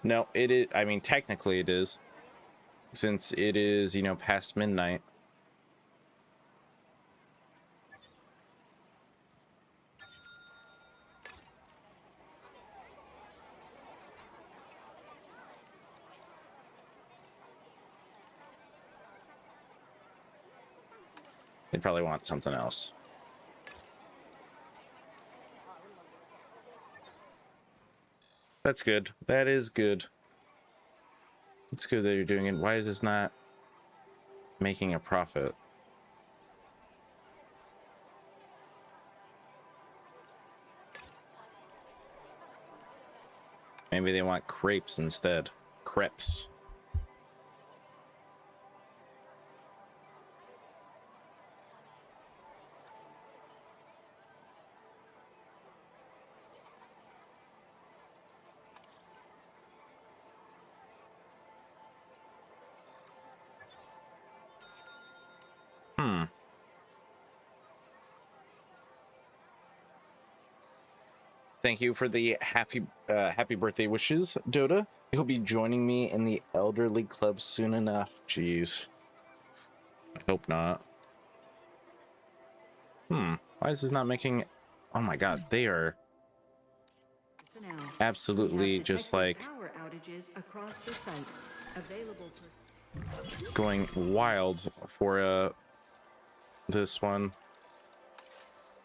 Speaker 1: No, it is. I mean, technically it is. Since it is, you know, past midnight. They'd probably want something else. That's good. That is good. It's good that you're doing it. Why is this not making a profit? Maybe they want crepes instead. Crepes. Thank you for the happy birthday wishes, Dota. You'll be joining me in the elderly club soon enough. Jeez. I hope not. Why is this not making... Oh my god, they are absolutely just like
Speaker 7: power outages across the site. Available
Speaker 1: going wild for this one.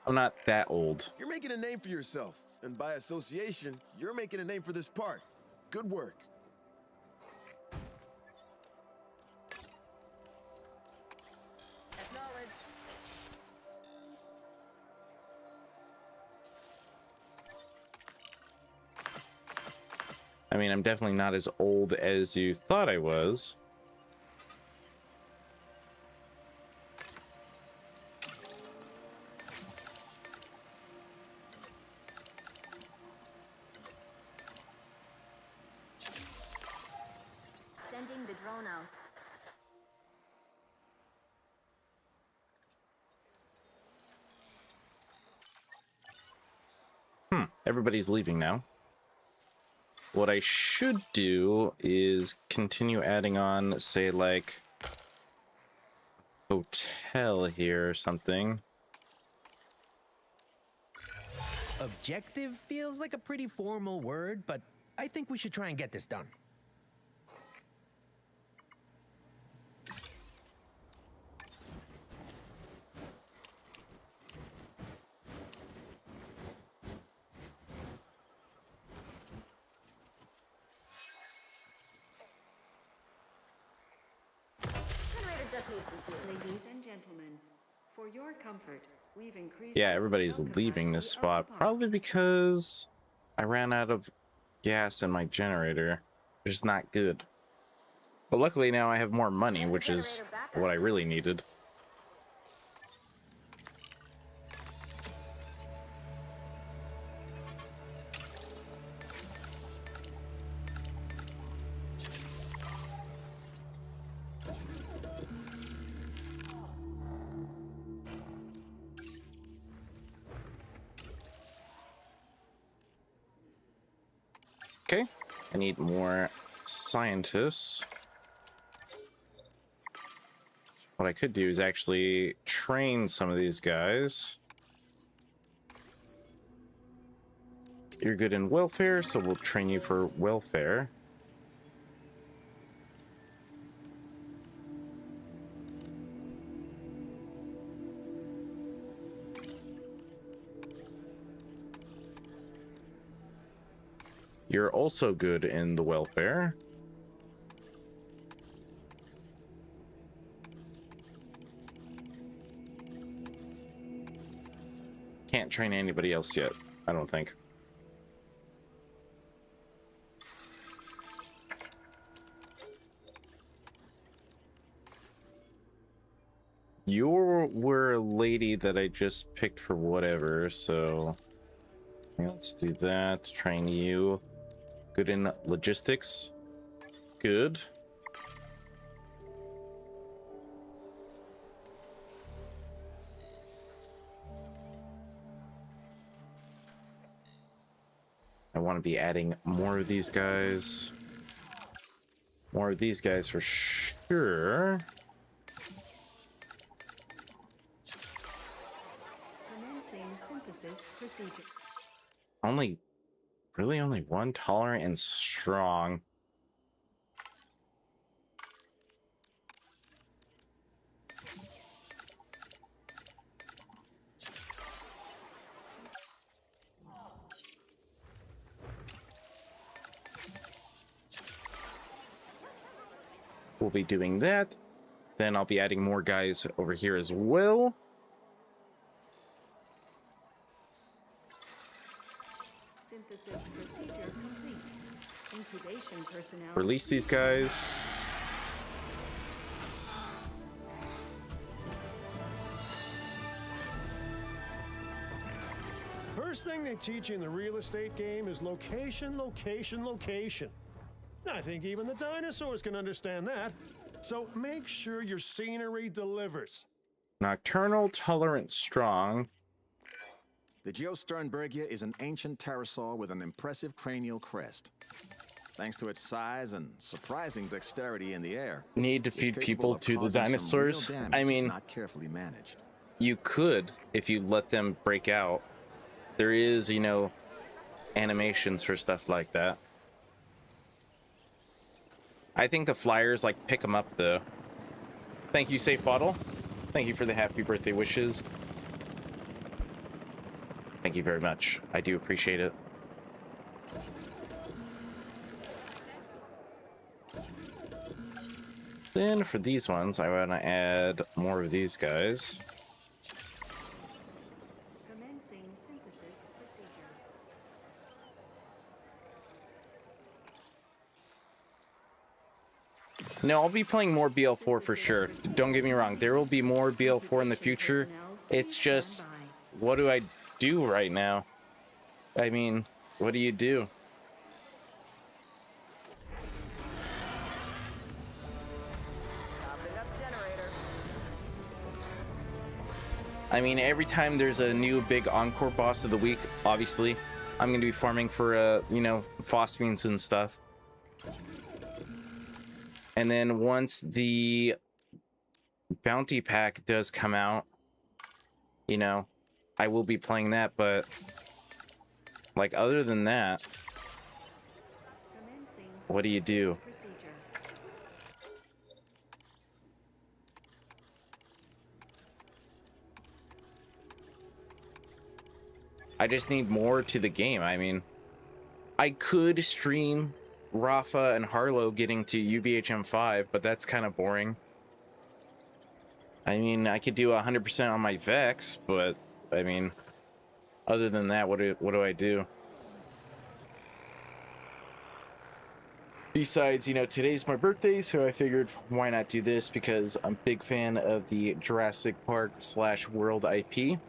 Speaker 1: I'm not that old.
Speaker 9: You're making a name for yourself, and by association, you're making a name for this park. Good work.
Speaker 1: I mean, I'm definitely not as old as you thought I was.
Speaker 8: Sending the drone out.
Speaker 1: Everybody's leaving now. What I should do is continue adding on, say, like, hotel here or something.
Speaker 6: Objective feels like a pretty formal word, but I think we should try and get this done.
Speaker 7: Ladies and gentlemen, for your comfort, we've increased...
Speaker 1: Yeah, everybody's leaving this spot, probably because I ran out of gas in my generator, which is not good. But luckily now I have more money, which is what I really needed. Okay, I need more scientists. What I could do is actually train some of these guys. You're good in welfare, so we'll train you for welfare. You're also good in the welfare. Can't train anybody else yet, I don't think. You were a lady that I just picked for whatever, so let's do that. Train you. Good in logistics. Good. I want to be adding more of these guys. More of these guys for sure.
Speaker 7: Commencing synthesis procedure.
Speaker 1: Really only one tolerant and strong. We'll be doing that. Then I'll be adding more guys over here as well.
Speaker 7: synthesis procedure complete. Incubation personnel.
Speaker 1: Release these guys.
Speaker 3: First thing they teach you in the real estate game is location, location, location. I think even the dinosaurs can understand that. So make sure your scenery delivers.
Speaker 1: Nocturnal, tolerant, strong.
Speaker 10: The Geosternbergia is an ancient pterosaur with an impressive cranial crest. Thanks to its size and surprising dexterity in the air,
Speaker 1: Need to
Speaker 10: it's
Speaker 1: feed
Speaker 10: capable
Speaker 1: people
Speaker 10: of
Speaker 1: to the
Speaker 10: causing some real
Speaker 1: dinosaurs.
Speaker 10: damage
Speaker 1: I
Speaker 10: if
Speaker 1: mean,
Speaker 10: not carefully managed.
Speaker 1: you could if you let them break out. There is, you know, animations for stuff like that. I think the flyers like pick them up though. Thank you, Safe Bottle. Thank you for the happy birthday wishes. Thank you very much. I do appreciate it. Then for these ones, I want to add more of these guys.
Speaker 7: Commencing synthesis procedure.
Speaker 1: No, I'll be playing more BL4 for sure. Don't get me wrong. There will be more BL4 in the future. It's just, what do I do right now? I mean, what do you do? I mean, every time there's a new big Encore boss of the week, obviously, I'm going to be farming for, you know, phosphines and stuff. And then once the bounty pack does come out, you know, I will be playing that, but like other than that, what do you do? I just need more to the game. I mean, I could stream Rafa and Harlow getting to UVHM5, but that's kind of boring. I mean, I could do 100% on my Vex, but I mean, other than that, what do I do? Besides, you know, today's my birthday, so I figured why not do this, because I'm a big fan of the Jurassic Park / World IP.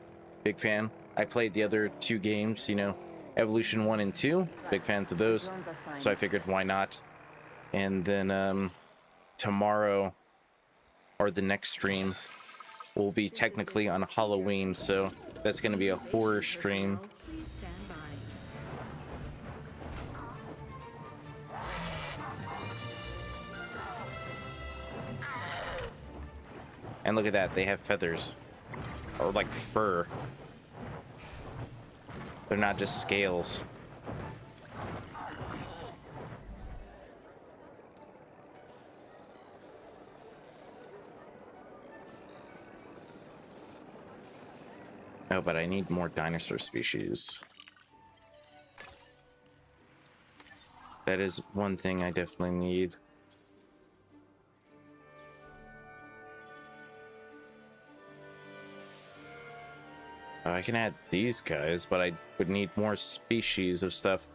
Speaker 1: Big fan. I played the other 2 games, you know, Evolution 1 and 2. Big fans of those. So I figured why not. And then tomorrow, or the next stream, will be technically on Halloween, so that's going to be a horror stream.
Speaker 7: Please stand by.
Speaker 1: And look at that, they have feathers. Or like fur. They're not just scales. Oh, but I need more dinosaur species. That is one thing I definitely need. I can add these guys, but I would need more species of stuff.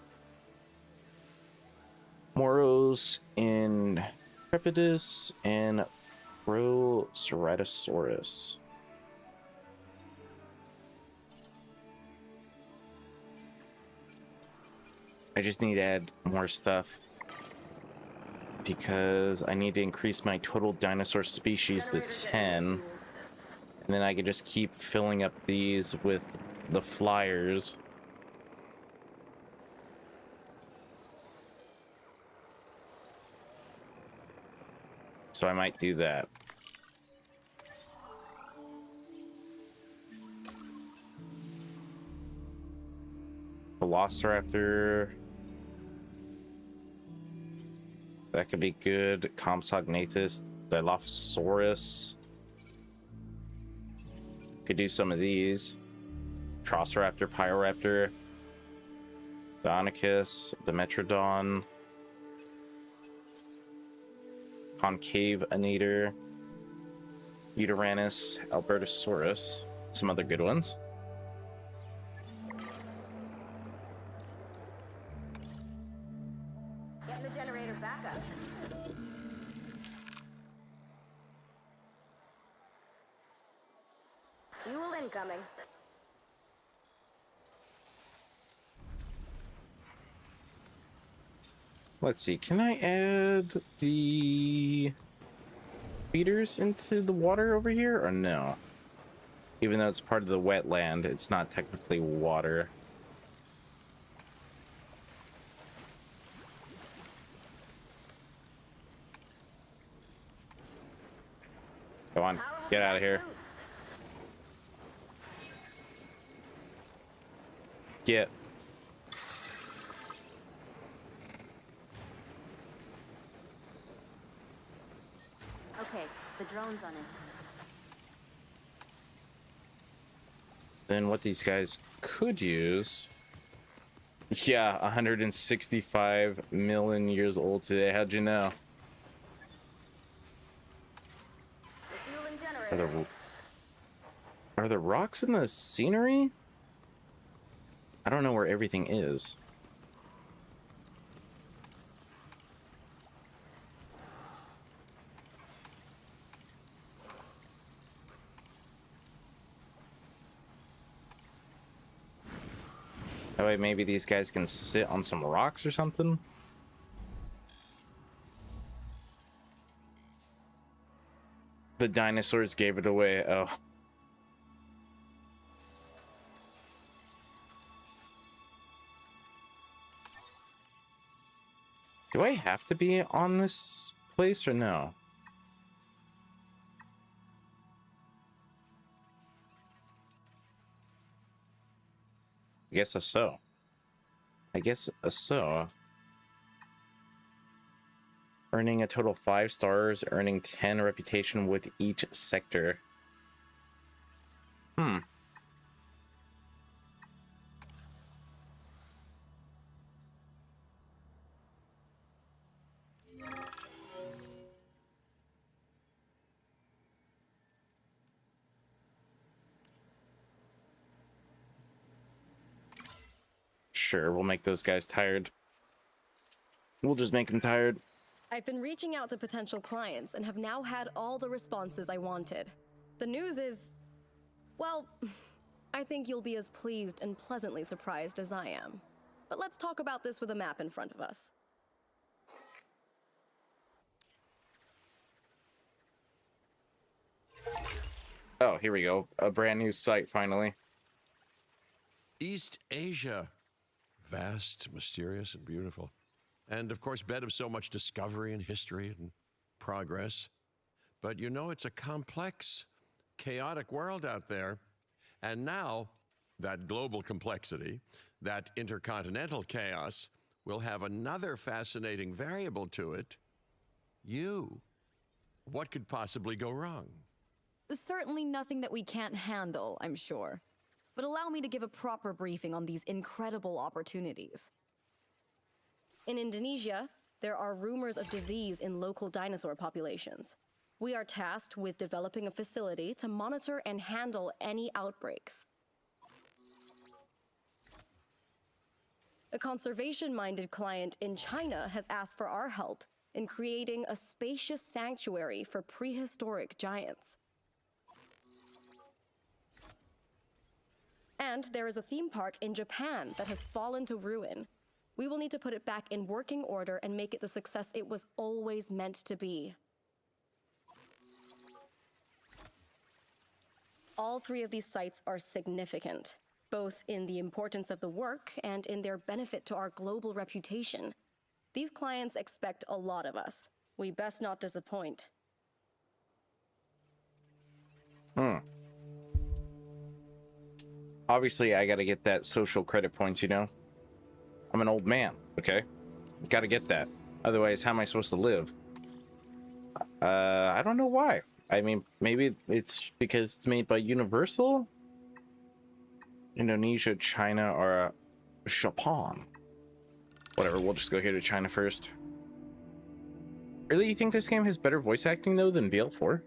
Speaker 1: Moros in Crepidus and Proceratosaurus. I just need to add more stuff because I need to increase my total dinosaur species to 10. And then I can just keep filling up these with the flyers. So I might do that. Velociraptor. That could be good. Compsognathus. Dilophosaurus. Could do some of these. Troceraptor, Pyoraptor, Deinonychus, Dimetrodon, Concave Anator, Uteranus, Albertosaurus. Some other good ones.
Speaker 8: Send the generator back up. Fuel incoming.
Speaker 1: Let's see, can I add the feeders into the water over here or no? Even though it's part of the wetland, it's not technically water. Come on, get out of here. Get.
Speaker 8: Okay, the drone's on it.
Speaker 1: Then what these guys could use. Yeah, 165 million years old today. How'd you know?
Speaker 8: Refueling generator.
Speaker 1: Are the rocks in the scenery? I don't know where everything is. That way maybe these guys can sit on some rocks or something. The dinosaurs gave it away. Oh. Do I have to be on this place or no? I guess so. I guess so. Earning a total of 5 stars, earning 10 reputation with each sector. Hmm. Sure, we'll make those guys tired. We'll just make them tired.
Speaker 4: I've been reaching out to potential clients and have now had all the responses I wanted. The news is, well, I think you'll be as pleased and pleasantly surprised as I am. But let's talk about this with a map in front of us.
Speaker 1: Oh, here we go. A brand new site, finally.
Speaker 2: East Asia. Vast, mysterious, and beautiful. And of course, bed of so much discovery and history and progress. But you know, it's a complex, chaotic world out there. And now, that global complexity, that intercontinental chaos, will have another fascinating variable to it. You. What could possibly go wrong?
Speaker 4: Certainly nothing that we can't handle, I'm sure. But allow me to give a proper briefing on these incredible opportunities. In Indonesia, there are rumors of disease in local dinosaur populations. We are tasked with developing a facility to monitor and handle any outbreaks. A conservation-minded client in China has asked for our help in creating a spacious sanctuary for prehistoric giants. And there is a theme park in Japan that has fallen to ruin. We will need to put it back in working order and make it the success it was always meant to be. All 3 of these sites are significant, both in the importance of the work and in their benefit to our global reputation. These clients expect a lot of us. We best not disappoint.
Speaker 1: Obviously, I gotta get that social credit points, you know? I'm an old man, okay? Gotta get that. Otherwise, how am I supposed to live? I don't know why. I mean, maybe it's because it's made by Universal? Indonesia, China, or Japan. Whatever, we'll just go here to China first. Really, you think this game has better voice acting, though, than BL4?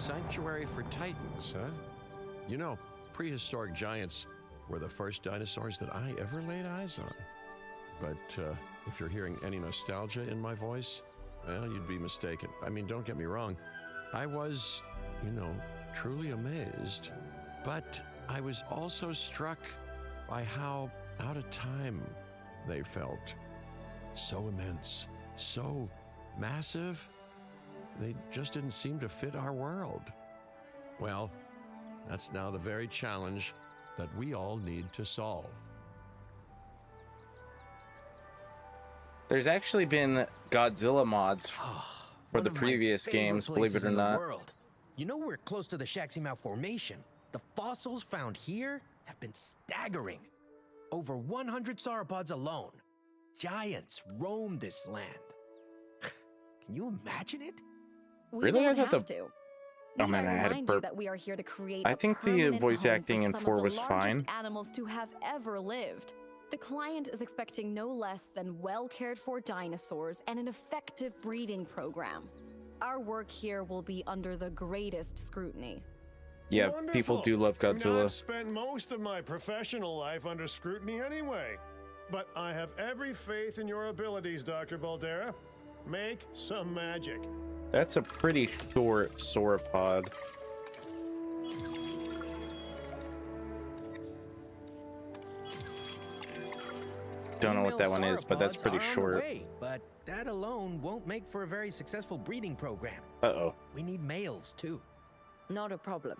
Speaker 2: sanctuary for titans, huh? You know, prehistoric giants were the first dinosaurs that I ever laid eyes on. But if you're hearing any nostalgia in my voice, well, you'd be mistaken. I mean, don't get me wrong. I was, truly amazed. But I was also struck by how out of time they felt. So immense, so massive, they just didn't seem to fit our world. Well, that's now the very challenge that we all need to solve.
Speaker 1: There's actually been Godzilla mods for the previous games, believe it or not.
Speaker 6: You know we're close to the Shaxi Malformation. The fossils found here have been staggering. Over 100 sauropods alone. Giants roam this land. Can you imagine it?
Speaker 4: We
Speaker 1: Really?
Speaker 4: don't
Speaker 1: I thought
Speaker 4: have
Speaker 1: the-
Speaker 4: to.
Speaker 1: Oh man, I had a
Speaker 4: remind you
Speaker 1: burp.
Speaker 4: that we are here to create
Speaker 1: I
Speaker 4: a
Speaker 1: think the
Speaker 4: permanent
Speaker 1: voice
Speaker 4: home
Speaker 1: acting
Speaker 4: for
Speaker 1: in
Speaker 4: some
Speaker 1: 4
Speaker 4: of the
Speaker 1: was
Speaker 4: largest
Speaker 1: fine.
Speaker 4: animals to have ever lived. The client is expecting no less than well-cared-for dinosaurs and an effective breeding program. Our work here will be under the greatest scrutiny.
Speaker 1: Yeah,
Speaker 3: Wonderful.
Speaker 1: people do love
Speaker 3: I've
Speaker 1: Godzilla.
Speaker 3: spent most of my professional life under scrutiny anyway. But I have every faith in your abilities, Dr. Baldera. Make some magic.
Speaker 1: That's a pretty short sauropod. Don't know what that one is, but that's pretty short.
Speaker 6: But that alone won't make for a very successful breeding program.
Speaker 1: Uh-oh.
Speaker 6: We need males, too.
Speaker 5: Not a problem.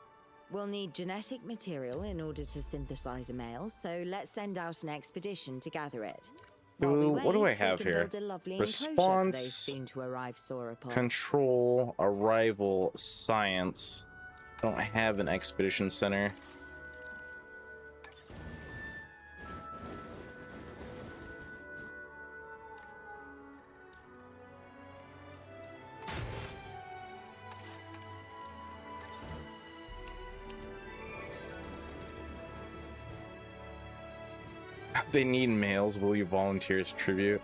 Speaker 5: We'll need genetic material in order to synthesize a male, so let's send out an expedition to gather it. While we
Speaker 1: What do I
Speaker 5: wait, we
Speaker 1: have
Speaker 5: can
Speaker 1: here?
Speaker 5: build a lovely enclosure for
Speaker 1: Response,
Speaker 5: those soon-to-arrive sauropods.
Speaker 1: control, arrival, science. Don't have an expedition center. They need males. Will you volunteer as tribute?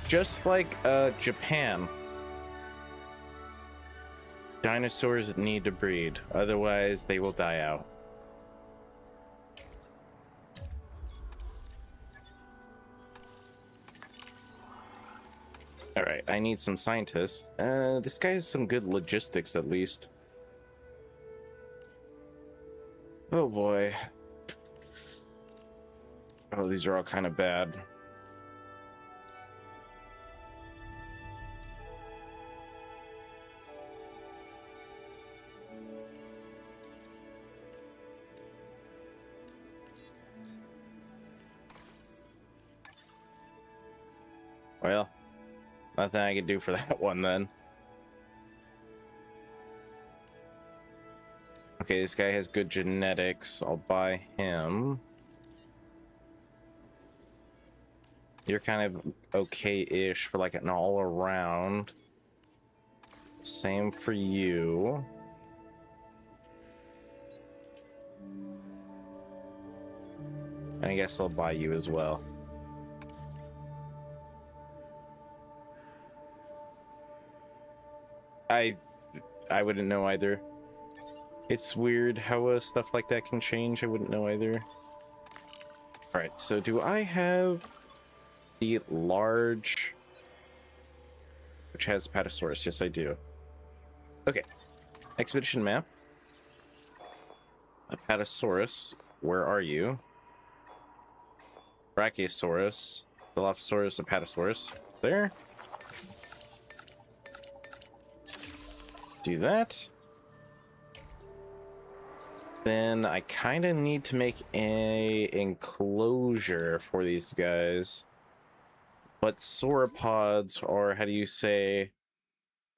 Speaker 1: Just like Japan. Dinosaurs need to breed, otherwise they will die out. Alright, I need some scientists. This guy has some good logistics at least. Oh boy. Oh, these are all kind of bad. Well, nothing I can do for that one then. Okay, this guy has good genetics. I'll buy him. You're kind of okay-ish for like an all-around. Same for you. And I guess I'll buy you as well. I wouldn't know either. It's weird how stuff like that can change. I wouldn't know either. Alright, so do I have the large, which has Apatosaurus? Yes, I do. Okay. Expedition map. Apatosaurus, where are you? Brachiosaurus, Dilophosaurus, Apatosaurus. There. Do that. Then I kind of need to make a enclosure for these guys. But sauropods are, how do you say,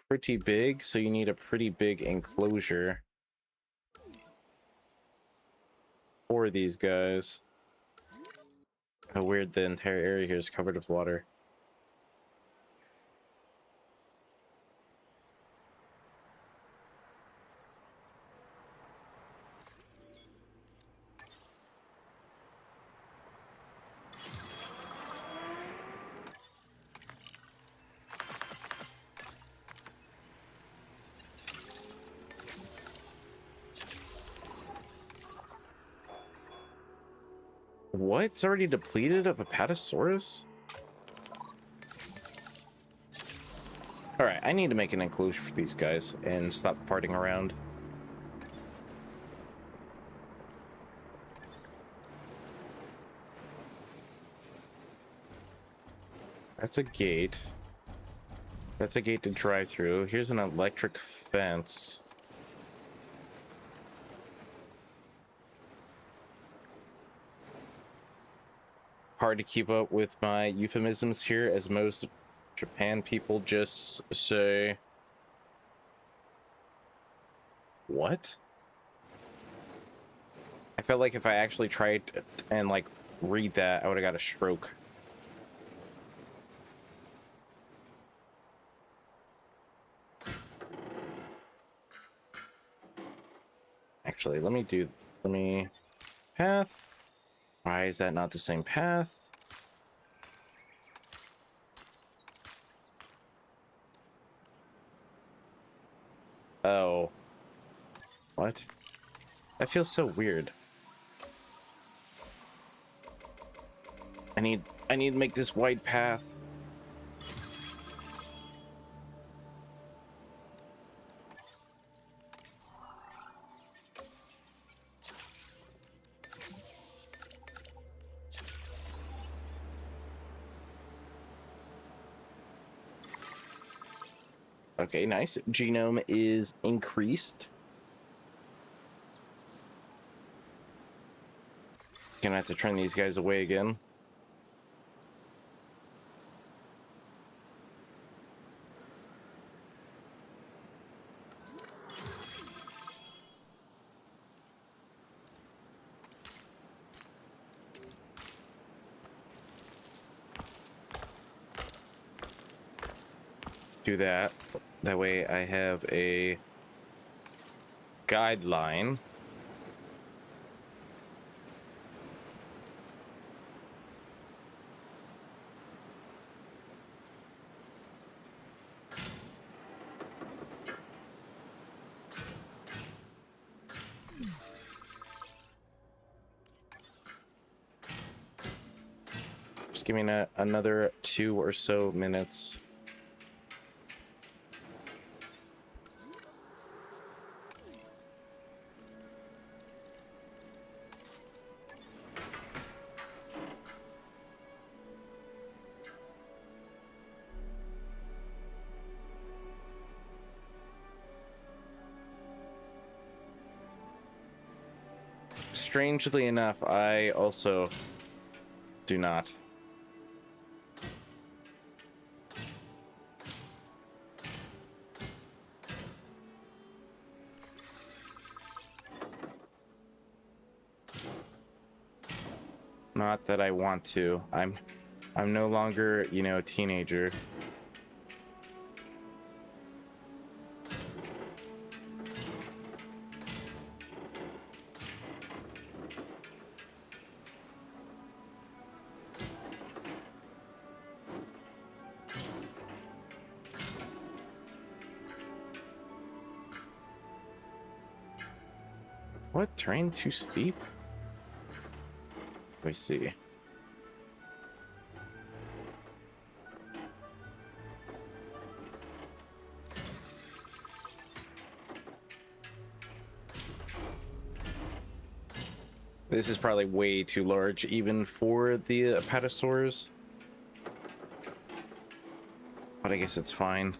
Speaker 1: pretty big, so you need a pretty big enclosure for these guys. How weird, the entire area here is covered with water. What? It's already depleted of Apatosaurus? Alright, I need to make an enclosure for these guys and stop farting around. That's a gate. That's a gate to drive through. Here's an electric fence. Hard to keep up with my euphemisms here, as most Japan people just say, what? I felt like if I actually tried and like read that, I would have got a stroke. Actually, let me path. Why is that not the same path? Oh. What? That feels so weird. I need to make this wide path. Okay, nice. Genome is increased. Gonna have to turn these guys away again. Do that. That way I have a guideline. Just give me another 2 or so minutes. Strangely enough, I also do not. Not that I want to. I'm no longer, you know, a teenager. What? Terrain too steep? Let me see. This is probably way too large even for the Apatosaurs. But I guess it's fine.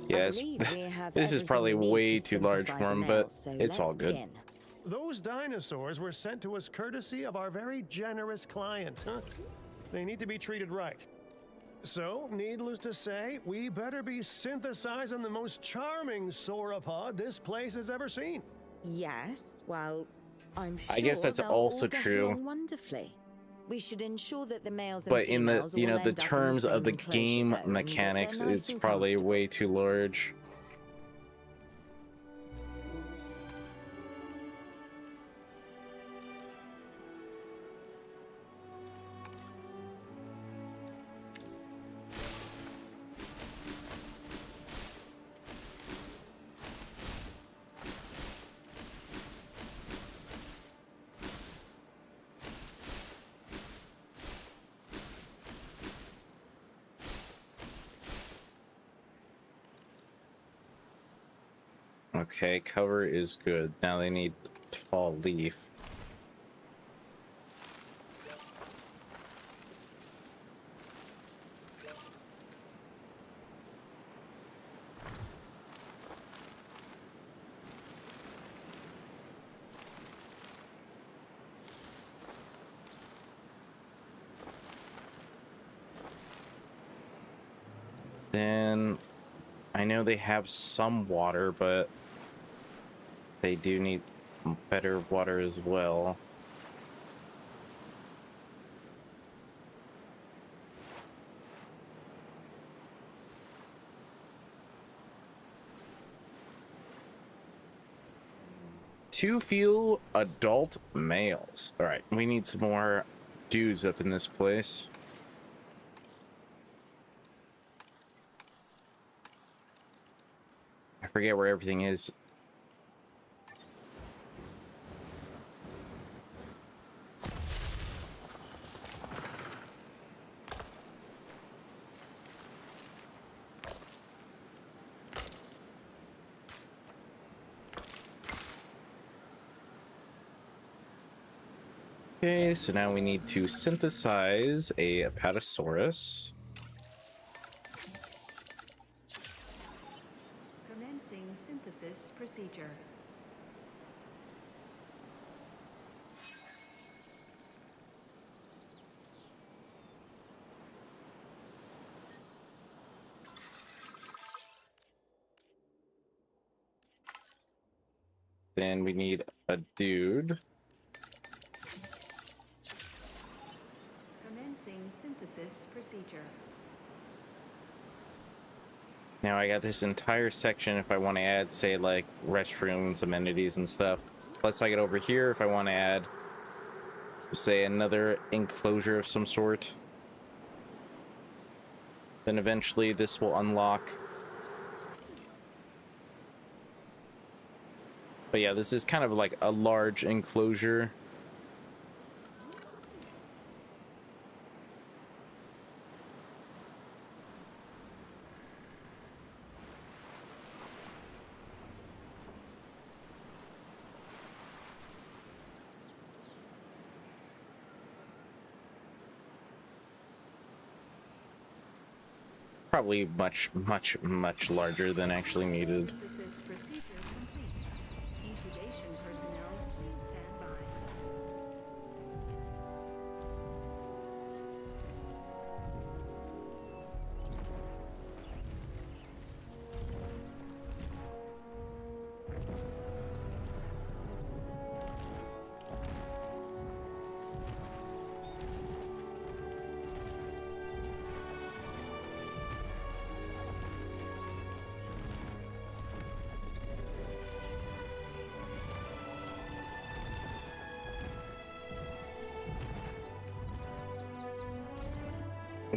Speaker 1: Yes, this is probably way too large for him, but it's all good.
Speaker 3: Those dinosaurs were sent to us courtesy of our very generous client, huh? They need to be treated right. So, needless to say, we better be synthesizing the most charming sauropod this place has ever seen.
Speaker 5: Yes, well, I'm sure
Speaker 1: I guess that's
Speaker 5: they'll
Speaker 1: also
Speaker 5: all get
Speaker 1: true.
Speaker 5: along wonderfully. We should ensure that the males and
Speaker 1: But in the,
Speaker 5: females
Speaker 1: you
Speaker 5: all
Speaker 1: know, the
Speaker 5: end up in
Speaker 1: terms of
Speaker 5: same
Speaker 1: the
Speaker 5: enclosure,
Speaker 1: game
Speaker 5: though, and that they're
Speaker 1: mechanics,
Speaker 5: nice
Speaker 1: it's
Speaker 5: and
Speaker 1: probably
Speaker 5: comfortable.
Speaker 1: way too large. Okay, cover is good. Now they need tall leaf. Then I know they have some water, but they do need better water as well. Too few adult males. All right, we need some more dudes up in this place. I forget where everything is. Okay, so now we need to synthesize a Apatosaurus.
Speaker 7: Commencing synthesis procedure.
Speaker 1: Then we need a dude.
Speaker 7: Commencing synthesis procedure.
Speaker 1: Now I got this entire section if I want to add, say, like restrooms, amenities, and stuff. Plus I get over here if I want to add, say, another enclosure of some sort. Then eventually this will unlock. But yeah, this is kind of like a large enclosure. Probably much larger than actually needed.
Speaker 7: Synthesis procedure complete. Incubation personnel, please stand by.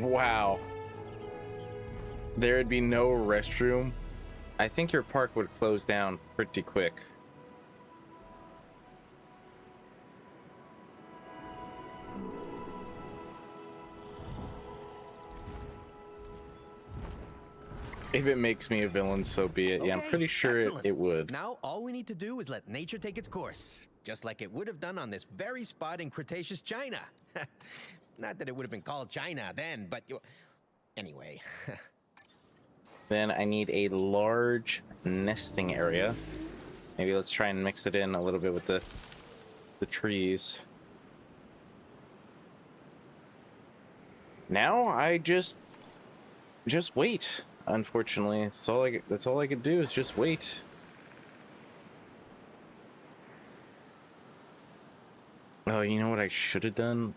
Speaker 1: Wow. There'd be no restroom. I think your park would close down pretty quick. If it makes me a villain, so be it. Yeah, I'm pretty sure it would.
Speaker 6: Now all we need to do is let nature take its course, just like it would have done on this very spot in Cretaceous China. Not that it would have been called China then, but anyway.
Speaker 1: Then I need a large nesting area. Maybe let's try and mix it in a little bit with the trees. Now I just wait. Unfortunately, that's all I could do is just wait. Oh, you know what I should have done?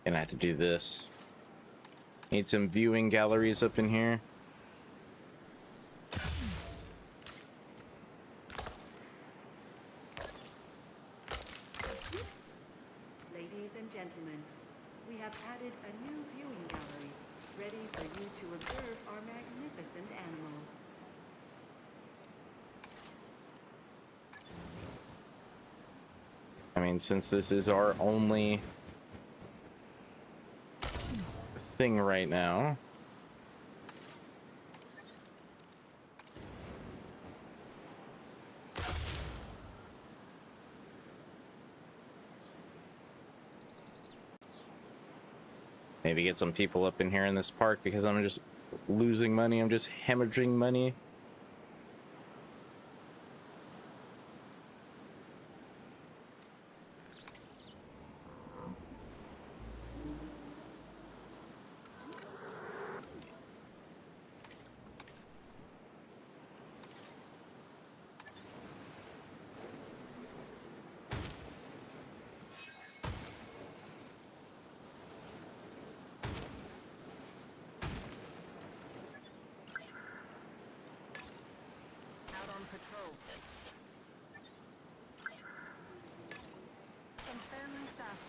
Speaker 1: Gonna have to do this. Need some viewing galleries up in here.
Speaker 7: Ladies and gentlemen, we have added a new viewing gallery, ready for you to observe our magnificent animals.
Speaker 1: I mean, since this is our only thing right now. Maybe get some people up in here in this park because I'm just losing money. I'm just hemorrhaging money.
Speaker 8: Patrol. Confirming task.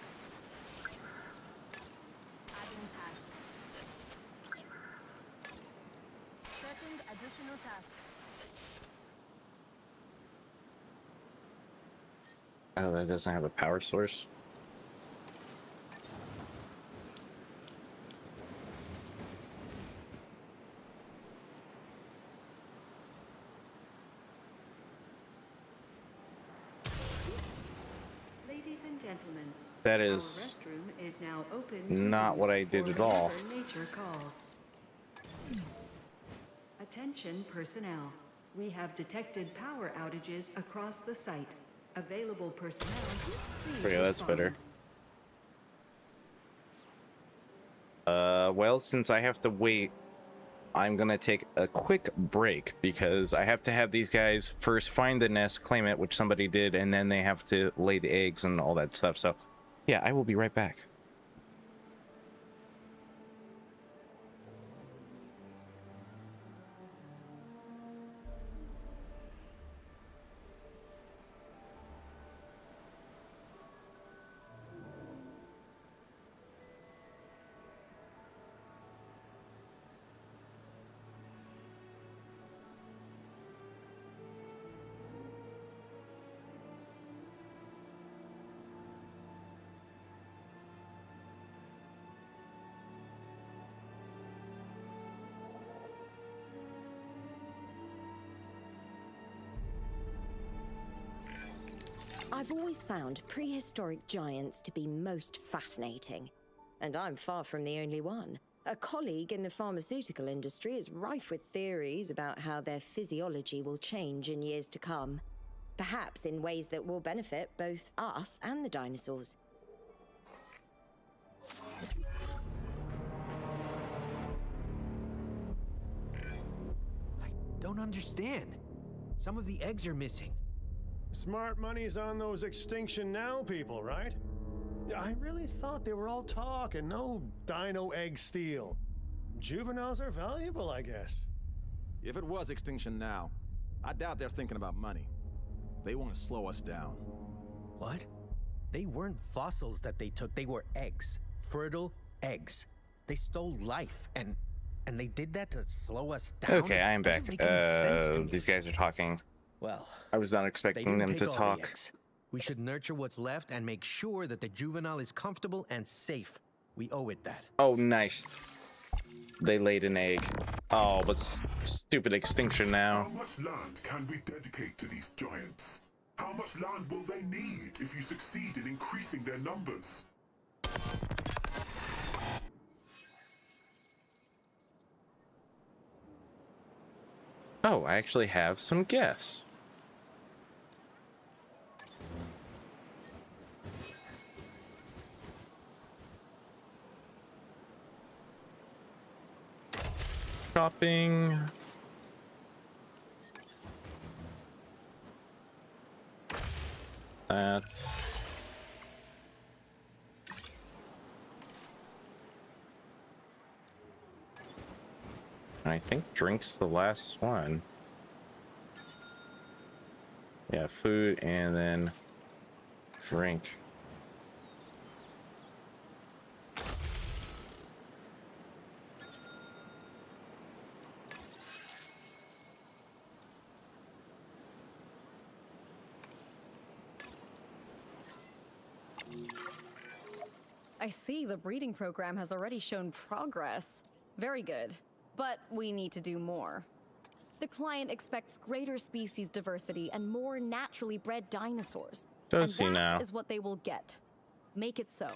Speaker 8: Adding task. Setting additional task.
Speaker 1: Oh, that doesn't have a power source.
Speaker 7: Ladies and gentlemen,
Speaker 1: That
Speaker 7: our
Speaker 1: is
Speaker 7: restroom is now open to
Speaker 1: not what
Speaker 7: use
Speaker 1: I did
Speaker 7: for
Speaker 1: at all.
Speaker 7: whenever nature calls. Attention personnel. We have detected power outages across the site. Available personnel, please
Speaker 1: Okay, that's
Speaker 7: respond.
Speaker 1: better. Well, since I have to wait, I'm gonna take a quick break because I have to have these guys first find the nest, claim it, which somebody did, and then they have to lay the eggs and all that stuff. So, yeah, I will be right back.
Speaker 5: I've always found prehistoric giants to be most fascinating. And I'm far from the only one. A colleague in the pharmaceutical industry is rife with theories about how their physiology will change in years to come. Perhaps in ways that will benefit both us and the dinosaurs.
Speaker 6: I don't understand. Some of the eggs are missing.
Speaker 3: Smart money's on those Extinction Now people, right? I really thought they were all talk and no dino egg steal. Juveniles are valuable, I guess.
Speaker 10: If it was Extinction Now, I doubt they're thinking about money. They want to slow us down.
Speaker 6: What? They weren't fossils that they took, they were eggs. Fertile eggs. They stole life, and they did that to slow us down?
Speaker 1: Okay, I am back.
Speaker 6: Doesn't make any sense to me.
Speaker 1: These guys are talking.
Speaker 6: Well,
Speaker 1: I was not
Speaker 6: they
Speaker 1: expecting
Speaker 6: didn't
Speaker 1: them
Speaker 6: take
Speaker 1: to
Speaker 6: all the
Speaker 1: talk.
Speaker 6: eggs. We should nurture what's left and make sure that the juvenile is comfortable and safe. We owe it that.
Speaker 1: Oh, nice. They laid an egg. Oh, but stupid Extinction Now.
Speaker 12: How much land can we dedicate to these giants? How much land will they need if you succeed in increasing their numbers?
Speaker 1: Oh, I actually have some guess. Shopping. that. And I think drink's the last one. Yeah, food and then drink.
Speaker 4: I see the breeding program has already shown progress. Very good. But we need to do more. The client expects greater species diversity and more naturally bred dinosaurs.
Speaker 1: Does he
Speaker 4: and
Speaker 1: now?
Speaker 4: that is what they will get. Make it so.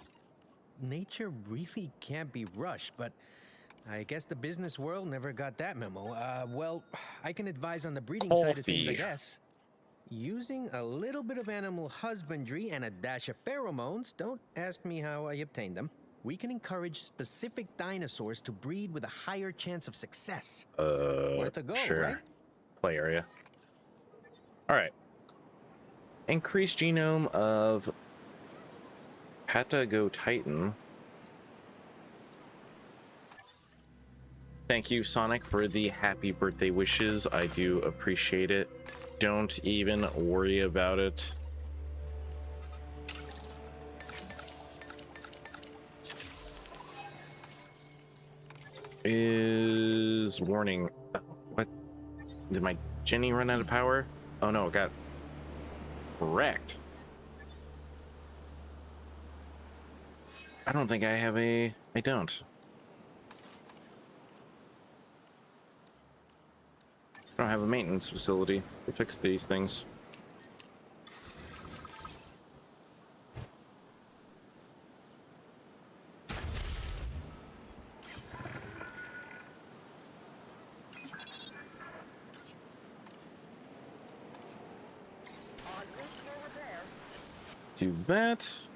Speaker 6: Nature really can't be rushed, but I guess the business world never got that memo. Well, I can advise on the breeding side of things, I guess. Using a little bit of animal husbandry and a dash of pheromones, don't ask me how I obtained them, we can encourage specific dinosaurs to breed with a higher chance of success. Worth a go,
Speaker 1: Sure.
Speaker 6: right?
Speaker 1: Play area. All right. Increased genome of Patago Titan. Thank you, Sonic, for the happy birthday wishes. I do appreciate it. Don't even worry about it. Is warning. What? Did my Jenny run out of power? Oh no, it got wrecked. I don't think I have a... I don't. I don't have a maintenance facility to fix these things. Do that.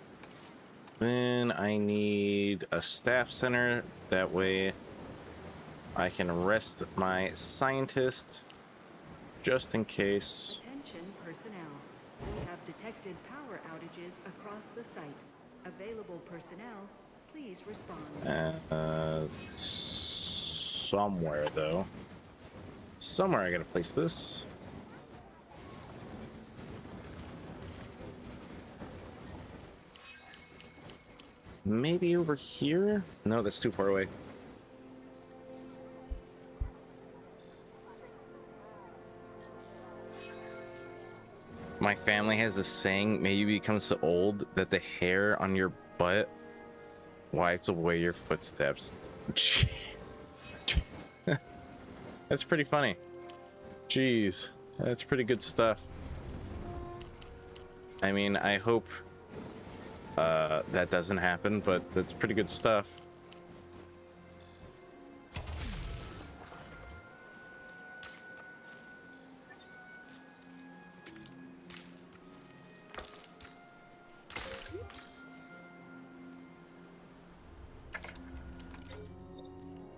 Speaker 1: Then I need a staff center. That way I can rest my scientist just in case.
Speaker 7: Attention personnel. We have detected power outages across the site. Available personnel, please respond.
Speaker 1: Somewhere though. Somewhere I gotta place this. Maybe over here? No, that's too far away. My family has a saying, may you become so old that the hair on your butt wipes away your footsteps. That's pretty funny. Jeez, that's pretty good stuff. I mean, I hope that doesn't happen, but that's pretty good stuff.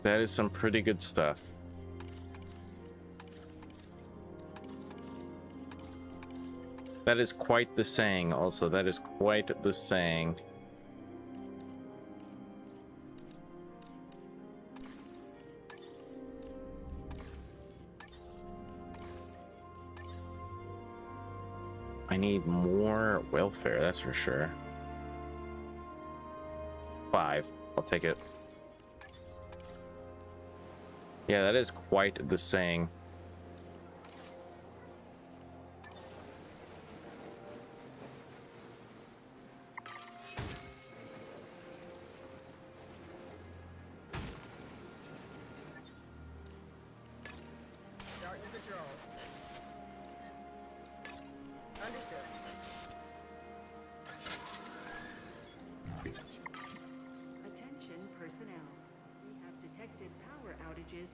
Speaker 1: That is some pretty good stuff. That is quite the saying, also. That is quite the saying. I need more welfare, that's for sure. 5. I'll take it. Yeah, that is quite the saying.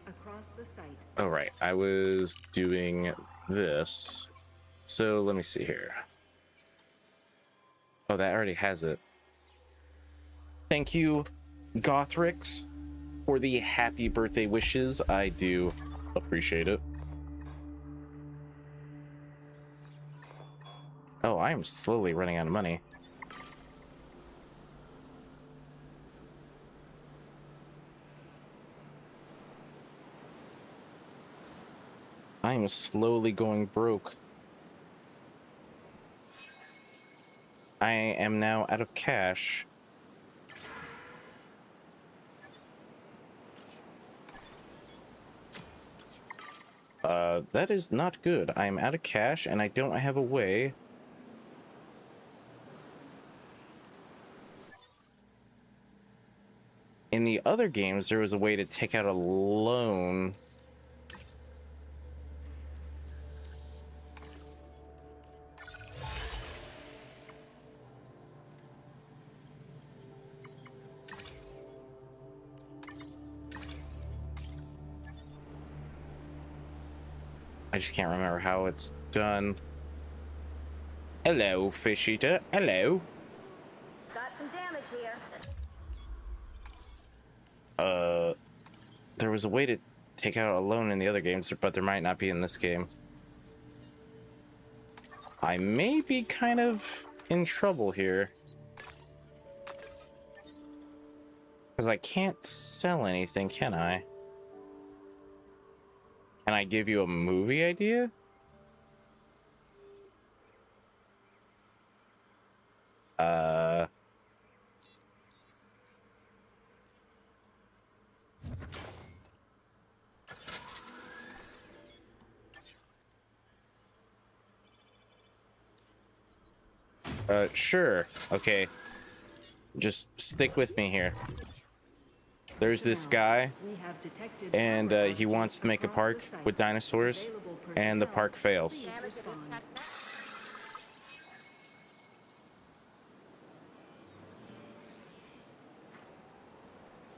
Speaker 7: Across the site.
Speaker 1: All right, I was doing this. So let me see here. Oh, that already has it. Thank you, Gothrix, for the happy birthday wishes. I do appreciate it. Oh, I am slowly running out of money. I am slowly going broke. I am now out of cash. That is not good. I am out of cash and I don't have a way. In the other games, there was a way to take out a loan. I just can't remember how it's done. Hello, fish eater. Hello.
Speaker 8: Got some damage here.
Speaker 1: There was a way to take out a loan in the other games, but there might not be in this game. I may be kind of in trouble here. Because I can't sell anything, can I? Can I give you a movie idea? Sure. Okay. Just stick with me here. There's this guy, and he wants to make a park with dinosaurs, and the park fails.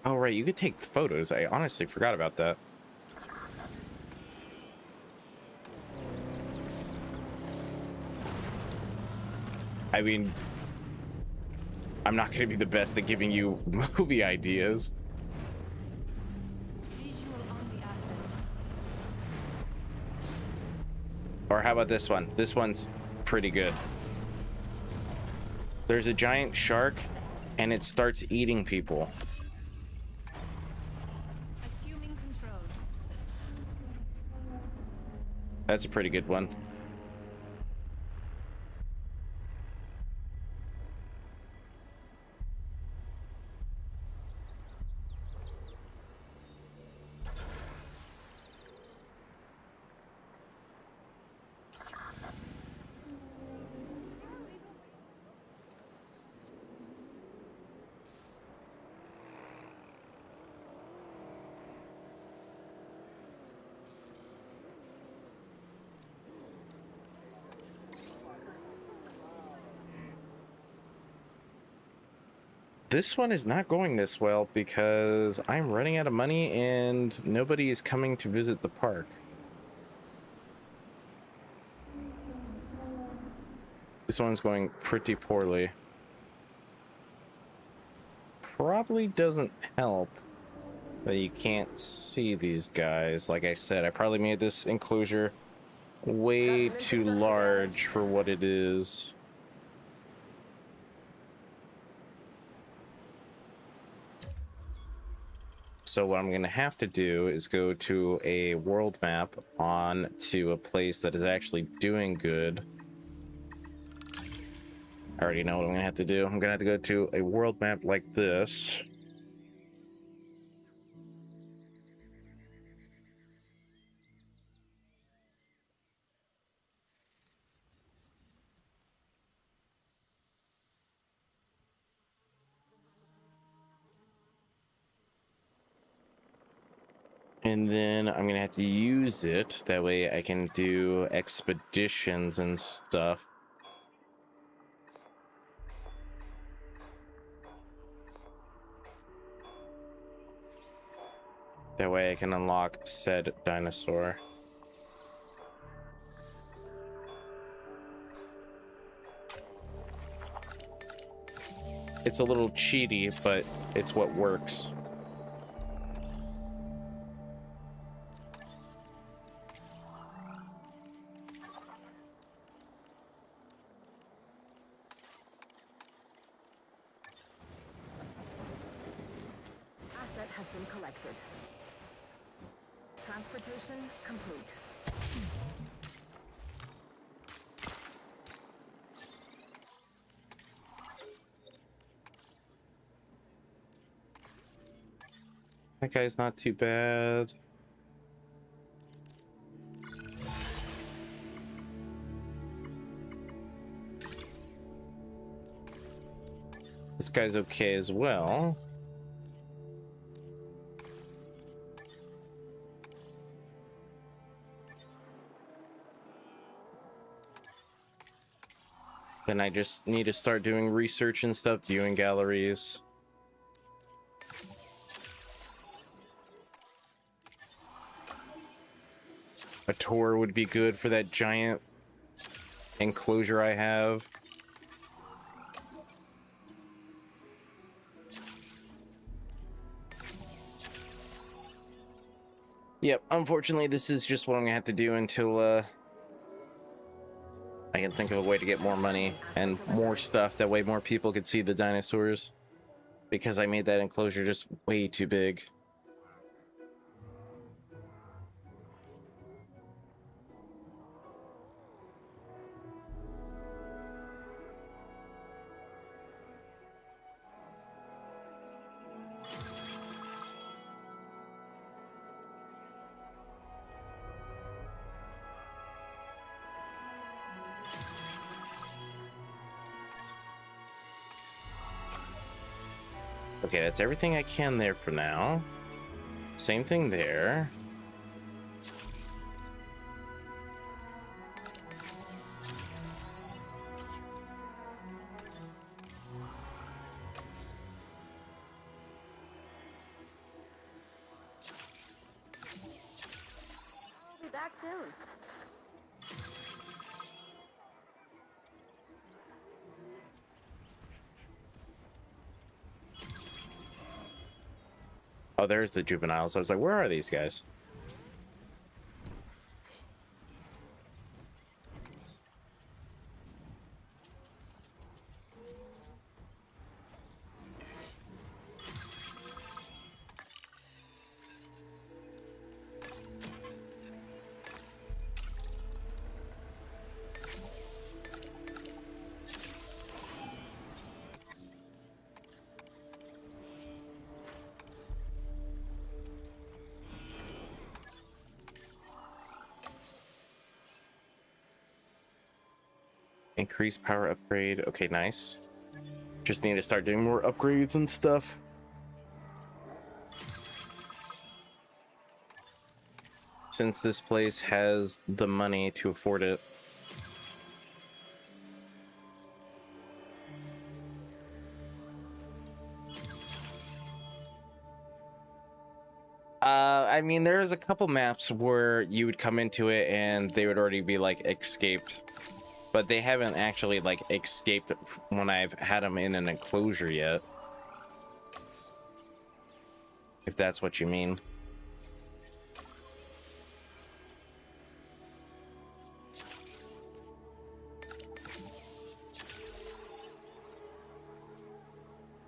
Speaker 1: Oh, right, you could take photos. I honestly forgot about that. I mean, I'm not going to be the best at giving you movie ideas. Or how about this one? This one's pretty good. There's a giant shark, and it starts eating people.
Speaker 4: Assuming control.
Speaker 1: That's a pretty good one. This one is not going this well because I'm running out of money and nobody is coming to visit the park. This one's going pretty poorly. Probably doesn't help that you can't see these guys. Like I said, I probably made this enclosure way too large for what it is. So what I'm going to have to do is go to a world map on to a place that is actually doing good. I already know what I'm going to have to do. I'm going to have to go to a world map like this. And then I'm going to have to use it. That way I can do expeditions and stuff. That way I can unlock said dinosaur. It's a little cheaty, but it's what works.
Speaker 8: selected. Transportation complete.
Speaker 1: That guy's not too bad. This guy's okay as well. Then I just need to start doing research and stuff, viewing galleries. A tour would be good for that giant enclosure I have. Yep, unfortunately this is just what I'm gonna have to do until I can think of a way to get more money and more stuff. That way more people could see the dinosaurs. Because I made that enclosure just way too big. Okay, that's everything I can there for now. Same thing there.
Speaker 8: I'll be back soon.
Speaker 1: Oh, there's the juveniles. I was like, where are these guys? Increase power upgrade. Okay, nice. Just need to start doing more upgrades and stuff. Since this place has the money to afford it. I mean, there's a couple maps where you would come into it and they would already be like escaped. But they haven't actually like escaped when I've had them in an enclosure yet. If that's what you mean.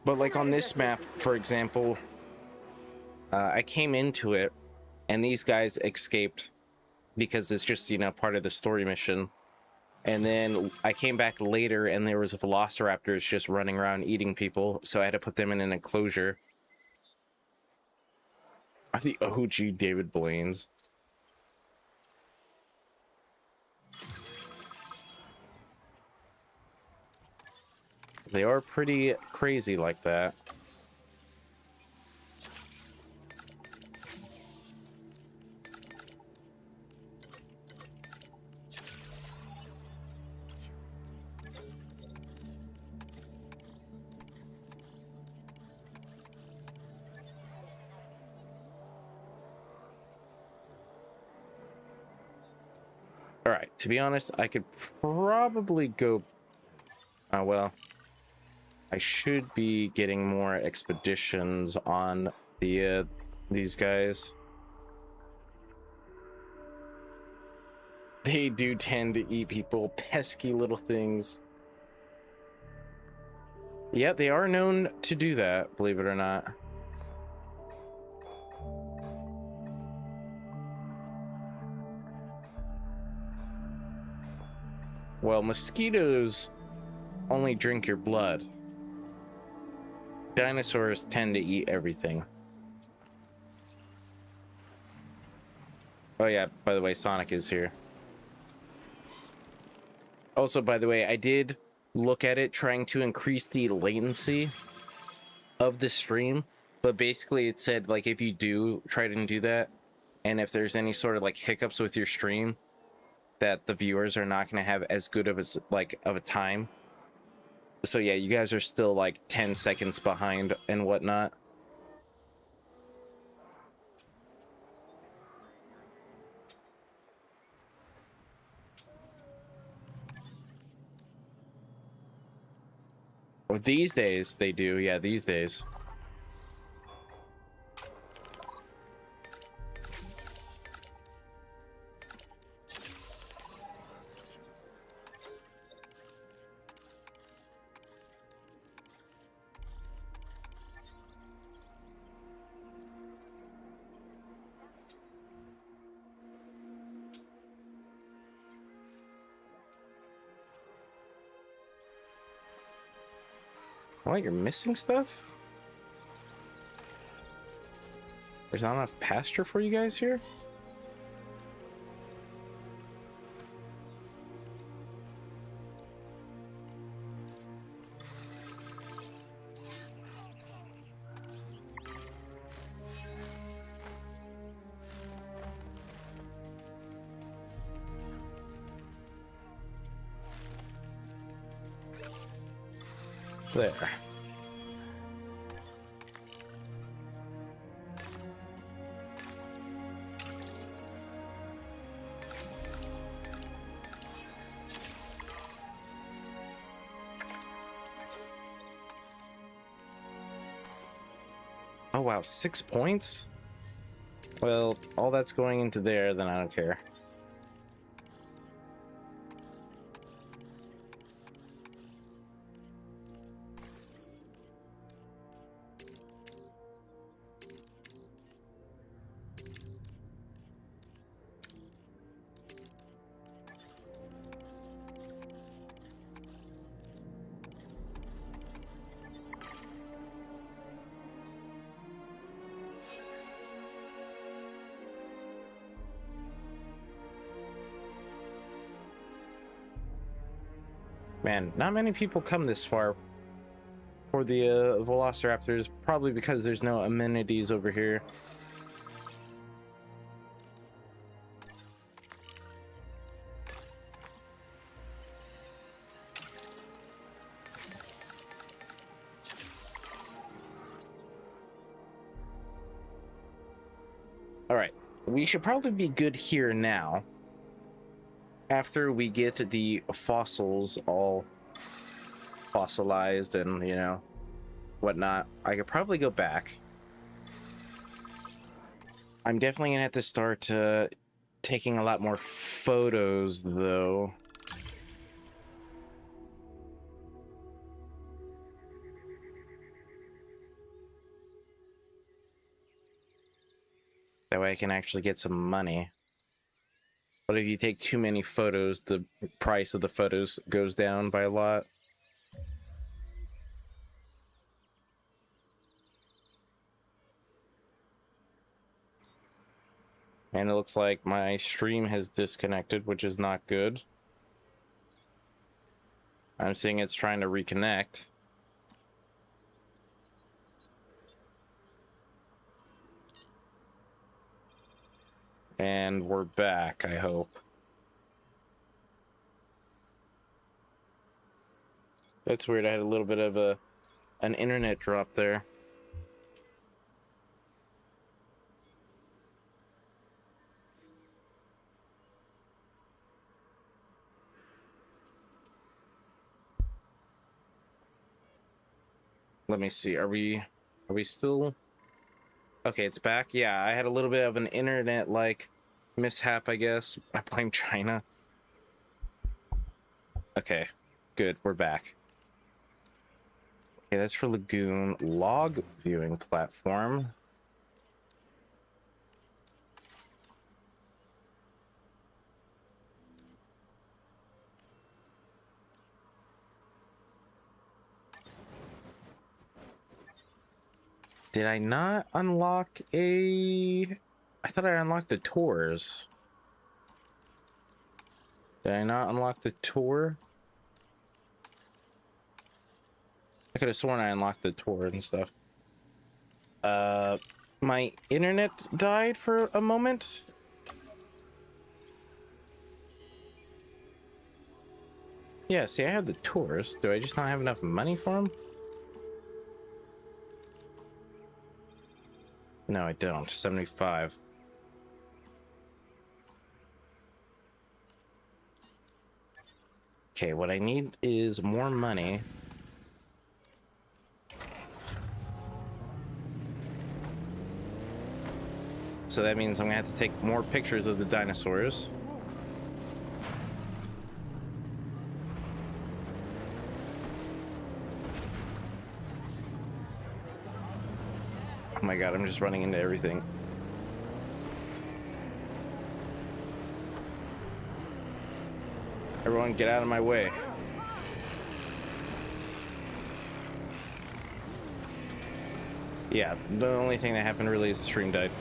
Speaker 1: But like on this map, for example, I came into it and these guys escaped because it's just, you know, part of the story mission. And then I came back later and there was velociraptors just running around eating people, so I had to put them in an enclosure. Are the OG David Blaine's? They are pretty crazy like that. All right, to be honest, I could probably go... well, I should be getting more expeditions on the these guys. They do tend to eat people, pesky little things. Yeah, they are known to do that, believe it or not. Well, mosquitoes only drink your blood. Dinosaurs tend to eat everything. Oh yeah, by the way, Sonic is here. Also, by the way, I did look at it trying to increase the latency of the stream, but basically it said, like, if you do try to do that, and if there's any sort of like hiccups with your stream, that the viewers are not going to have as good of a time. So yeah, you guys are still like 10 seconds behind and whatnot. Or these days they do, yeah, these days. What, you're missing stuff? There's not enough pasture for you guys here? There. Oh wow, 6 points? Well, all that's going into there, then I don't care. Man, not many people come this far for the Velociraptors, probably because there's no amenities over here. All right, we should probably be good here now. After we get the fossils all fossilized and, you know, whatnot, I could probably go back. I'm definitely gonna have to start taking a lot more photos, though. That way I can actually get some money. But if you take too many photos, the price of the photos goes down by a lot. And it looks like my stream has disconnected, which is not good. I'm seeing it's trying to reconnect. And we're back, I hope. That's weird. I had a little bit of an internet drop there. Let me see. Are we still? Okay, it's back. Yeah, I had a little bit of an internet like mishap, I guess. I blame China. Okay, good. We're back. Okay, that's for Lagoon. Log viewing platform. Did I not unlock a... I thought I unlocked the tours. Did I not unlock the tour? I could have sworn I unlocked the tour and stuff. My internet died for a moment. Yeah, see, I have the tours. Do I just not have enough money for them? No, I don't. 75. Okay, what I need is more money. So that means I'm gonna have to take more pictures of the dinosaurs. Oh my god, I'm just running into everything. Everyone get out of my way. Yeah, the only thing that happened really is the stream died.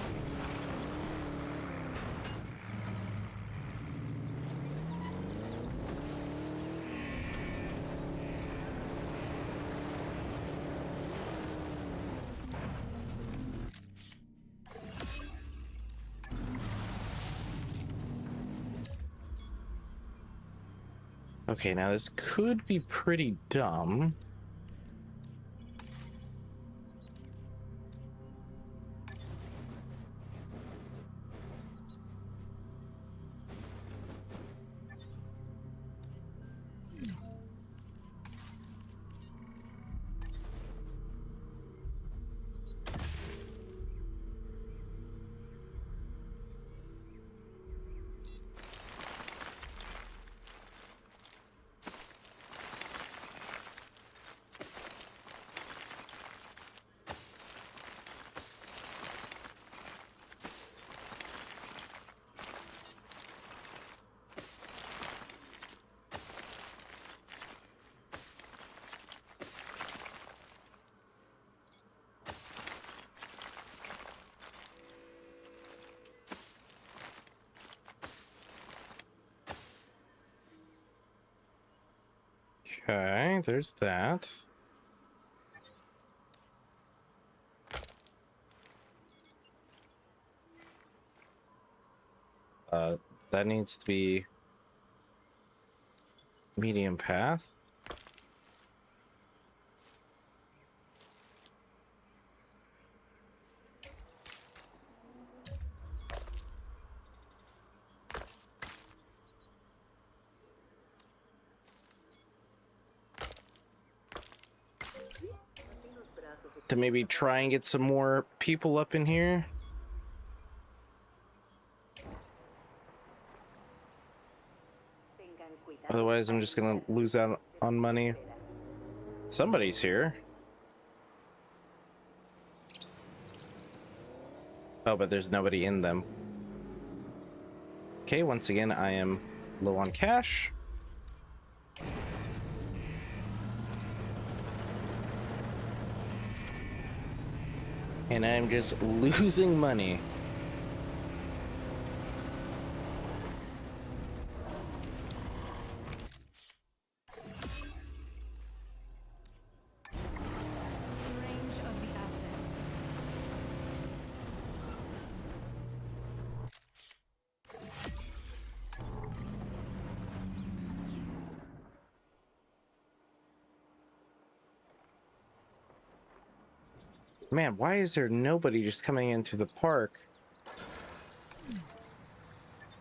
Speaker 1: Okay, now this could be pretty dumb. Okay, there's that. That needs to be medium path. To maybe try and get some more people up in here. Otherwise, I'm just gonna lose out on money. Somebody's here. Oh, but there's nobody in them. Okay, once again, I am low on cash. And I'm just losing money.
Speaker 4: Range of the asset.
Speaker 1: Man, why is there nobody just coming into the park?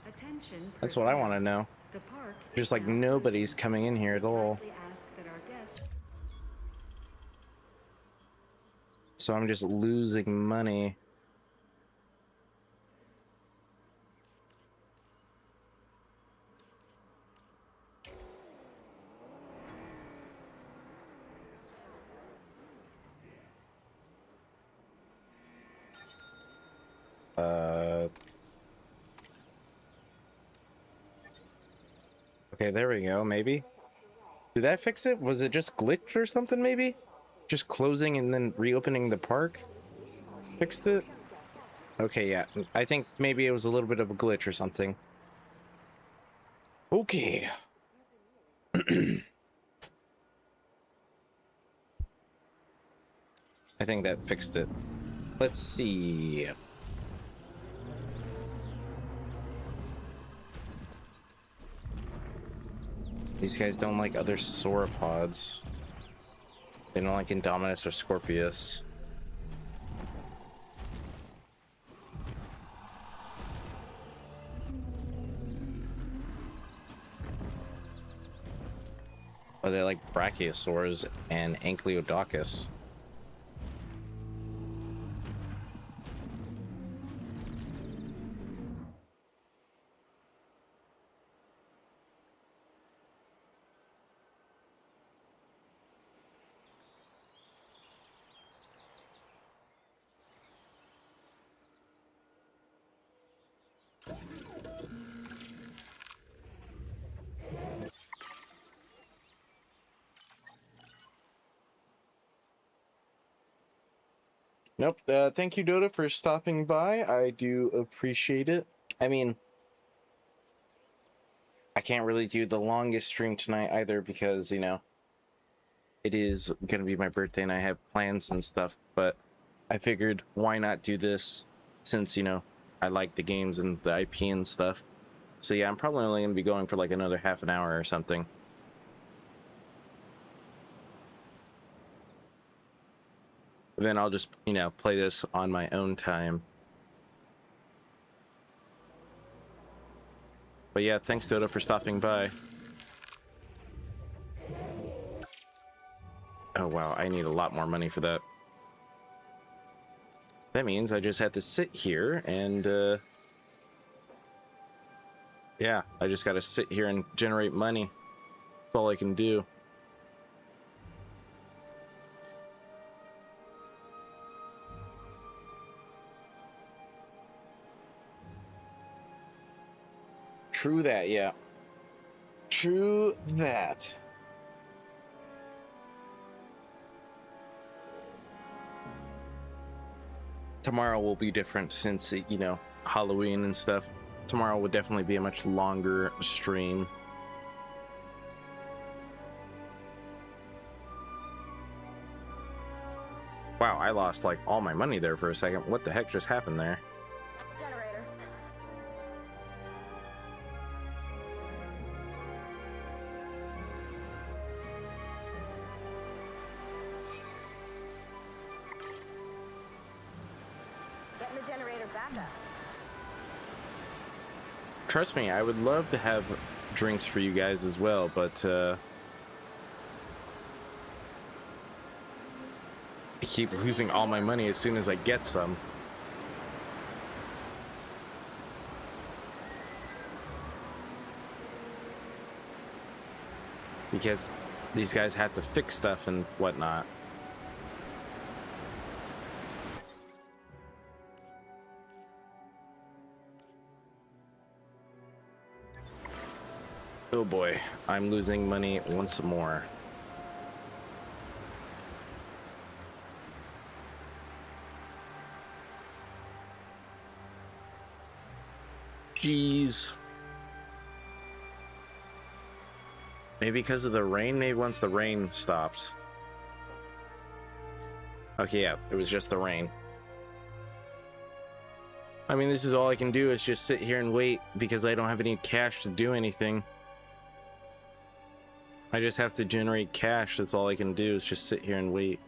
Speaker 7: Attention.
Speaker 1: That's what I want to know.
Speaker 7: The park
Speaker 1: Just
Speaker 7: is
Speaker 1: like
Speaker 7: now
Speaker 1: nobody's
Speaker 7: closed.
Speaker 1: coming in here at all.
Speaker 7: Kindly ask that our guests
Speaker 1: So I'm just losing money. Okay, there we go, maybe. Did that fix it? Was it just glitched or something, maybe? Just closing and then reopening the park? fixed it? Okay, yeah. I think maybe it was a little bit of a glitch or something. Okay. I think that fixed it. Let's see. These guys don't like other sauropods. They don't like Indominus or Scorpius. Oh, they like Brachiosaurs and Ankylodochus. Nope. Thank you, Dota, for stopping by. I do appreciate it. I mean, I can't really do the longest stream tonight either because, you know, it is going to be my birthday and I have plans and stuff. But I figured, why not do this since, you know, I like the games and the IP and stuff. So yeah, I'm probably only going to be going for like another half an hour or something. Then I'll just, you know, play this on my own time. But yeah, thanks, Dota, for stopping by. Oh, wow, I need a lot more money for that. That means I just have to sit here and, yeah, I just gotta sit here and generate money. That's all I can do. True that, yeah. True that. Tomorrow will be different since, you know, Halloween and stuff. Tomorrow will definitely be a much longer stream. Wow, I lost like all my money there for a second. What the heck just happened there?
Speaker 8: Generator. Getting the generator back up.
Speaker 1: Trust me, I would love to have drinks for you guys as well, but I keep losing all my money as soon as I get some. Because these guys have to fix stuff and whatnot. Oh boy, I'm losing money once more. Jeez. Maybe because of the rain? Maybe once the rain stops. Okay, yeah, it was just the rain. I mean, this is all I can do is just sit here and wait because I don't have any cash to do anything. I just have to generate cash. That's all I can do is just sit here and wait.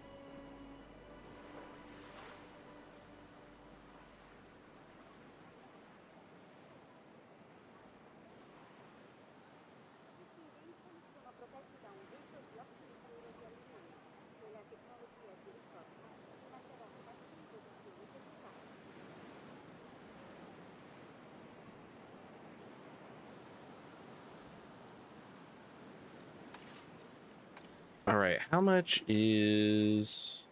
Speaker 1: All right, how much is...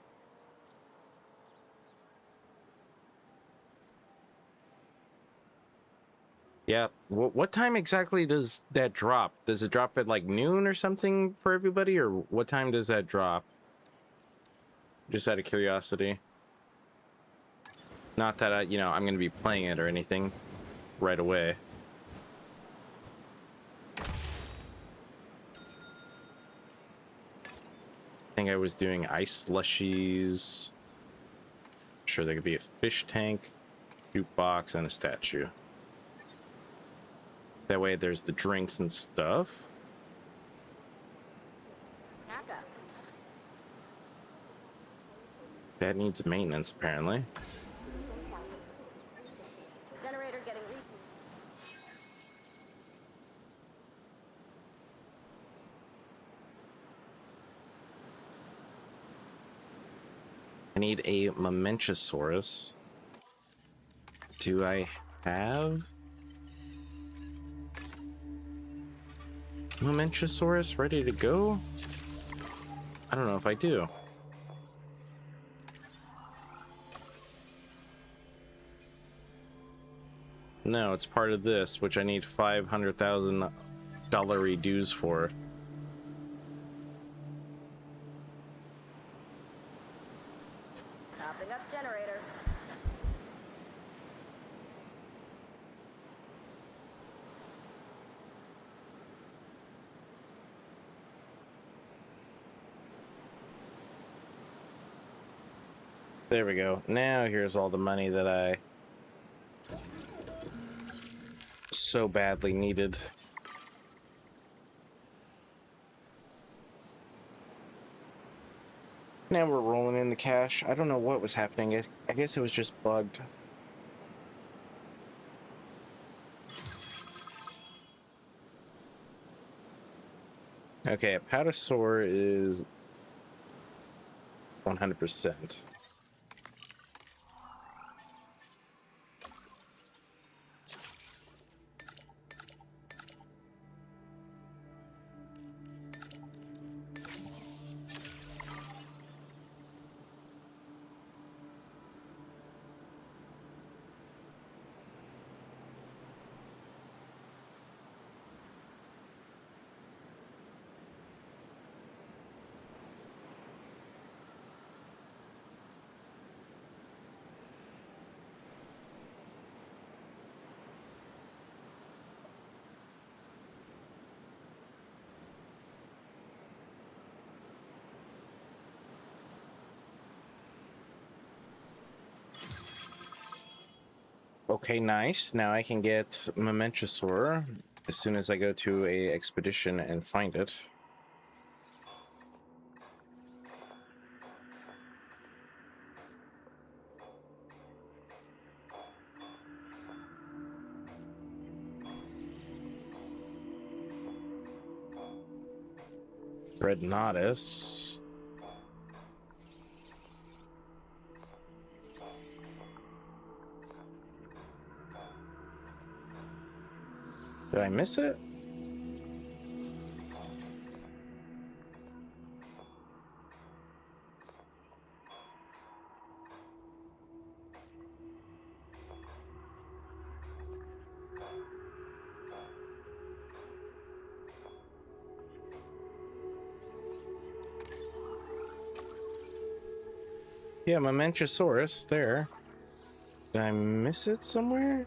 Speaker 1: Yeah, what time exactly does that drop? Does it drop at like noon or something for everybody, or what time does that drop? Just out of curiosity. Not that I'm going to be playing it or anything right away. I think I was doing ice slushies. Sure, there could be a fish tank, jukebox, and a statue. That way there's the drinks and stuff.
Speaker 8: Backup.
Speaker 1: That needs maintenance, apparently.
Speaker 8: Generator getting
Speaker 1: I need a Momentosaurus. Do I have Momentosaurus ready to go? I don't know if I do. No, it's part of this, which I need $500,000 dues for.
Speaker 8: topping up generator.
Speaker 1: There we go. Now here's all the money that I so badly needed. Now we're rolling in the cash. I don't know what was happening. I guess it was just bugged. Okay, a Patasaur is 100%. Okay, nice. Now I can get Momentosaur as soon as I go to a expedition and find it. Dreadnoughtus. Did I miss it? Yeah, Momentosaurus there. Did I miss it somewhere?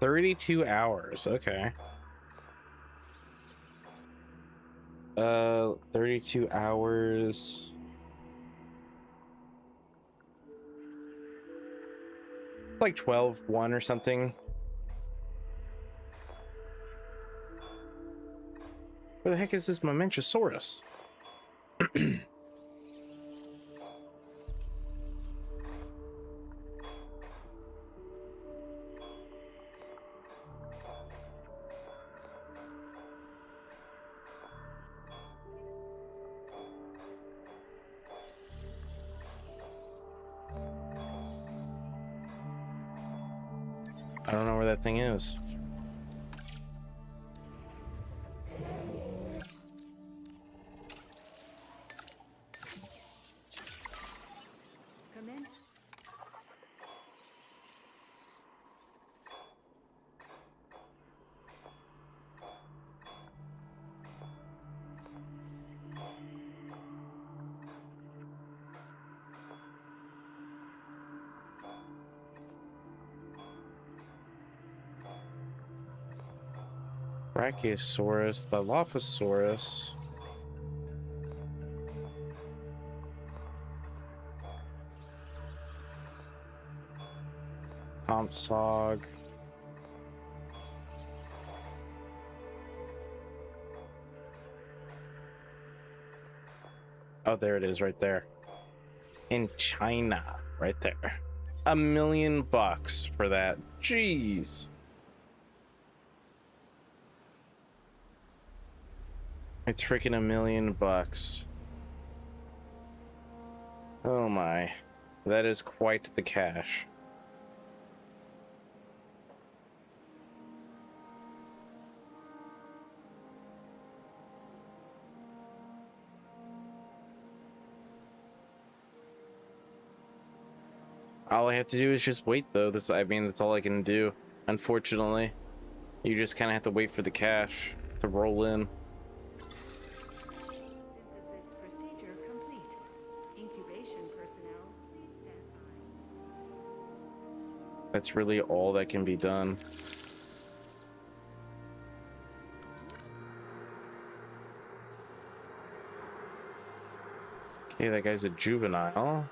Speaker 1: $32 hours. Okay. 32 hours. Like 12-1 or something. Where the heck is this Momentosaurus? I don't know where that thing is.
Speaker 7: Come in.
Speaker 1: Brachiosaurus, the Dilophosaurus. Compsog. Oh, there it is right there. In China, right there. $1,000,000 for that. Jeez. It's freaking $1,000,000. Oh my. That is quite the cash. All I have to do is just wait, though. I mean, that's all I can do. Unfortunately, you just kind of have to wait for the cash to roll in.
Speaker 7: Synthesis procedure complete. Incubation personnel, please stand by.
Speaker 1: That's really all that can be done. Okay, that guy's a juvenile.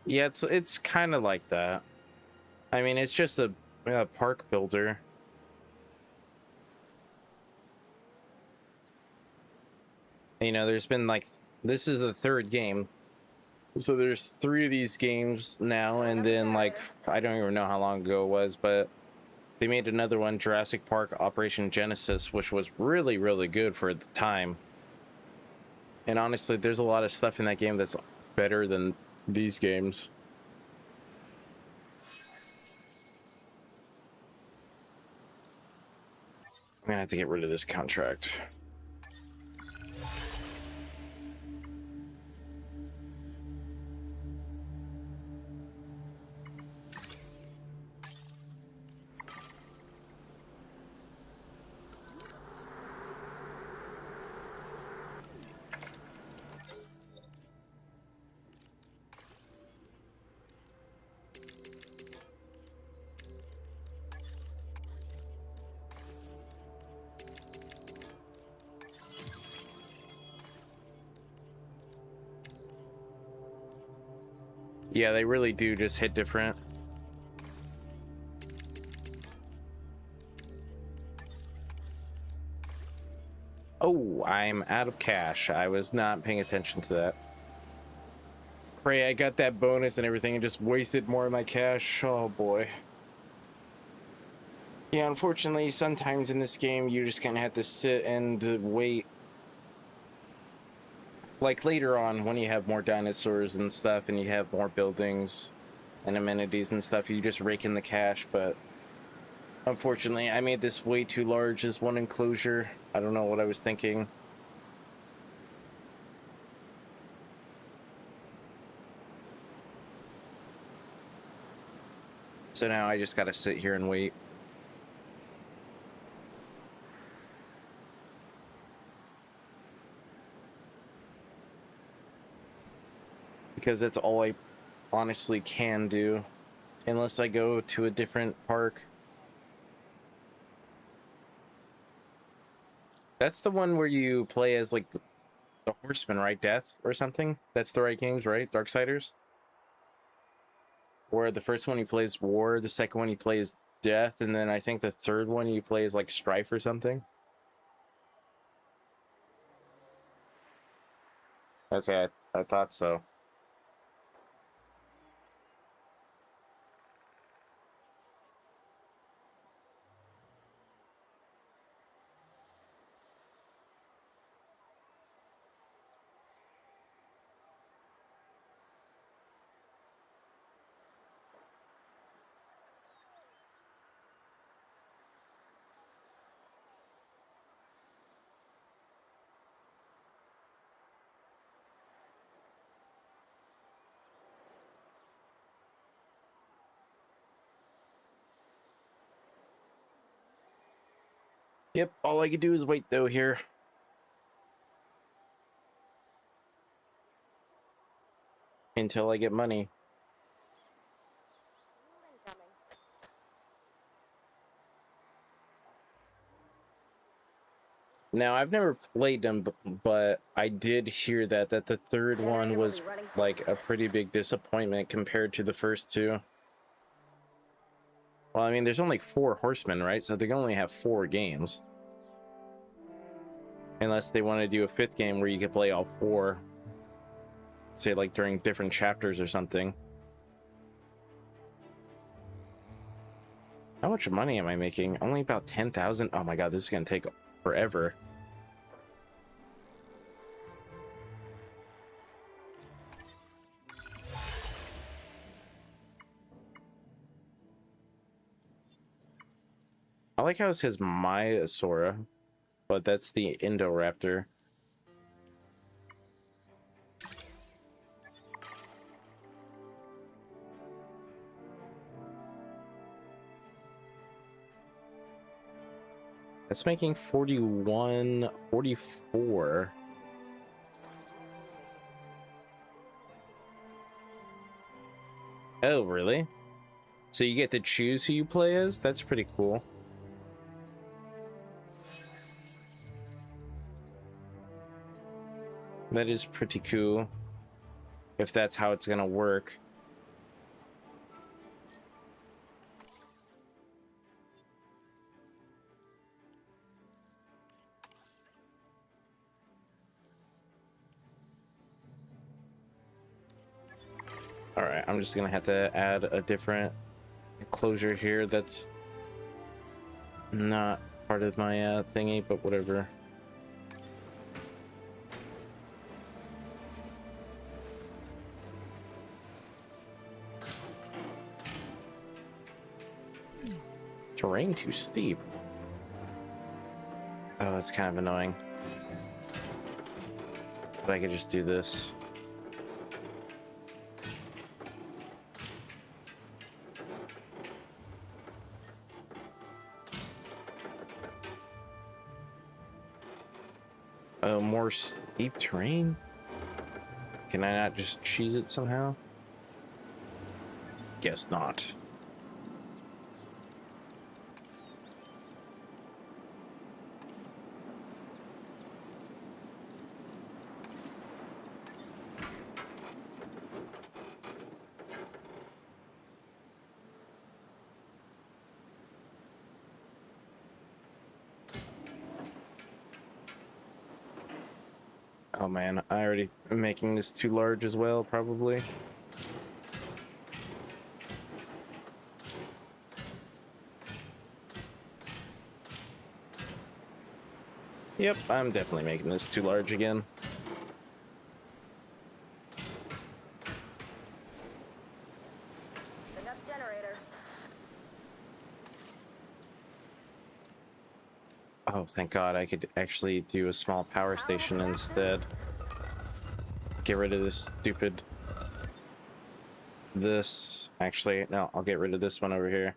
Speaker 1: Yeah, it's kind of like that. I mean, it's just a park builder. You know, there's been like, this is the third game. So there's 3 of these games now, and then like, I don't even know how long ago it was, but they made another one, Jurassic Park Operation Genesis, which was really, really good for the time. And honestly, there's a lot of stuff in that game that's better than these games. I'm gonna have to get rid of this contract. Yeah, they really do just hit different. Oh, I'm out of cash. I was not paying attention to that. Pray I got that bonus and everything and just wasted more of my cash. Oh boy. Yeah, unfortunately, sometimes in this game, you just kind of have to sit and wait. Like later on, when you have more dinosaurs and stuff, and you have more buildings and amenities and stuff, you just rake in the cash. But unfortunately, I made this way too large as one enclosure. I don't know what I was thinking. So now I just gotta sit here and wait. Because that's all I honestly can do, unless I go to a different park. That's the one where you play as like the horseman, right? Death or something. That's the right games, right? Darksiders. Or the first one he plays War, the second one he plays Death, and then I think the third one you play is like Strife or something. Okay, I thought so. Yep, all I can do is wait though here. Until I get money.
Speaker 8: Incoming.
Speaker 1: Now, I've never played them, but I did hear that the third one was like a pretty big disappointment compared to the first two. Well, I mean, there's only 4 horsemen, right? So they can only have 4 games. Unless they want to do a 5th game where you could play all 4. Say, like, during different chapters or something. How much money am I making? Only about 10,000? Oh my god, this is going to take forever. I like how it says Myasora, but that's the Indoraptor. That's making 41, 44. Oh, really? So you get to choose who you play as? That's pretty cool. That is pretty cool. If that's how it's gonna work. All right, I'm just gonna have to add a different enclosure here that's not part of my thingy, but whatever. Terrain too steep. Oh, that's kind of annoying. But I could just do this. More steep terrain? Can I not just cheese it somehow? Guess not. Oh man, I already am making this too large as well, probably. Yep, I'm definitely making this too large again.
Speaker 8: Enough generator.
Speaker 1: Oh, thank God, I could actually do a small power station instead. Get rid of this stupid... This... Actually, no, I'll get rid of this one over here.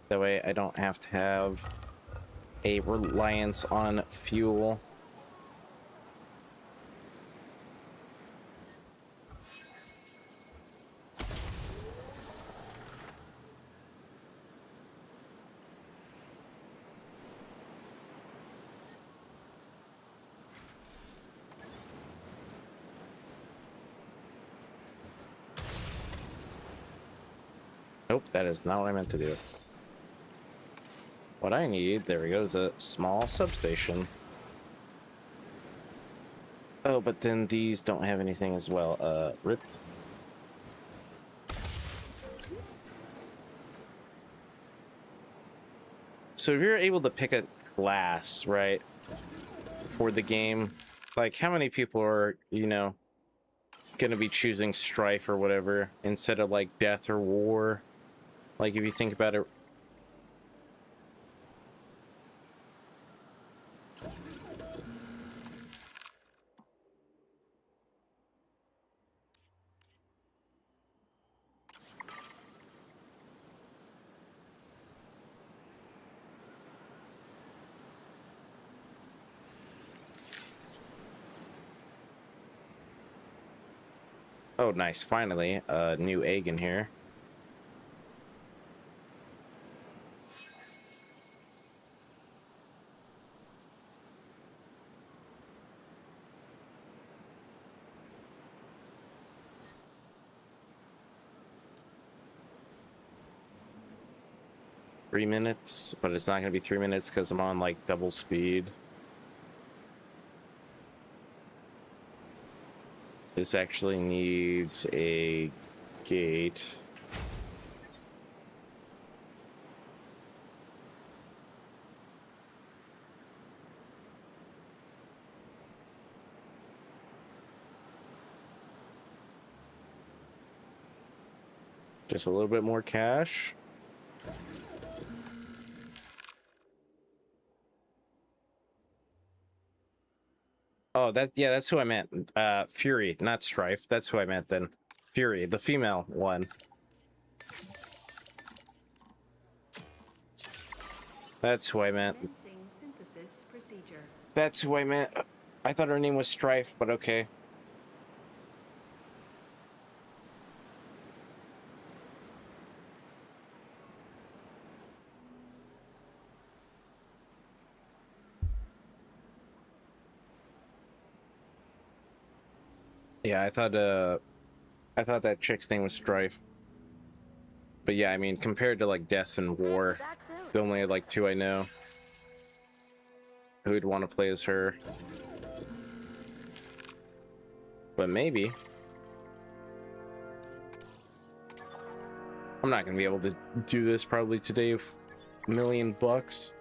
Speaker 1: That way I don't have to have a reliance on fuel. Nope, that is not what I meant to do. What I need, there we go, is a small substation. Oh, but then these don't have anything as well. Rip. So if you're able to pick a class, right, for the game, like how many people are, you know, gonna be choosing strife or whatever instead of like death or war? Like if you think about it. Oh, nice. Finally, a new egg in here. 3 minutes, but it's not going to be 3 minutes because I'm on like double speed. This actually needs a gate. Just a little bit more cash. Oh, that's who I meant. Fury, not Strife. That's who I meant then. Fury, the female one. That's who I meant.
Speaker 7: Synthesis procedure.
Speaker 1: That's who I meant. I thought her name was Strife, but okay. Yeah, I thought that chick's name was Strife. But yeah, I mean, compared to like Death and War, the only like two I know who'd want to play as her. But maybe. I'm not gonna be able to do this probably today. $1,000,000.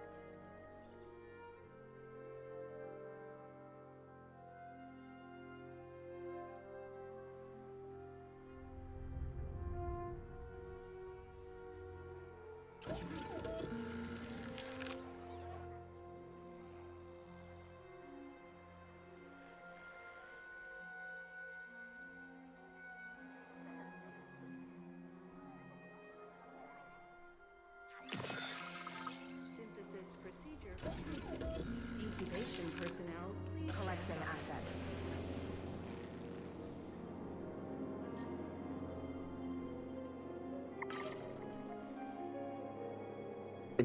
Speaker 7: Synthesis procedure. Incubation personnel, please.
Speaker 8: Collecting asset.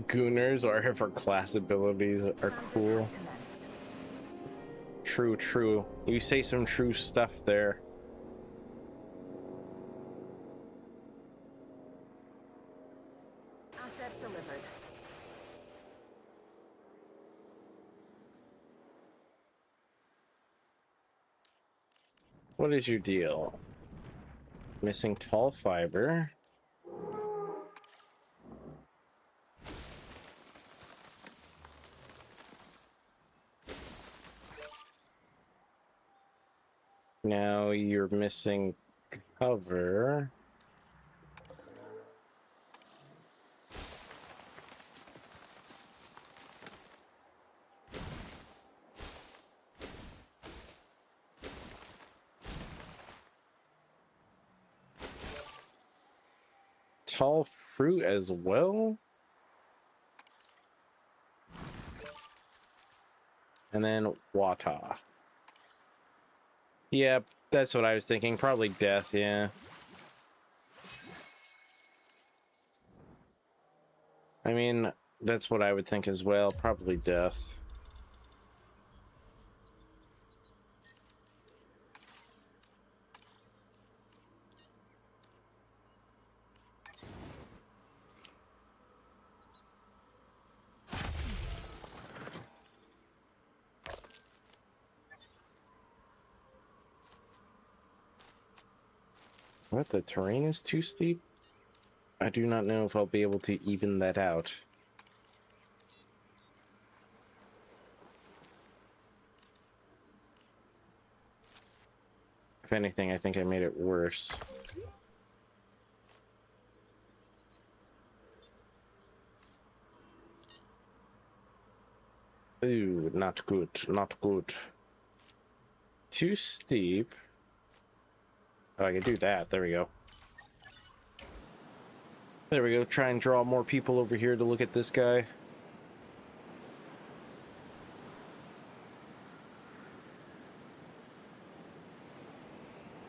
Speaker 1: Gooners or her class abilities are cool. True. You say some true stuff there.
Speaker 8: Asset delivered.
Speaker 1: What is your deal? Missing tall fiber. Now you're missing cover. Tall fruit as well. And then water. Yep, that's what I was thinking. Probably death, yeah. I mean, that's what I would think as well. Probably death. What, the terrain is too steep? I do not know if I'll be able to even that out. If anything, I think I made it worse. Ooh, not good, not good. Too steep. Oh, I can do that. There we go. There we go. Try and draw more people over here to look at this guy.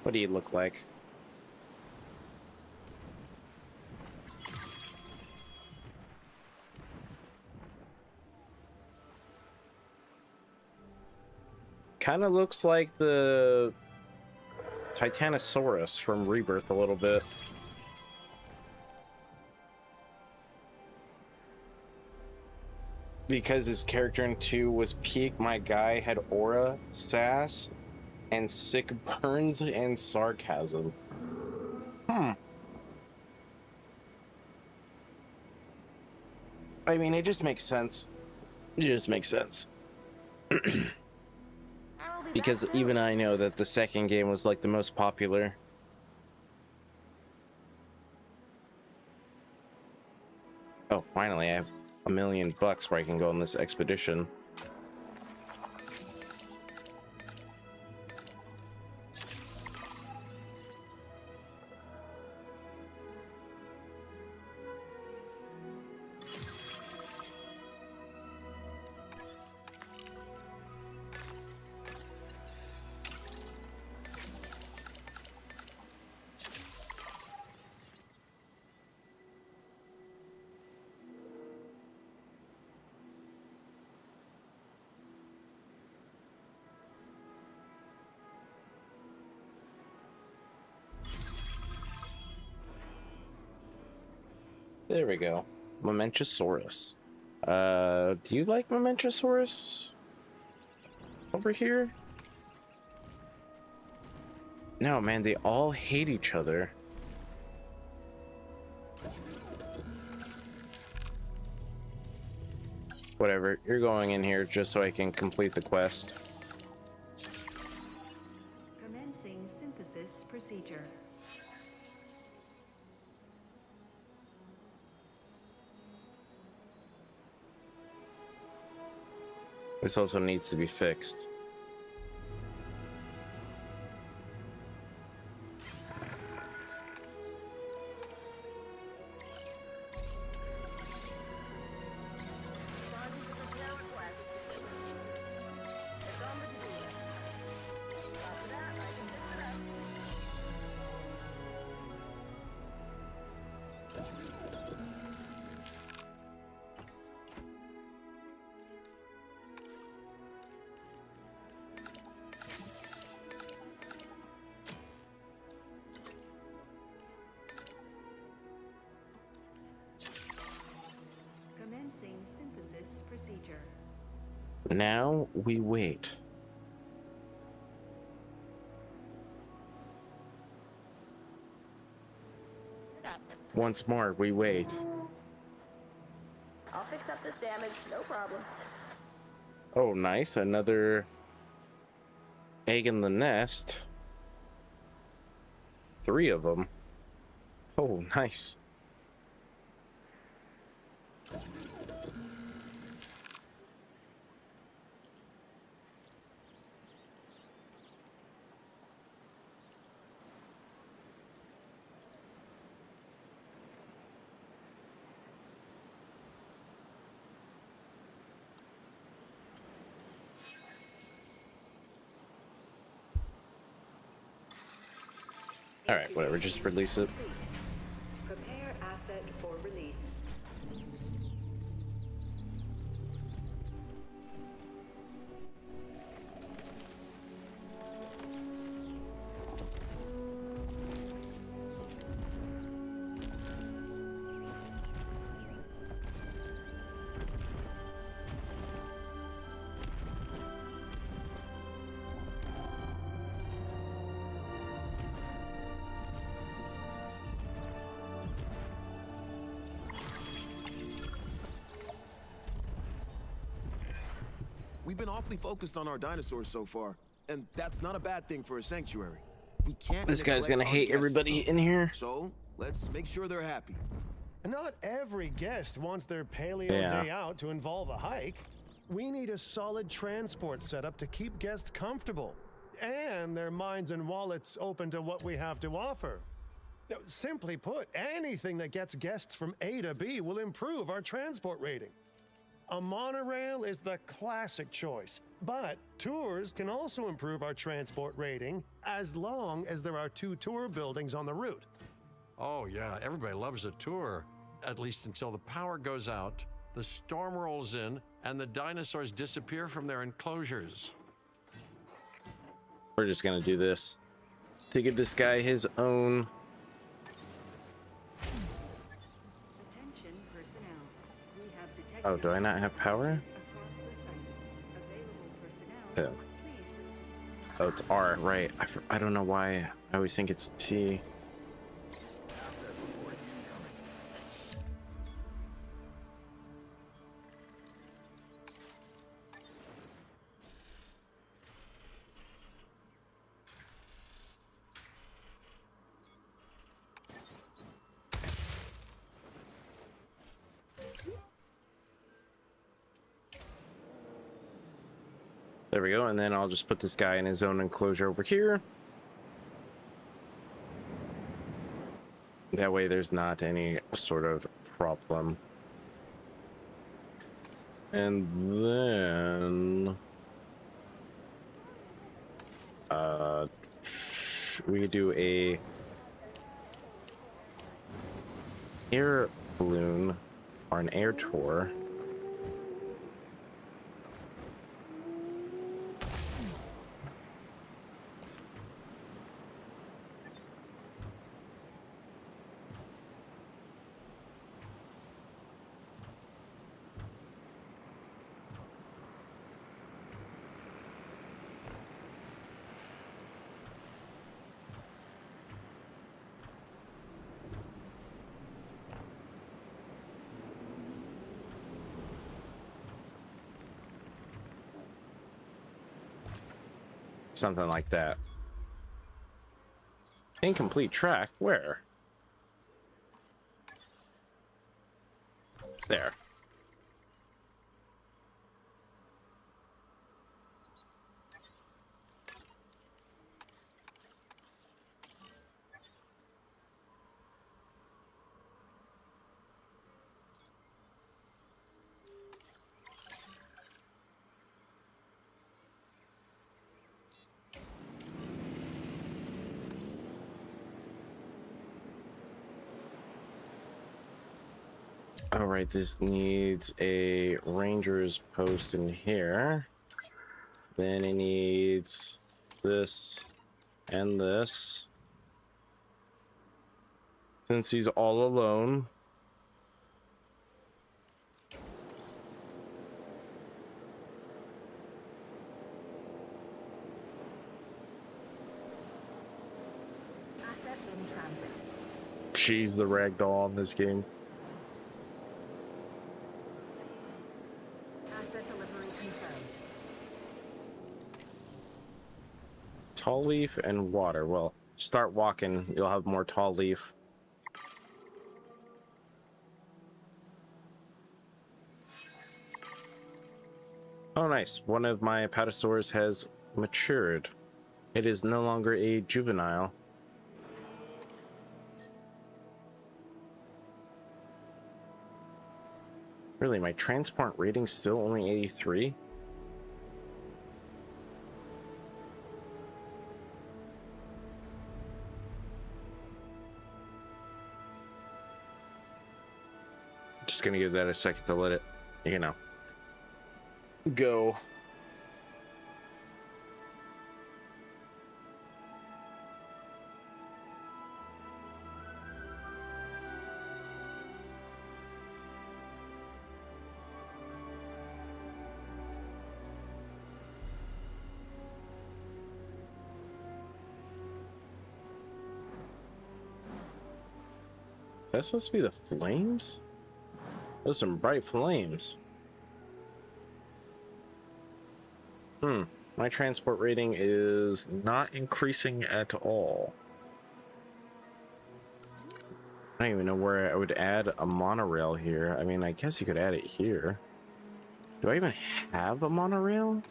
Speaker 1: What do you look like? Kind of looks like the Titanosaurus from Rebirth a little bit. because his character in 2 was peak, my guy had aura, sass, and sick burns and sarcasm. I mean, it just makes sense. It just makes sense. Because even I know that the second game was like the most popular. Oh, finally, I have $1 million where I can go on this expedition. There we go. Momentosaurus. Do you like Momentosaurus? Over here? No, man, they all hate each other. Whatever, you're going in here just so I can complete the quest.
Speaker 7: Commencing synthesis procedure.
Speaker 1: This also needs to be fixed.
Speaker 7: Commencing synthesis procedure.
Speaker 1: Now we wait. Once more, we wait.
Speaker 8: I'll fix up this damage, no problem.
Speaker 1: Oh, nice. Another egg in the nest. 3 of them. Oh, nice. All right, whatever, just release it.
Speaker 7: Prepare asset for release.
Speaker 9: We've been awfully focused on our dinosaurs so far, and that's not a bad thing for a sanctuary. We can't.
Speaker 1: This guy's gonna
Speaker 9: neglect our
Speaker 1: hate
Speaker 9: guests,
Speaker 1: everybody
Speaker 9: though.
Speaker 1: in here.
Speaker 9: So let's make sure they're happy.
Speaker 3: Not every guest wants their paleo
Speaker 1: Yeah.
Speaker 3: day out to involve a hike. We need a solid transport setup to keep guests comfortable and their minds and wallets open to what we have to offer. Now, simply put, anything that gets guests from A to B will improve our transport rating. A monorail is the classic choice, but tours can also improve our transport rating as long as there are 2 tour buildings on the route.
Speaker 2: Oh, yeah, everybody loves a tour, at least until the power goes out, the storm rolls in, and the dinosaurs disappear from their enclosures.
Speaker 1: We're just gonna do this to give this guy his own.
Speaker 7: Attention personnel. We have detected
Speaker 1: Oh, do I not have power? Oh. Oh, it's R, right. I don't know why. I always think it's T. There we go, and then I'll just put this guy in his own enclosure over here. That way there's not any sort of problem. And then... we could do a... air balloon or an air tour. Something like that. Incomplete track? Where? There. All right, this needs a ranger's post in here. Then it needs this and this. Since he's all alone.
Speaker 8: Asset in transit.
Speaker 1: She's the ragdoll in this game.
Speaker 8: Asset delivery confirmed.
Speaker 1: Tall leaf and water. Well, start walking. You'll have more tall leaf. Oh, nice. One of my patasaurs has matured. It is no longer a juvenile. Really, my transport rating's still only 83? Just gonna give that a second to let it, you know, go. Is that supposed to be the flames? Those are some bright flames. My transport rating is not increasing at all. I don't even know where I would add a monorail here. I mean, I guess you could add it here. Do I even have a monorail?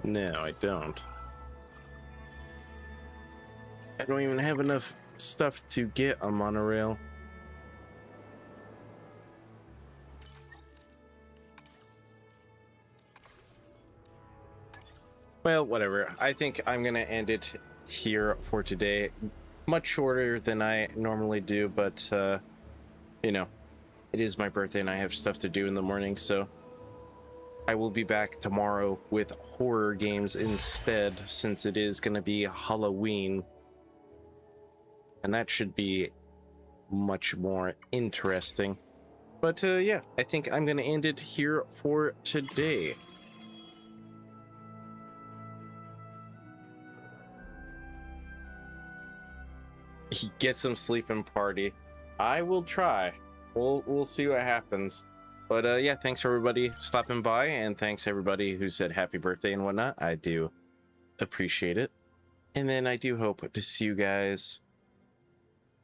Speaker 1: No, I don't. I don't even have enough stuff to get a monorail. Well, whatever. I think I'm gonna end it here for today. Much shorter than I normally do, but you know, it is my birthday and I have stuff to do in the morning, so I will be back tomorrow with horror games instead, since it is going to be Halloween. And that should be much more interesting. But yeah, I think I'm going to end it here for today. Get some sleep and party. I will try. We'll see what happens. But yeah, thanks for everybody stopping by, and thanks everybody who said happy birthday and whatnot. I do appreciate it. And then I do hope to see you guys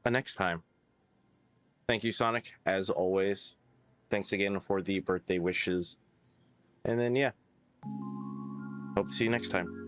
Speaker 1: next time. Thank you, Sonic, as always. Thanks again for the birthday wishes. And then yeah, hope to see you next time.